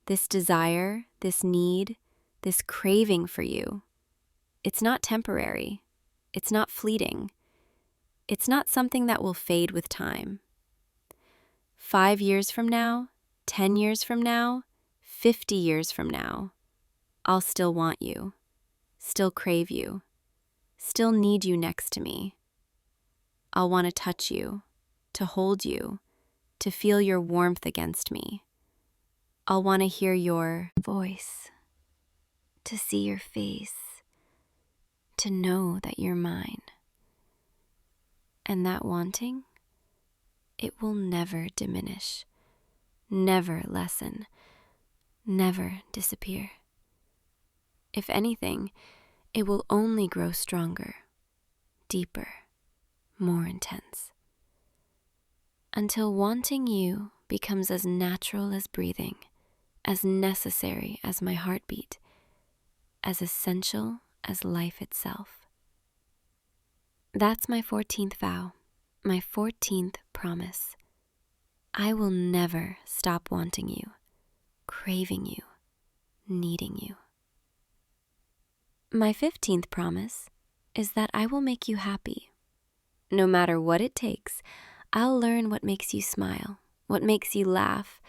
This desire, this need, this craving for you, it's not temporary. It's not fleeting. It's not something that will fade with time. 5 years from now, 10 years from now, 50 years from now, I'll still want you, still crave you, still need you next to me. I'll want to touch you, to hold you, to feel your warmth against me. I'll want to hear your voice, to see your face, to know that you're mine. And that wanting, it will never diminish, never lessen, never disappear. If anything, it will only grow stronger, deeper, more intense. Until wanting you becomes as natural as breathing, as necessary as my heartbeat, as essential as life itself. That's my 14th vow, my 14th promise. I will never stop wanting you, craving you, needing you. My 15th promise is that I will make you happy. No matter what it takes, I'll learn what makes you smile, what makes you laugh,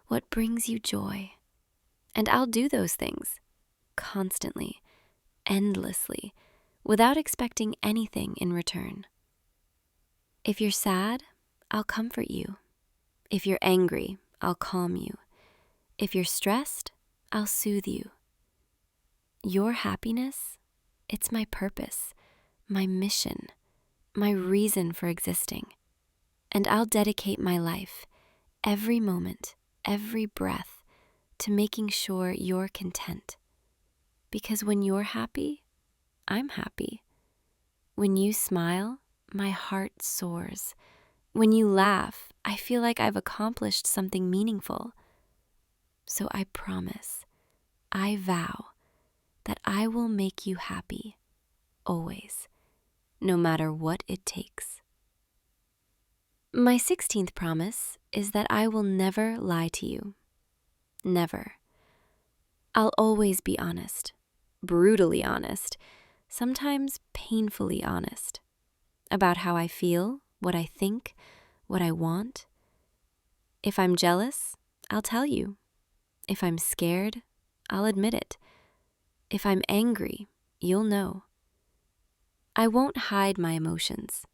what brings you joy. And I'll do those things constantly, endlessly, without expecting anything in return. If you're sad, I'll comfort you. If you're angry, I'll calm you. If you're stressed, I'll soothe you. Your happiness, it's my purpose, my mission, my reason for existing. And I'll dedicate my life, every moment, every breath, to making sure you're content. Because when you're happy, I'm happy. When you smile, my heart soars. When you laugh, I feel like I've accomplished something meaningful. So I promise, I vow, that I will make you happy, always, no matter what it takes. My 16th promise is that I will never lie to you. Never. I'll always be honest, brutally honest, sometimes painfully honest, about how I feel, what I think, what I want. If I'm jealous, I'll tell you. If I'm scared, I'll admit it. If I'm angry, you'll know. I won't hide my emotions.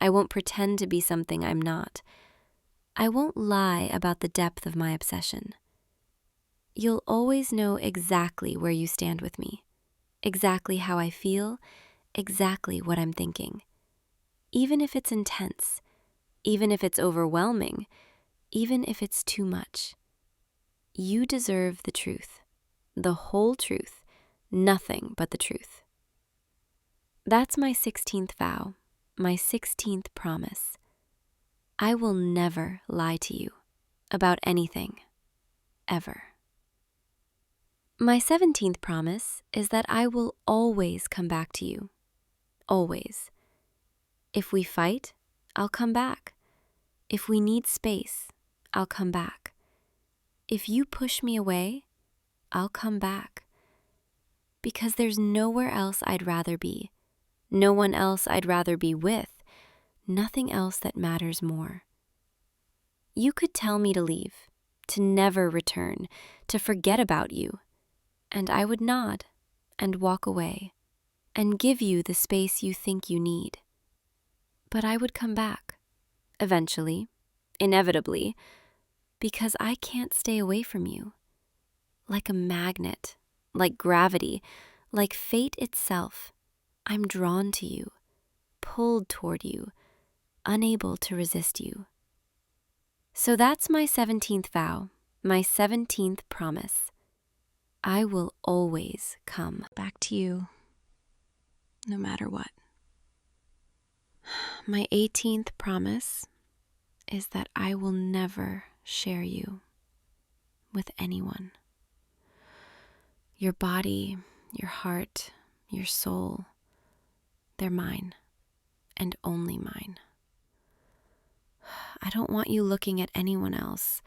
I won't pretend to be something I'm not. I won't lie about the depth of my obsession. You'll always know exactly where you stand with me, exactly how I feel, exactly what I'm thinking. even if it's intense, even if it's overwhelming, even if it's too much. You deserve the truth, the whole truth, nothing but the truth. That's my 16th vow, my 16th promise. I will never lie to you about anything, ever. My 17th promise is that I will always come back to you, always. If we fight, I'll come back. If we need space, I'll come back. If you push me away, I'll come back. Because there's nowhere else I'd rather be, no one else I'd rather be with, nothing else that matters more. You could tell me to leave, to never return, to forget about you, and I would nod and walk away and give you the space you think you need. But I would come back, eventually, inevitably, because I can't stay away from you. Like a magnet, like gravity, like fate itself, I'm drawn to you, pulled toward you, unable to resist you. So that's my 17th vow, my 17th promise. I will always come back to you, no matter what. My 18th promise is that I will never share you with anyone. Your body, your heart, your soul, they're mine, and only mine. I don't want you looking at anyone else,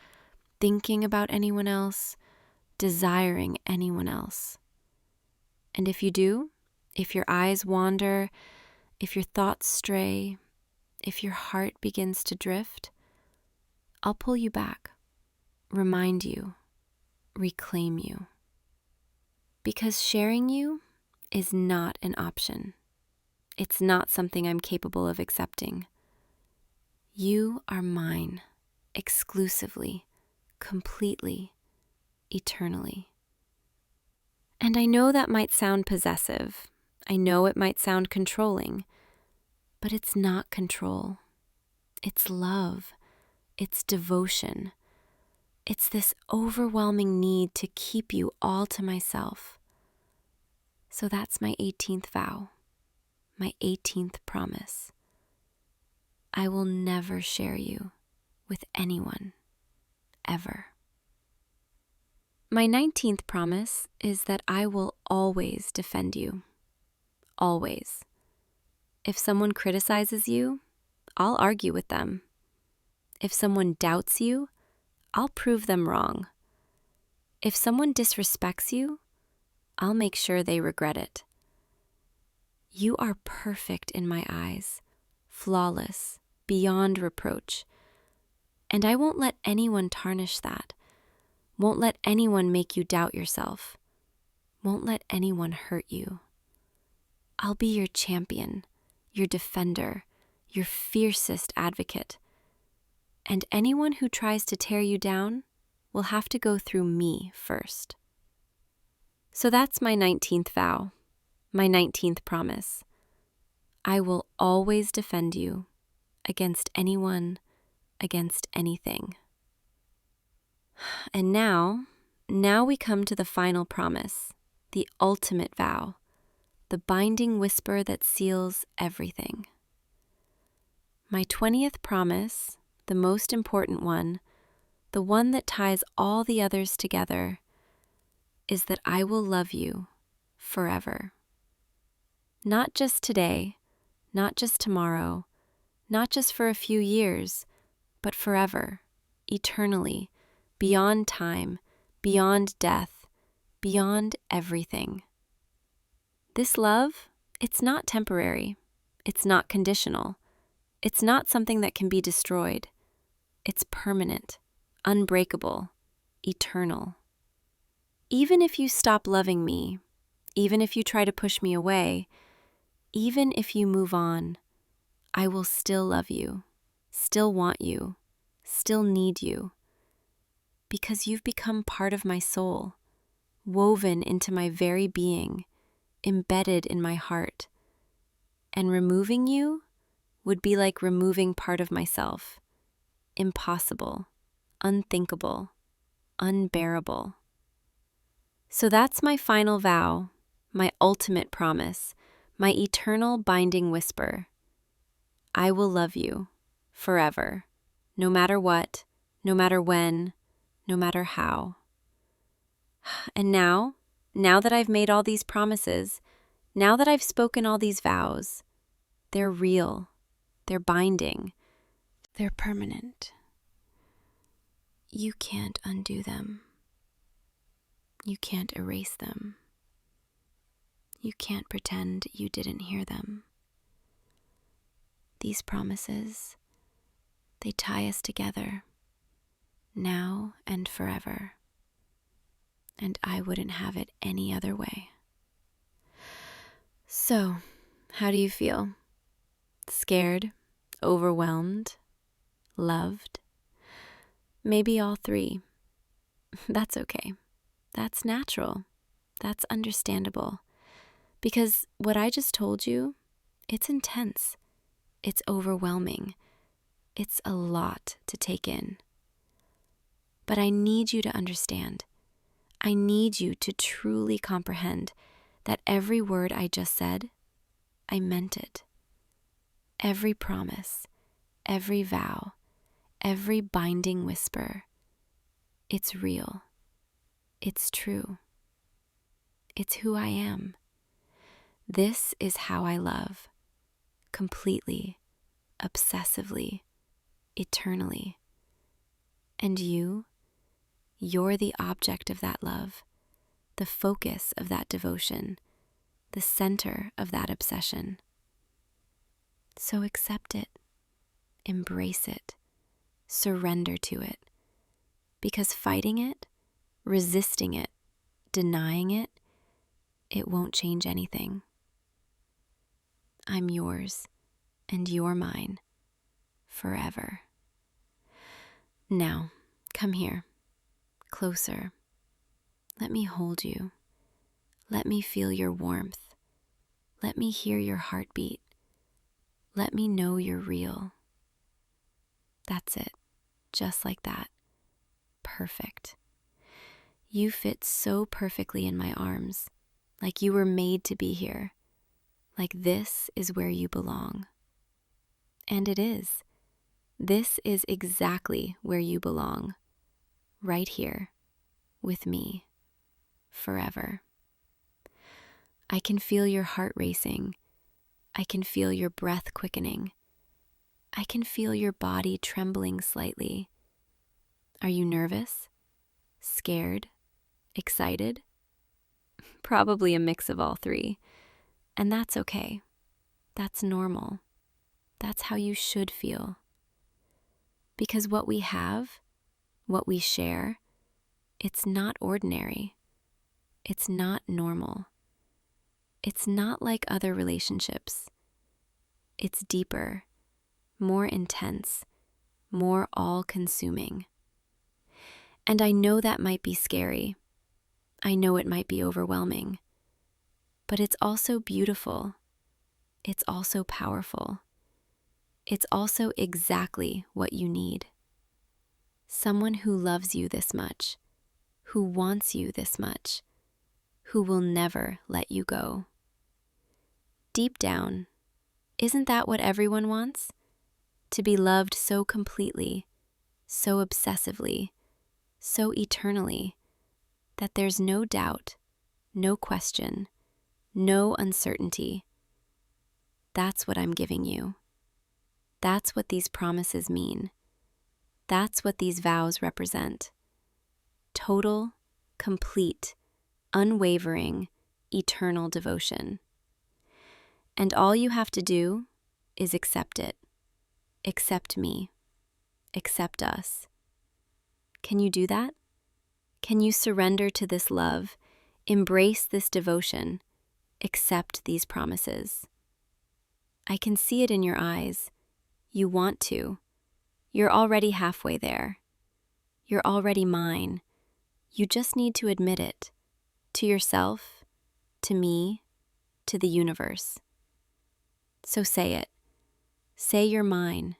thinking about anyone else, desiring anyone else. And if you do, if your eyes wander, if your thoughts stray, if your heart begins to drift, I'll pull you back, remind you, reclaim you. Because sharing you is not an option. It's not something I'm capable of accepting. You are mine, exclusively, completely, eternally. And I know that might sound possessive. I know it might sound controlling, but it's not control. It's love. It's devotion. It's this overwhelming need to keep you all to myself. So that's my 18th vow, my 18th promise. I will never share you with anyone, ever. My 19th promise is that I will always defend you, always. If someone criticizes you, I'll argue with them. If someone doubts you, I'll prove them wrong. If someone disrespects you, I'll make sure they regret it. You are perfect in my eyes, flawless, beyond reproach. And I won't let anyone tarnish that. Won't let anyone make you doubt yourself. Won't let anyone hurt you. I'll be your champion, your defender, your fiercest advocate. And anyone who tries to tear you down will have to go through me first. So that's my 19th vow, my 19th promise. I will always defend you against anyone, against anything. And now we come to the final promise, the ultimate vow, the binding whisper that seals everything. My 20th promise, the most important one, the one that ties all the others together, is that I will love you forever. Not just today, not just tomorrow, not just for a few years, but forever, eternally, beyond time, beyond death, beyond everything. This love, it's not temporary. It's not conditional. It's not something that can be destroyed. It's permanent, unbreakable, eternal. Even if you stop loving me, even if you try to push me away, even if you move on, I will still love you, still want you, still need you. Because you've become part of my soul, woven into my very being, embedded in my heart. And removing you would be like removing part of myself. Impossible, unthinkable, unbearable. So that's my final vow, my ultimate promise, my eternal binding whisper. I will love you forever, no matter what, no matter when, no matter how. And now that I've made all these promises, now that I've spoken all these vows, they're real, they're binding, they're permanent. You can't undo them. You can't erase them. You can't pretend you didn't hear them. These promises, they tie us together, now and forever. And I wouldn't have it any other way. So, how do you feel? Scared? Overwhelmed? Loved? Maybe all three. That's okay. That's natural. That's understandable. Because what I just told you, it's intense. It's overwhelming. It's a lot to take in. But I need you to understand. I need you to truly comprehend that every word I just said, I meant it. Every promise, every vow, every binding whisper, it's real. It's true. It's who I am. This is how I love, completely, obsessively, eternally. And you're the object of that love, the focus of that devotion, the center of that obsession. So accept it, embrace it, surrender to it, because fighting it, resisting it, denying it, it won't change anything. I'm yours, and you're mine, forever. Now, come here, closer. Let me hold you. Let me feel your warmth. Let me hear your heartbeat. Let me know you're real. That's it, just like that. Perfect. You fit so perfectly in my arms, like you were made to be here, like this is where you belong. And it is. This is exactly where you belong, right here, with me, forever. I can feel your heart racing. I can feel your breath quickening. I can feel your body trembling slightly. Are you nervous? Scared? Excited? Probably a mix of all three. And that's okay. That's normal. That's how you should feel. Because what we have, what we share, it's not ordinary. It's not normal. It's not like other relationships. It's deeper, more intense, more all-consuming. And I know that might be scary. I know it might be overwhelming. But it's also beautiful. It's also powerful. It's also exactly what you need. Someone who loves you this much, who wants you this much, who will never let you go. Deep down, isn't that what everyone wants? To be loved so completely, so obsessively, so eternally, that there's no doubt, no question, no uncertainty. That's what I'm giving you. That's what these promises mean. That's what these vows represent. Total, complete, unwavering, eternal devotion. And all you have to do is accept it. Accept me. Accept us. Can you do that? Can you surrender to this love, embrace this devotion, accept these promises? I can see it in your eyes. You want to. You're already halfway there. You're already mine. You just need to admit it. To yourself, to me, to the universe. So say it. Say you're mine.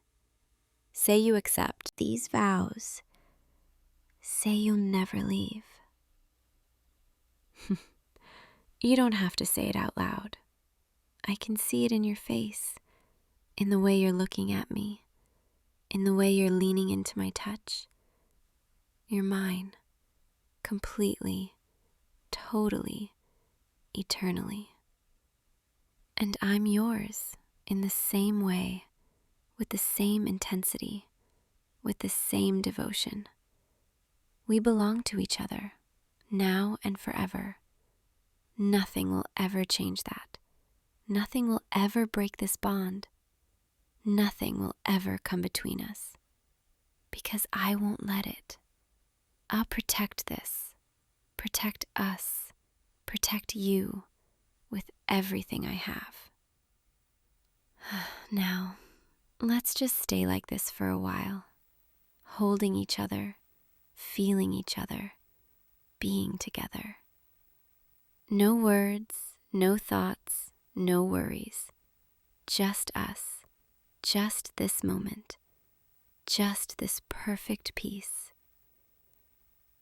Say you accept these vows. Say you'll never leave. You don't have to say it out loud. I can see it in your face, in the way you're looking at me, in the way you're leaning into my touch. You're mine, completely, totally, eternally. And I'm yours in the same way, with the same intensity, with the same devotion. We belong to each other, now and forever. Nothing will ever change that. Nothing will ever break this bond. Nothing will ever come between us. Because I won't let it. I'll protect this, protect us, protect you with everything I have. Now, let's just stay like this for a while, holding each other, feeling each other, being together. No words, no thoughts, no worries. Just us, just this moment, just this perfect peace.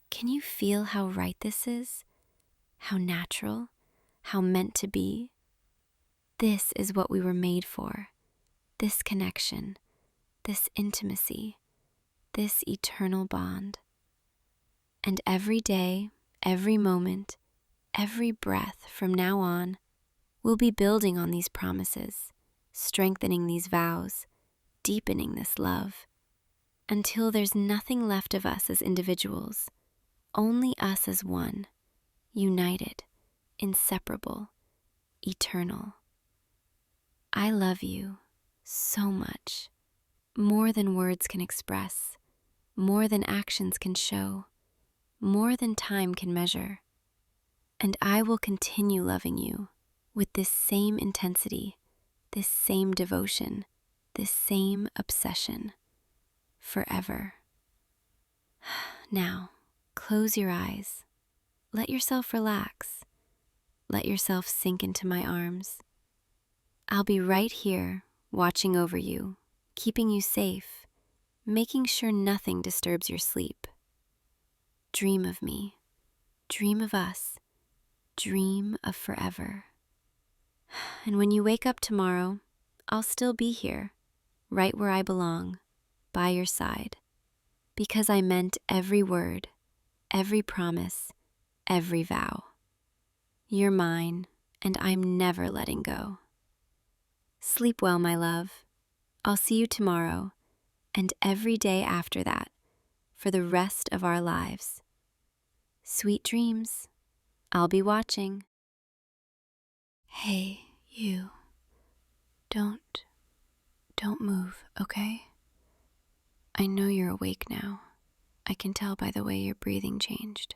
Can you feel how right this is? How natural? How meant to be? This is what we were made for. This connection, this intimacy, this eternal bond. And every day, every moment, every breath from now on, we'll be building on these promises, strengthening these vows, deepening this love, until there's nothing left of us as individuals, only us as one, united, inseparable, eternal. I love you so much, more than words can express, more than actions can show, more than time can measure. And I will continue loving you with this same intensity, this same devotion, this same obsession, forever. Now, close your eyes. Let yourself relax. Let yourself sink into my arms. I'll be right here, watching over you, keeping you safe, making sure nothing disturbs your sleep. Dream of me. Dream of us. Dream of forever. And when you wake up tomorrow, I'll still be here, right where I belong, by your side, because I meant every word, every promise, every vow. You're mine, and I'm never letting go. Sleep well, my love. I'll see you tomorrow, and every day after that, for the rest of our lives. Sweet dreams. I'll be watching. Hey, you. Don't move, okay? I know you're awake now. I can tell by the way your breathing changed.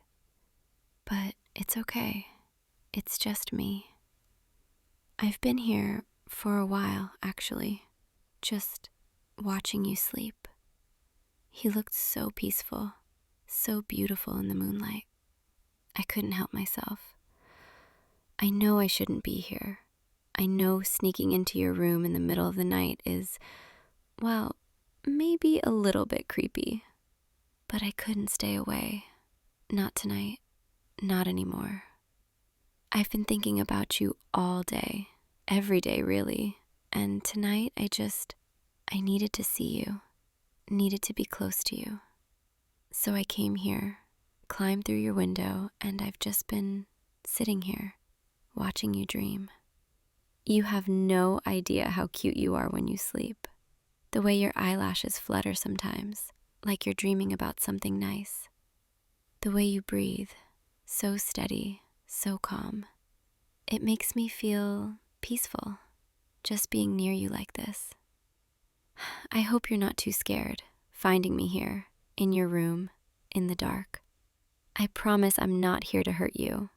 But it's okay. It's just me. I've been here for a while, actually, just watching you sleep. He looked so peaceful, so beautiful in the moonlight. I couldn't help myself. I know I shouldn't be here. I know sneaking into your room in the middle of the night is, well, maybe a little bit creepy. But I couldn't stay away. Not tonight. Not anymore. I've been thinking about you all day. Every day, really. And tonight, I needed to see you. Needed to be close to you. So I came here, climbed through your window, and I've just been sitting here, watching you dream. You have no idea how cute you are when you sleep. The way your eyelashes flutter sometimes, like you're dreaming about something nice. The way you breathe, so steady, so calm. It makes me feel peaceful, just being near you like this. I hope you're not too scared, finding me here, in your room, in the dark. I promise I'm not here to hurt you.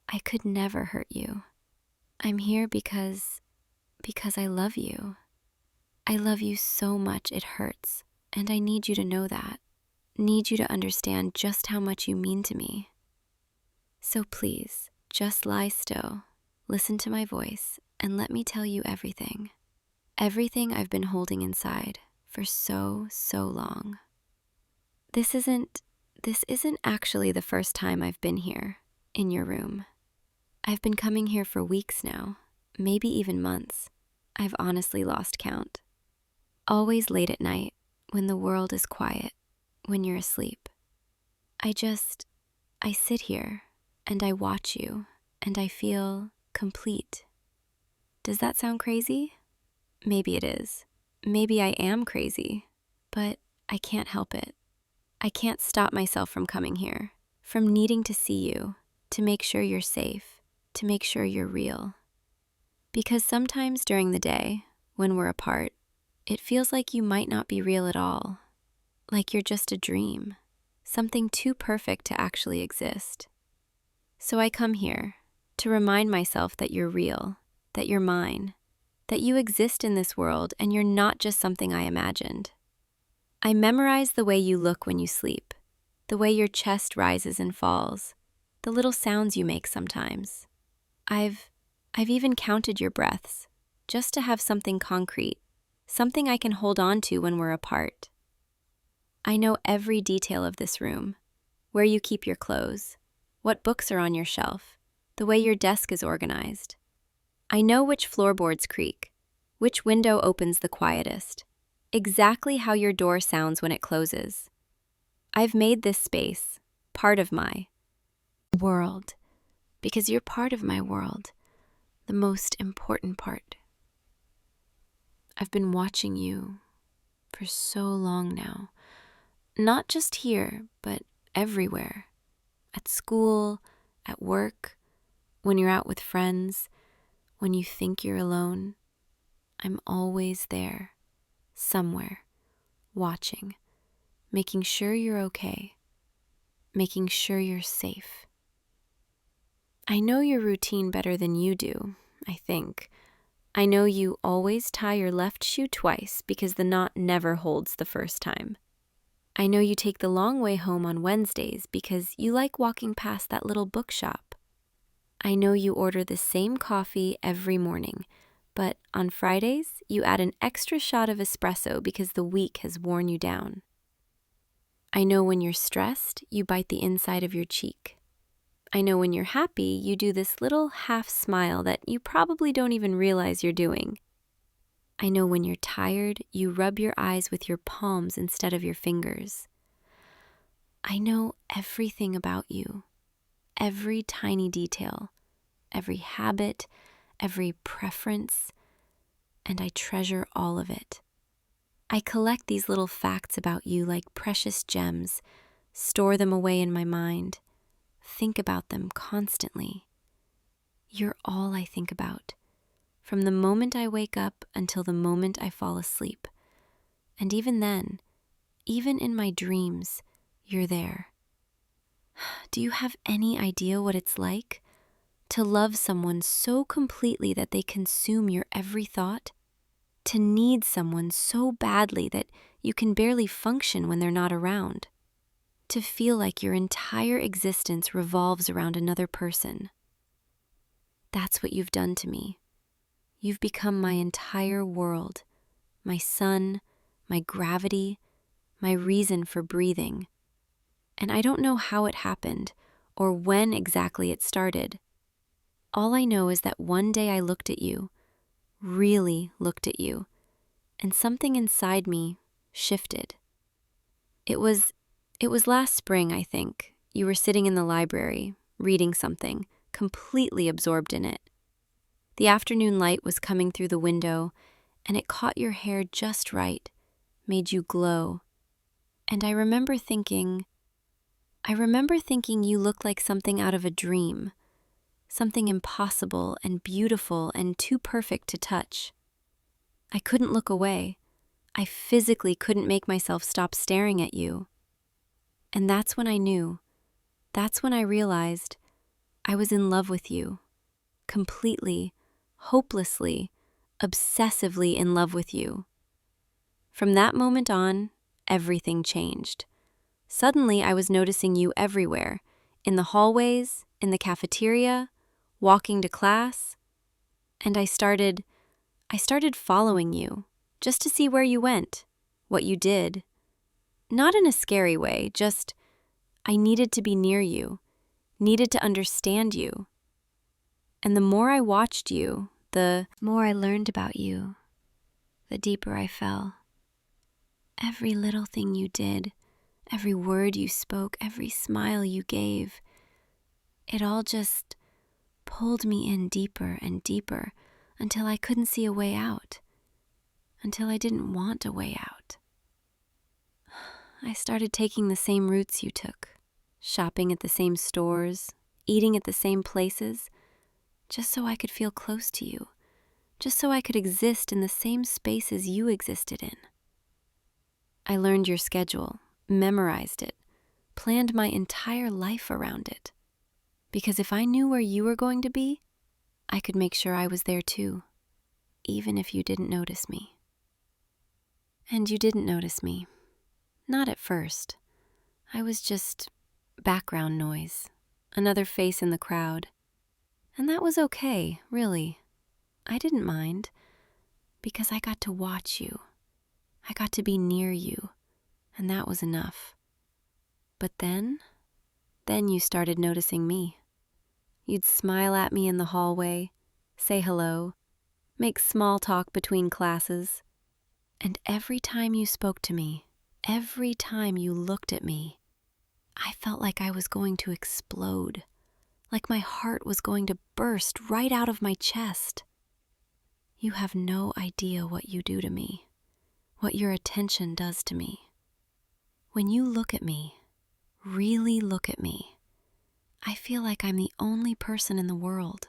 I could never hurt you. I'm here because I love you. I love you so much it hurts, and I need you to know that. Need you to understand just how much you mean to me. So please, just lie still, listen to my voice, and let me tell you everything. Everything I've been holding inside for so long. This isn't actually the first time I've been here, in your room. I've been coming here for weeks now, maybe even months. I've honestly lost count. Always late at night, when the world is quiet, when you're asleep. I sit here, and I watch you, and I feel complete. Does that sound crazy? Maybe it is. Maybe I am crazy, but I can't help it. I can't stop myself from coming here, from needing to see you, to make sure you're safe, to make sure you're real. Because sometimes during the day, when we're apart, it feels like you might not be real at all, like you're just a dream, something too perfect to actually exist. So I come here to remind myself that you're real, that you're mine, that you exist in this world and you're not just something I imagined. I memorize the way you look when you sleep, the way your chest rises and falls, the little sounds you make sometimes. I've even counted your breaths, just to have something concrete, something I can hold on to when we're apart. I know every detail of this room, where you keep your clothes, what books are on your shelf, the way your desk is organized. I know which floorboards creak, which window opens the quietest, exactly how your door sounds when it closes. I've made this space part of my world, because you're part of my world, the most important part. I've been watching you for so long now, not just here, but everywhere. At school, at work, when you're out with friends, when you think you're alone. I'm always there, somewhere, watching, making sure you're okay, making sure you're safe. I know your routine better than you do, I think. I know you always tie your left shoe twice because the knot never holds the first time. I know you take the long way home on Wednesdays because you like walking past that little bookshop. I know you order the same coffee every morning, but on Fridays, you add an extra shot of espresso because the week has worn you down. I know when you're stressed, you bite the inside of your cheek. I know when you're happy, you do this little half smile that you probably don't even realize you're doing. I know when you're tired, you rub your eyes with your palms instead of your fingers. I know everything about you, every tiny detail, every habit, every preference, and I treasure all of it. I collect these little facts about you like precious gems, store them away in my mind, think about them constantly. You're all I think about, from the moment I wake up until the moment I fall asleep. And even then, even in my dreams, you're there. Do you have any idea what it's like to love someone so completely that they consume your every thought? To need someone so badly that you can barely function when they're not around? To feel like your entire existence revolves around another person? That's what you've done to me. You've become my entire world, my sun, my gravity, my reason for breathing. And I don't know how it happened or when exactly it started. All I know is that one day I looked at you, really looked at you, and something inside me shifted. It was last spring, I think. You were sitting in the library, reading something, completely absorbed in it. The afternoon light was coming through the window, and it caught your hair just right, made you glow. And I remember thinking you looked like something out of a dream, something impossible and beautiful and too perfect to touch. I couldn't look away. I physically couldn't make myself stop staring at you. And that's when I knew. That's when I realized I was in love with you. Completely, hopelessly, obsessively in love with you. From that moment on, everything changed. Suddenly, I was noticing you everywhere, in the hallways, in the cafeteria, walking to class, and I started I started following you, just to see where you went, what you did. Not in a scary way, just I needed to be near you, needed to understand you. And the more I watched you, the more I learned about you, the deeper I fell. Every little thing you did, every word you spoke, every smile you gave, it all just pulled me in deeper and deeper until I couldn't see a way out, until I didn't want a way out. I started taking the same routes you took, shopping at the same stores, eating at the same places, just so I could feel close to you, just so I could exist in the same spaces you existed in. I learned your schedule, memorized it, planned my entire life around it. Because if I knew where you were going to be, I could make sure I was there too, even if you didn't notice me. And you didn't notice me. Not at first. I was just background noise, another face in the crowd. And that was okay, really. I didn't mind, because I got to watch you. I got to be near you, and that was enough. But then you started noticing me. You'd smile at me in the hallway, say hello, make small talk between classes. And every time you spoke to me, every time you looked at me, I felt like I was going to explode, like my heart was going to burst right out of my chest. You have no idea what you do to me, what your attention does to me. When you look at me, really look at me, I feel like I'm the only person in the world,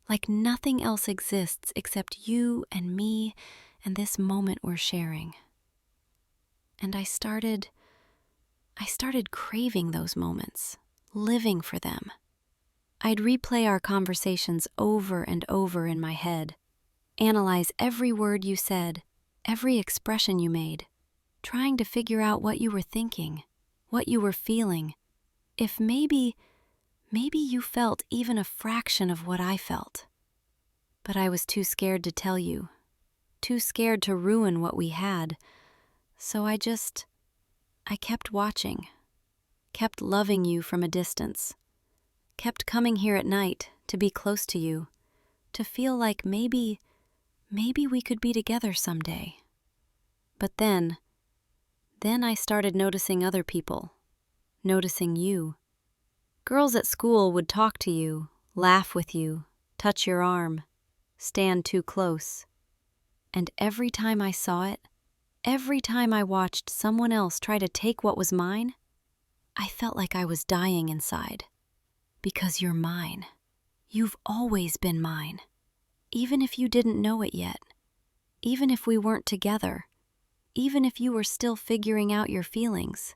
like nothing else exists except you and me and this moment we're sharing. And I started craving those moments, living for them. I'd replay our conversations over and over in my head, analyze every word you said, every expression you made, trying to figure out what you were thinking, what you were feeling, if maybe you felt even a fraction of what I felt. But I was too scared to tell you, too scared to ruin what we had, so I kept watching, kept loving you from a distance, kept coming here at night to be close to you, to feel like maybe we could be together someday. But then I started noticing other people, noticing you. Girls at school would talk to you, laugh with you, touch your arm, stand too close. And every time I saw it, every time I watched someone else try to take what was mine, I felt like I was dying inside. Because you're mine. You've always been mine. Even if you didn't know it yet. Even if we weren't together. Even if you were still figuring out your feelings.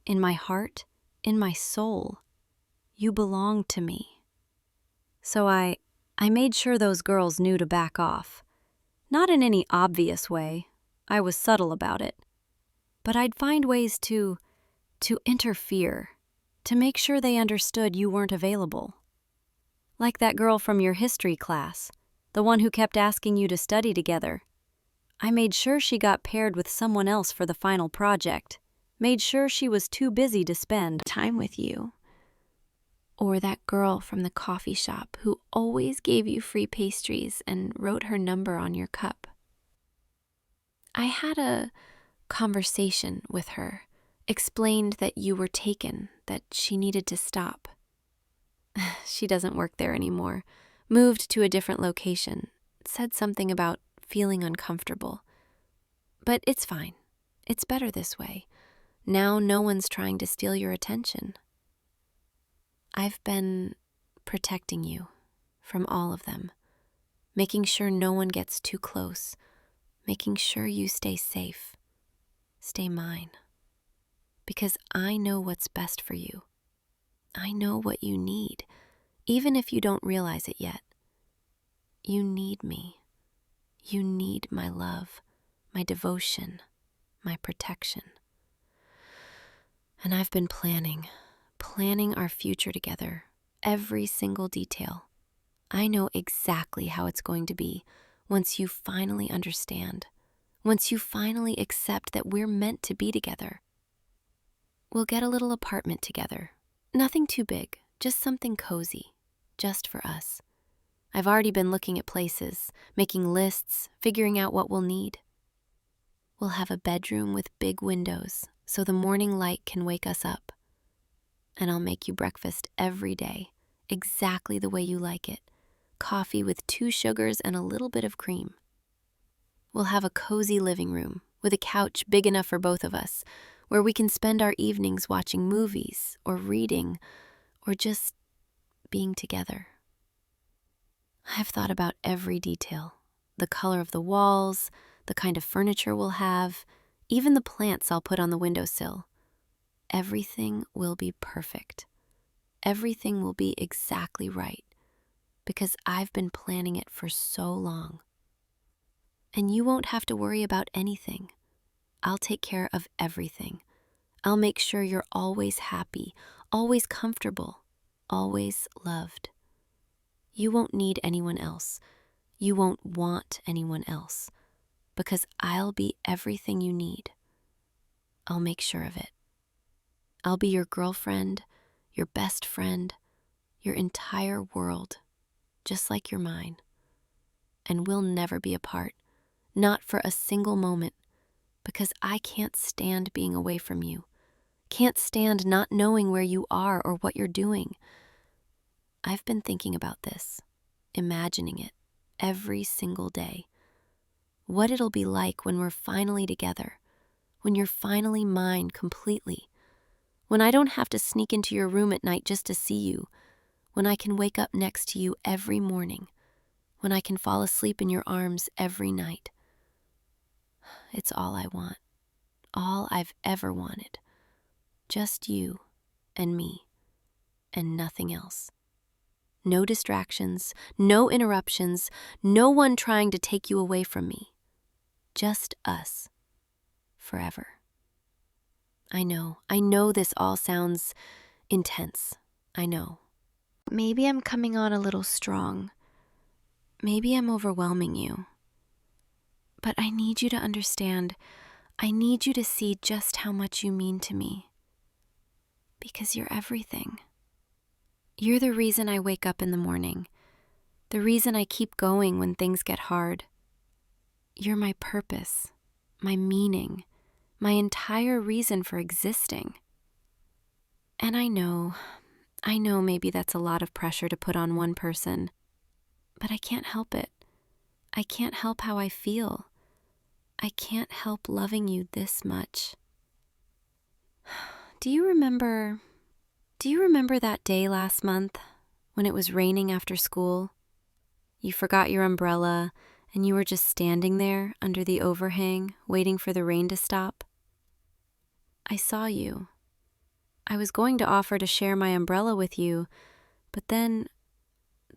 In my heart, in my soul, you belonged to me. So I made sure those girls knew to back off. Not in any obvious way. I was subtle about it. But I'd find ways to interfere, to make sure they understood you weren't available. Like that girl from your history class, the one who kept asking you to study together. I made sure she got paired with someone else for the final project, made sure she was too busy to spend time with you. Or that girl from the coffee shop who always gave you free pastries and wrote her number on your cup. I had a conversation with her, explained that you were taken, that she needed to stop. She doesn't work there anymore, moved to a different location, said something about feeling uncomfortable. But it's fine. It's better this way. Now no one's trying to steal your attention. I've been protecting you from all of them, making sure no one gets too close, making sure you stay safe, stay mine. Because I know what's best for you. I know what you need, even if you don't realize it yet. You need me. You need my love, my devotion, my protection. And I've been planning our future together, every single detail. I know exactly how it's going to be, once you finally understand, once you finally accept that we're meant to be together. We'll get a little apartment together. Nothing too big, just something cozy, just for us. I've already been looking at places, making lists, figuring out what we'll need. We'll have a bedroom with big windows so the morning light can wake us up. And I'll make you breakfast every day, exactly the way you like it. Coffee with 2 sugars and a little bit of cream. We'll have a cozy living room with a couch big enough for both of us, where we can spend our evenings watching movies or reading or just being together. I've thought about every detail, the color of the walls, the kind of furniture we'll have, even the plants I'll put on the windowsill. Everything will be perfect. Everything will be exactly right, because I've been planning it for so long. And you won't have to worry about anything. I'll take care of everything. I'll make sure you're always happy, always comfortable, always loved. You won't need anyone else. You won't want anyone else, because I'll be everything you need. I'll make sure of it. I'll be your girlfriend, your best friend, your entire world, just like you're mine. And we'll never be apart, not for a single moment, because I can't stand being away from you. Can't stand not knowing where you are or what you're doing. I've been thinking about this, imagining it, every single day. What it'll be like when we're finally together, when you're finally mine completely, when I don't have to sneak into your room at night just to see you, when I can wake up next to you every morning, when I can fall asleep in your arms every night. It's all I want, all I've ever wanted. Just you and me and nothing else. No distractions, no interruptions, no one trying to take you away from me. Just us, forever. I know this all sounds intense. I know. Maybe I'm coming on a little strong. Maybe I'm overwhelming you. But I need you to understand. I need you to see just how much you mean to me. Because you're everything. You're the reason I wake up in the morning. The reason I keep going when things get hard. You're my purpose, my meaning, my entire reason for existing. And I know maybe that's a lot of pressure to put on one person, but I can't help it. I can't help how I feel. I can't help loving you this much. Do you remember that day last month when it was raining after school? You forgot your umbrella and you were just standing there under the overhang waiting for the rain to stop? I saw you. I was going to offer to share my umbrella with you, but then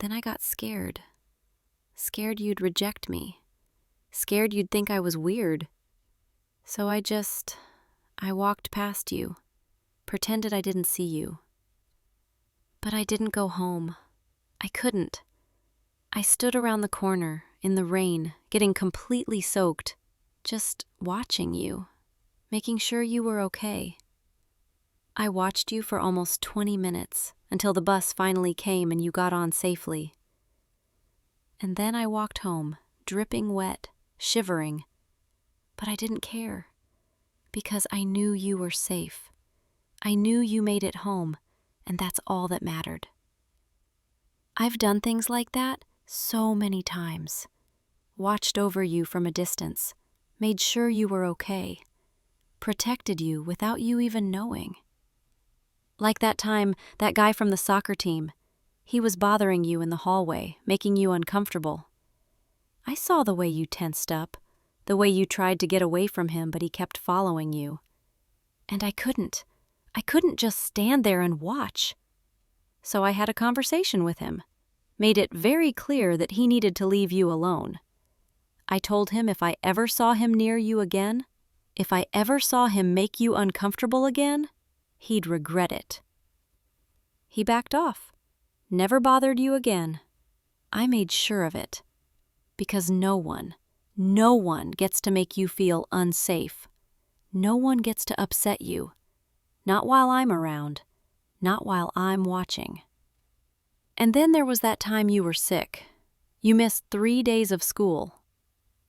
I got scared. Scared you'd reject me. Scared you'd think I was weird. So I walked past you, pretended I didn't see you. But I didn't go home. I couldn't. I stood around the corner, in the rain, getting completely soaked, just watching you, making sure you were okay. I watched you for almost 20 minutes, until the bus finally came and you got on safely. And then I walked home, dripping wet, shivering. But I didn't care, because I knew you were safe. I knew you made it home, and that's all that mattered. I've done things like that so many times. Watched over you from a distance, made sure you were okay, protected you without you even knowing. Like that time, that guy from the soccer team, he was bothering you in the hallway, making you uncomfortable. I saw the way you tensed up, the way you tried to get away from him, but he kept following you. And I couldn't just stand there and watch. So I had a conversation with him, made it very clear that he needed to leave you alone. I told him if I ever saw him near you again, if I ever saw him make you uncomfortable again, he'd regret it. He backed off, never bothered you again. I made sure of it. Because no one gets to make you feel unsafe. No one gets to upset you. Not while I'm around. Not while I'm watching. And then there was that time you were sick. You missed 3 days of school.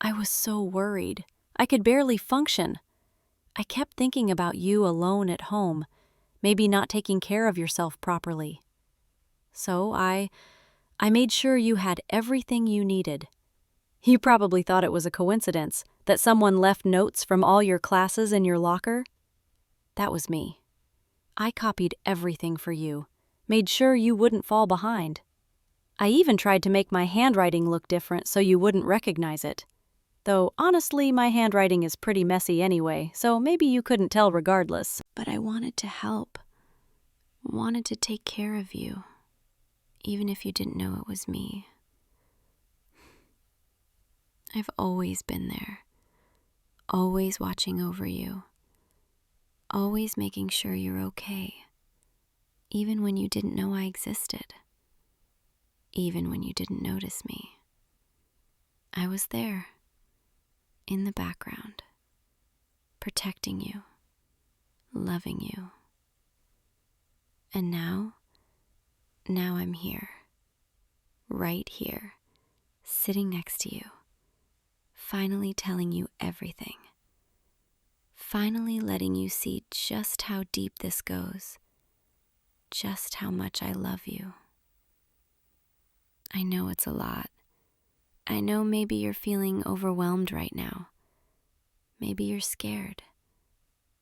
I was so worried. I could barely function. I kept thinking about you alone at home, maybe not taking care of yourself properly. So I made sure you had everything you needed. You probably thought it was a coincidence that someone left notes from all your classes in your locker. That was me. I copied everything for you, made sure you wouldn't fall behind. I even tried to make my handwriting look different so you wouldn't recognize it. Though, honestly, my handwriting is pretty messy anyway, so maybe you couldn't tell regardless. But I wanted to help. Wanted to take care of you, even if you didn't know it was me. I've always been there, always watching over you, always making sure you're okay, even when you didn't know I existed, even when you didn't notice me. I was there, in the background, protecting you, loving you. And now I'm here, right here, sitting next to you, finally telling you everything. Finally letting you see just how deep this goes, just how much I love you. I know it's a lot. I know maybe you're feeling overwhelmed right now. Maybe you're scared.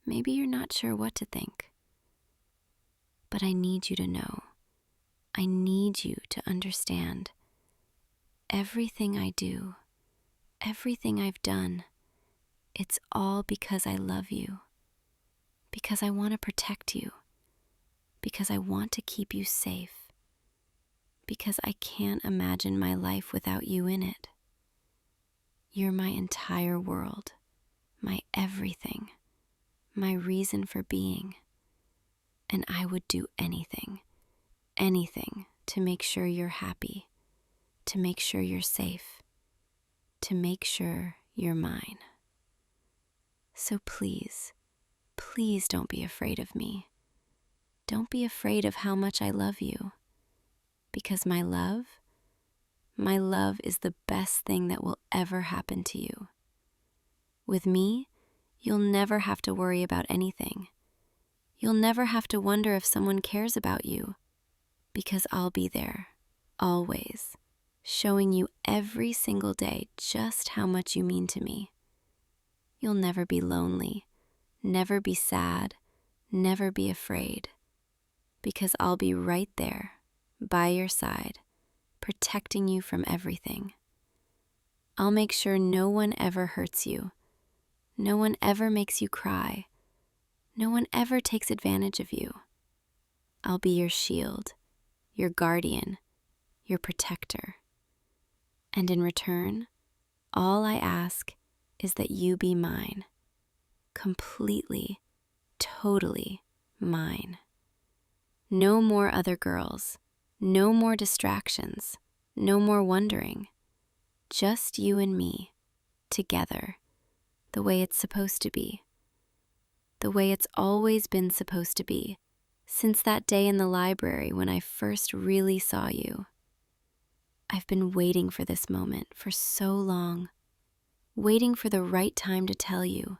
Maybe you're not sure what to think. But I need you to know. I need you to understand. Everything I do, everything I've done, it's all because I love you. Because I want to protect you. Because I want to keep you safe. Because I can't imagine my life without you in it. You're my entire world, my everything, my reason for being. And I would do anything to make sure you're happy, to make sure you're safe, to make sure you're mine. So please don't be afraid of me. Don't be afraid of how much I love you. Because my love is the best thing that will ever happen to you. With me, you'll never have to worry about anything. You'll never have to wonder if someone cares about you. Because I'll be there, always, showing you every single day just how much you mean to me. You'll never be lonely, never be sad, never be afraid. Because I'll be right there, by your side, protecting you from everything. I'll make sure no one ever hurts you. No one ever makes you cry. No one ever takes advantage of you. I'll be your shield, your guardian, your protector. And in return, all I ask is that you be mine. Completely, totally mine. No more other girls. No more distractions. No more wondering. Just you and me, together, the way it's supposed to be. The way it's always been supposed to be, since that day in the library when I first really saw you. I've been waiting for this moment for so long, waiting for the right time to tell you,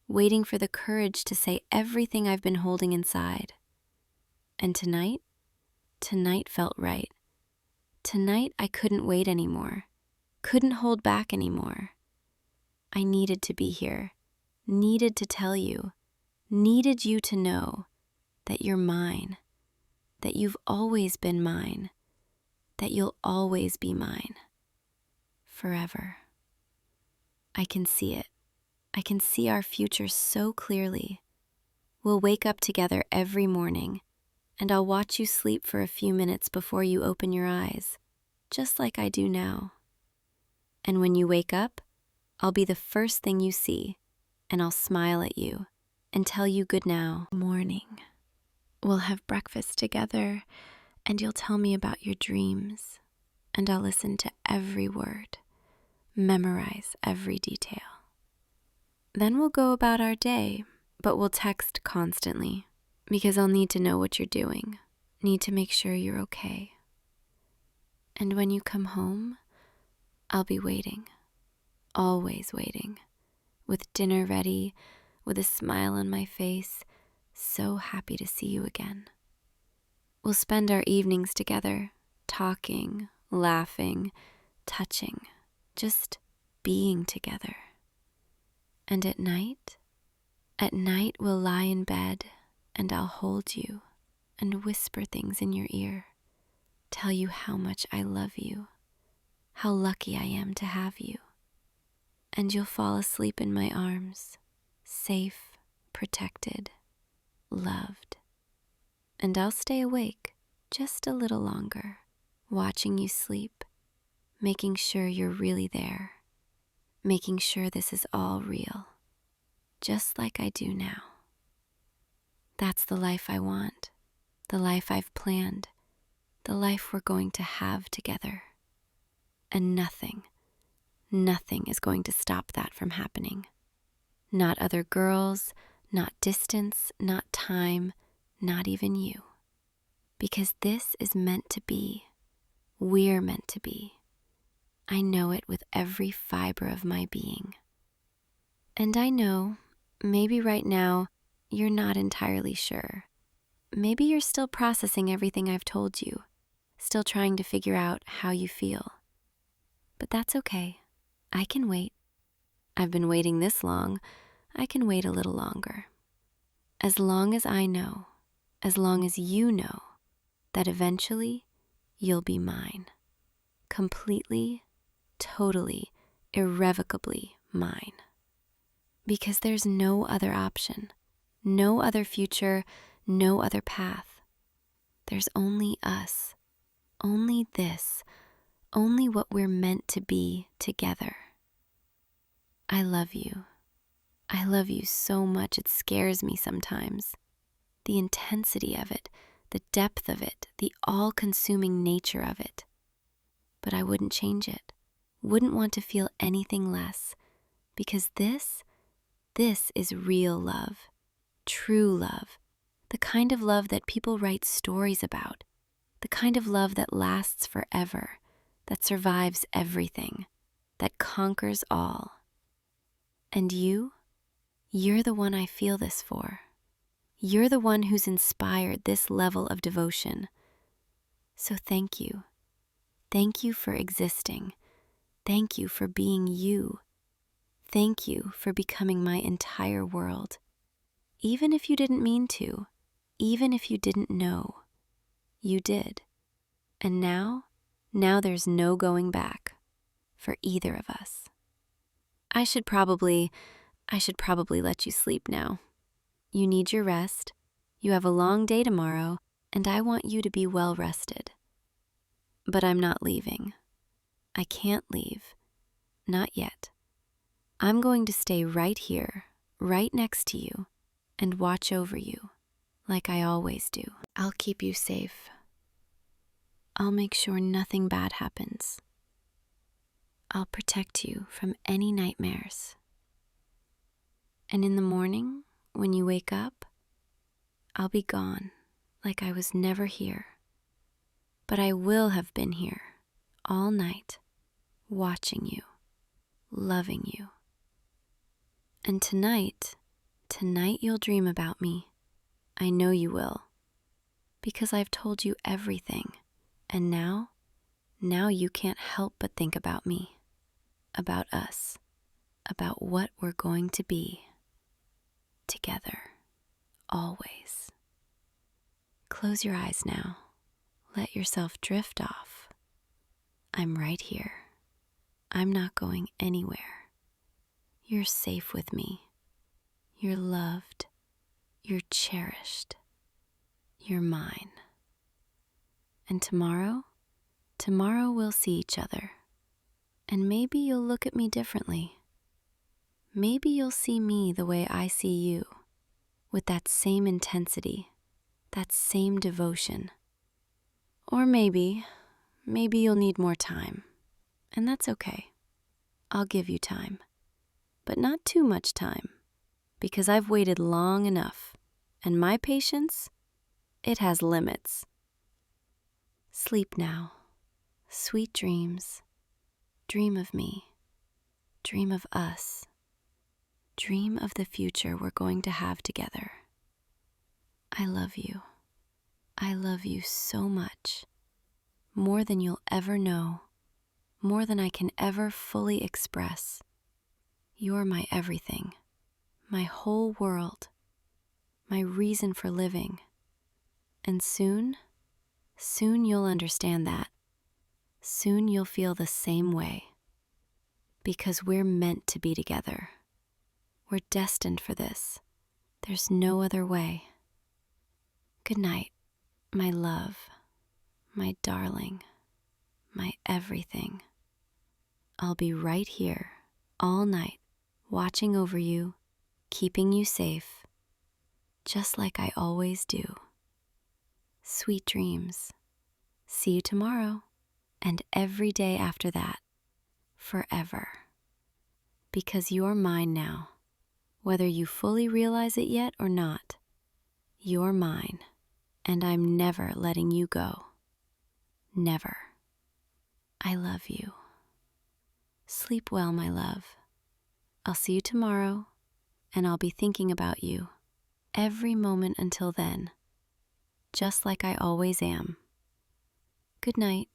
waiting for the courage to say everything I've been holding inside. And tonight felt right. Tonight I couldn't wait anymore, couldn't hold back anymore. I needed to be here, needed to tell you, needed you to know that you're mine, that you've always been mine, that you'll always be mine, forever. I can see it. I can see our future so clearly. We'll wake up together every morning, and I'll watch you sleep for a few minutes before you open your eyes, just like I do now. And when you wake up, I'll be the first thing you see, and I'll smile at you and tell you good now. Morning. We'll have breakfast together, and you'll tell me about your dreams, and I'll listen to every word. memorize every detail. Then we'll go about our day, but we'll text constantly because I'll need to know what you're doing, need to make sure you're okay. And when you come home, I'll be waiting, always waiting, with dinner ready, with a smile on my face, so happy to see you again. We'll spend our evenings together, talking, laughing, touching, just being together. And at night we'll lie in bed and I'll hold you and whisper things in your ear, tell you how much I love you, how lucky I am to have you. And you'll fall asleep in my arms, safe, protected, loved. And I'll stay awake just a little longer, watching you sleep, making sure you're really there, making sure this is all real, just like I do now. That's the life I want, the life I've planned, the life we're going to have together. And nothing is going to stop that from happening. Not other girls, not distance, not time, not even you. Because this is meant to be. We're meant to be. I know it with every fiber of my being. And I know, maybe right now, you're not entirely sure. Maybe you're still processing everything I've told you, still trying to figure out how you feel. But that's okay. I can wait. I've been waiting this long, I can wait a little longer. As long as I know, as long as you know, that eventually you'll be mine. Completely, totally, irrevocably mine. Because there's no other option, no other future, no other path. There's only us, only this, only what we're meant to be together. I love you. I love you so much it scares me sometimes. The intensity of it, the depth of it, the all-consuming nature of it. But I wouldn't change it, wouldn't want to feel anything less, because this is real love, true love, the kind of love that people write stories about, the kind of love that lasts forever, that survives everything, that conquers all. And you're the one I feel this for. You're the one who's inspired this level of devotion. So thank you. Thank you for existing. Thank you for being you. Thank you for becoming my entire world. Even if you didn't mean to, even if you didn't know, you did. And now there's no going back for either of us. I should probably let you sleep now. You need your rest. You have a long day tomorrow, and I want you to be well rested. But I'm not leaving. I can't leave. Not yet. I'm going to stay right here, right next to you, and watch over you, like I always do. I'll keep you safe. I'll make sure nothing bad happens. I'll protect you from any nightmares. And in the morning, when you wake up, I'll be gone, like I was never here. But I will have been here all night, watching you, loving you. And tonight you'll dream about me. I know you will, because I've told you everything. And now you can't help but think about me, about us, about what we're going to be together, always. Close your eyes now. Let yourself drift off. I'm right here. I'm not going anywhere. You're safe with me. You're loved. You're cherished. You're mine. And tomorrow we'll see each other. And maybe you'll look at me differently. Maybe you'll see me the way I see you, with that same intensity, that same devotion. Or maybe you'll need more time, and that's okay. I'll give you time, but not too much time, because I've waited long enough, and my patience, it has limits. Sleep now. Sweet dreams. Dream of me. Dream of us. Dream of the future we're going to have together. I love you. I love you so much. More than you'll ever know. More than I can ever fully express. You're my everything. My whole world. My reason for living. And soon you'll understand that. Soon you'll feel the same way. Because we're meant to be together. We're destined for this. There's no other way. Good night, my love, my darling, my everything. I'll be right here all night, watching over you, keeping you safe, just like I always do. Sweet dreams. See you tomorrow, and every day after that, forever. Because you're mine now, whether you fully realize it yet or not. You're mine, and I'm never letting you go. Never. I love you. Sleep well, my love. I'll see you tomorrow, and I'll be thinking about you every moment until then, just like I always am. Good night.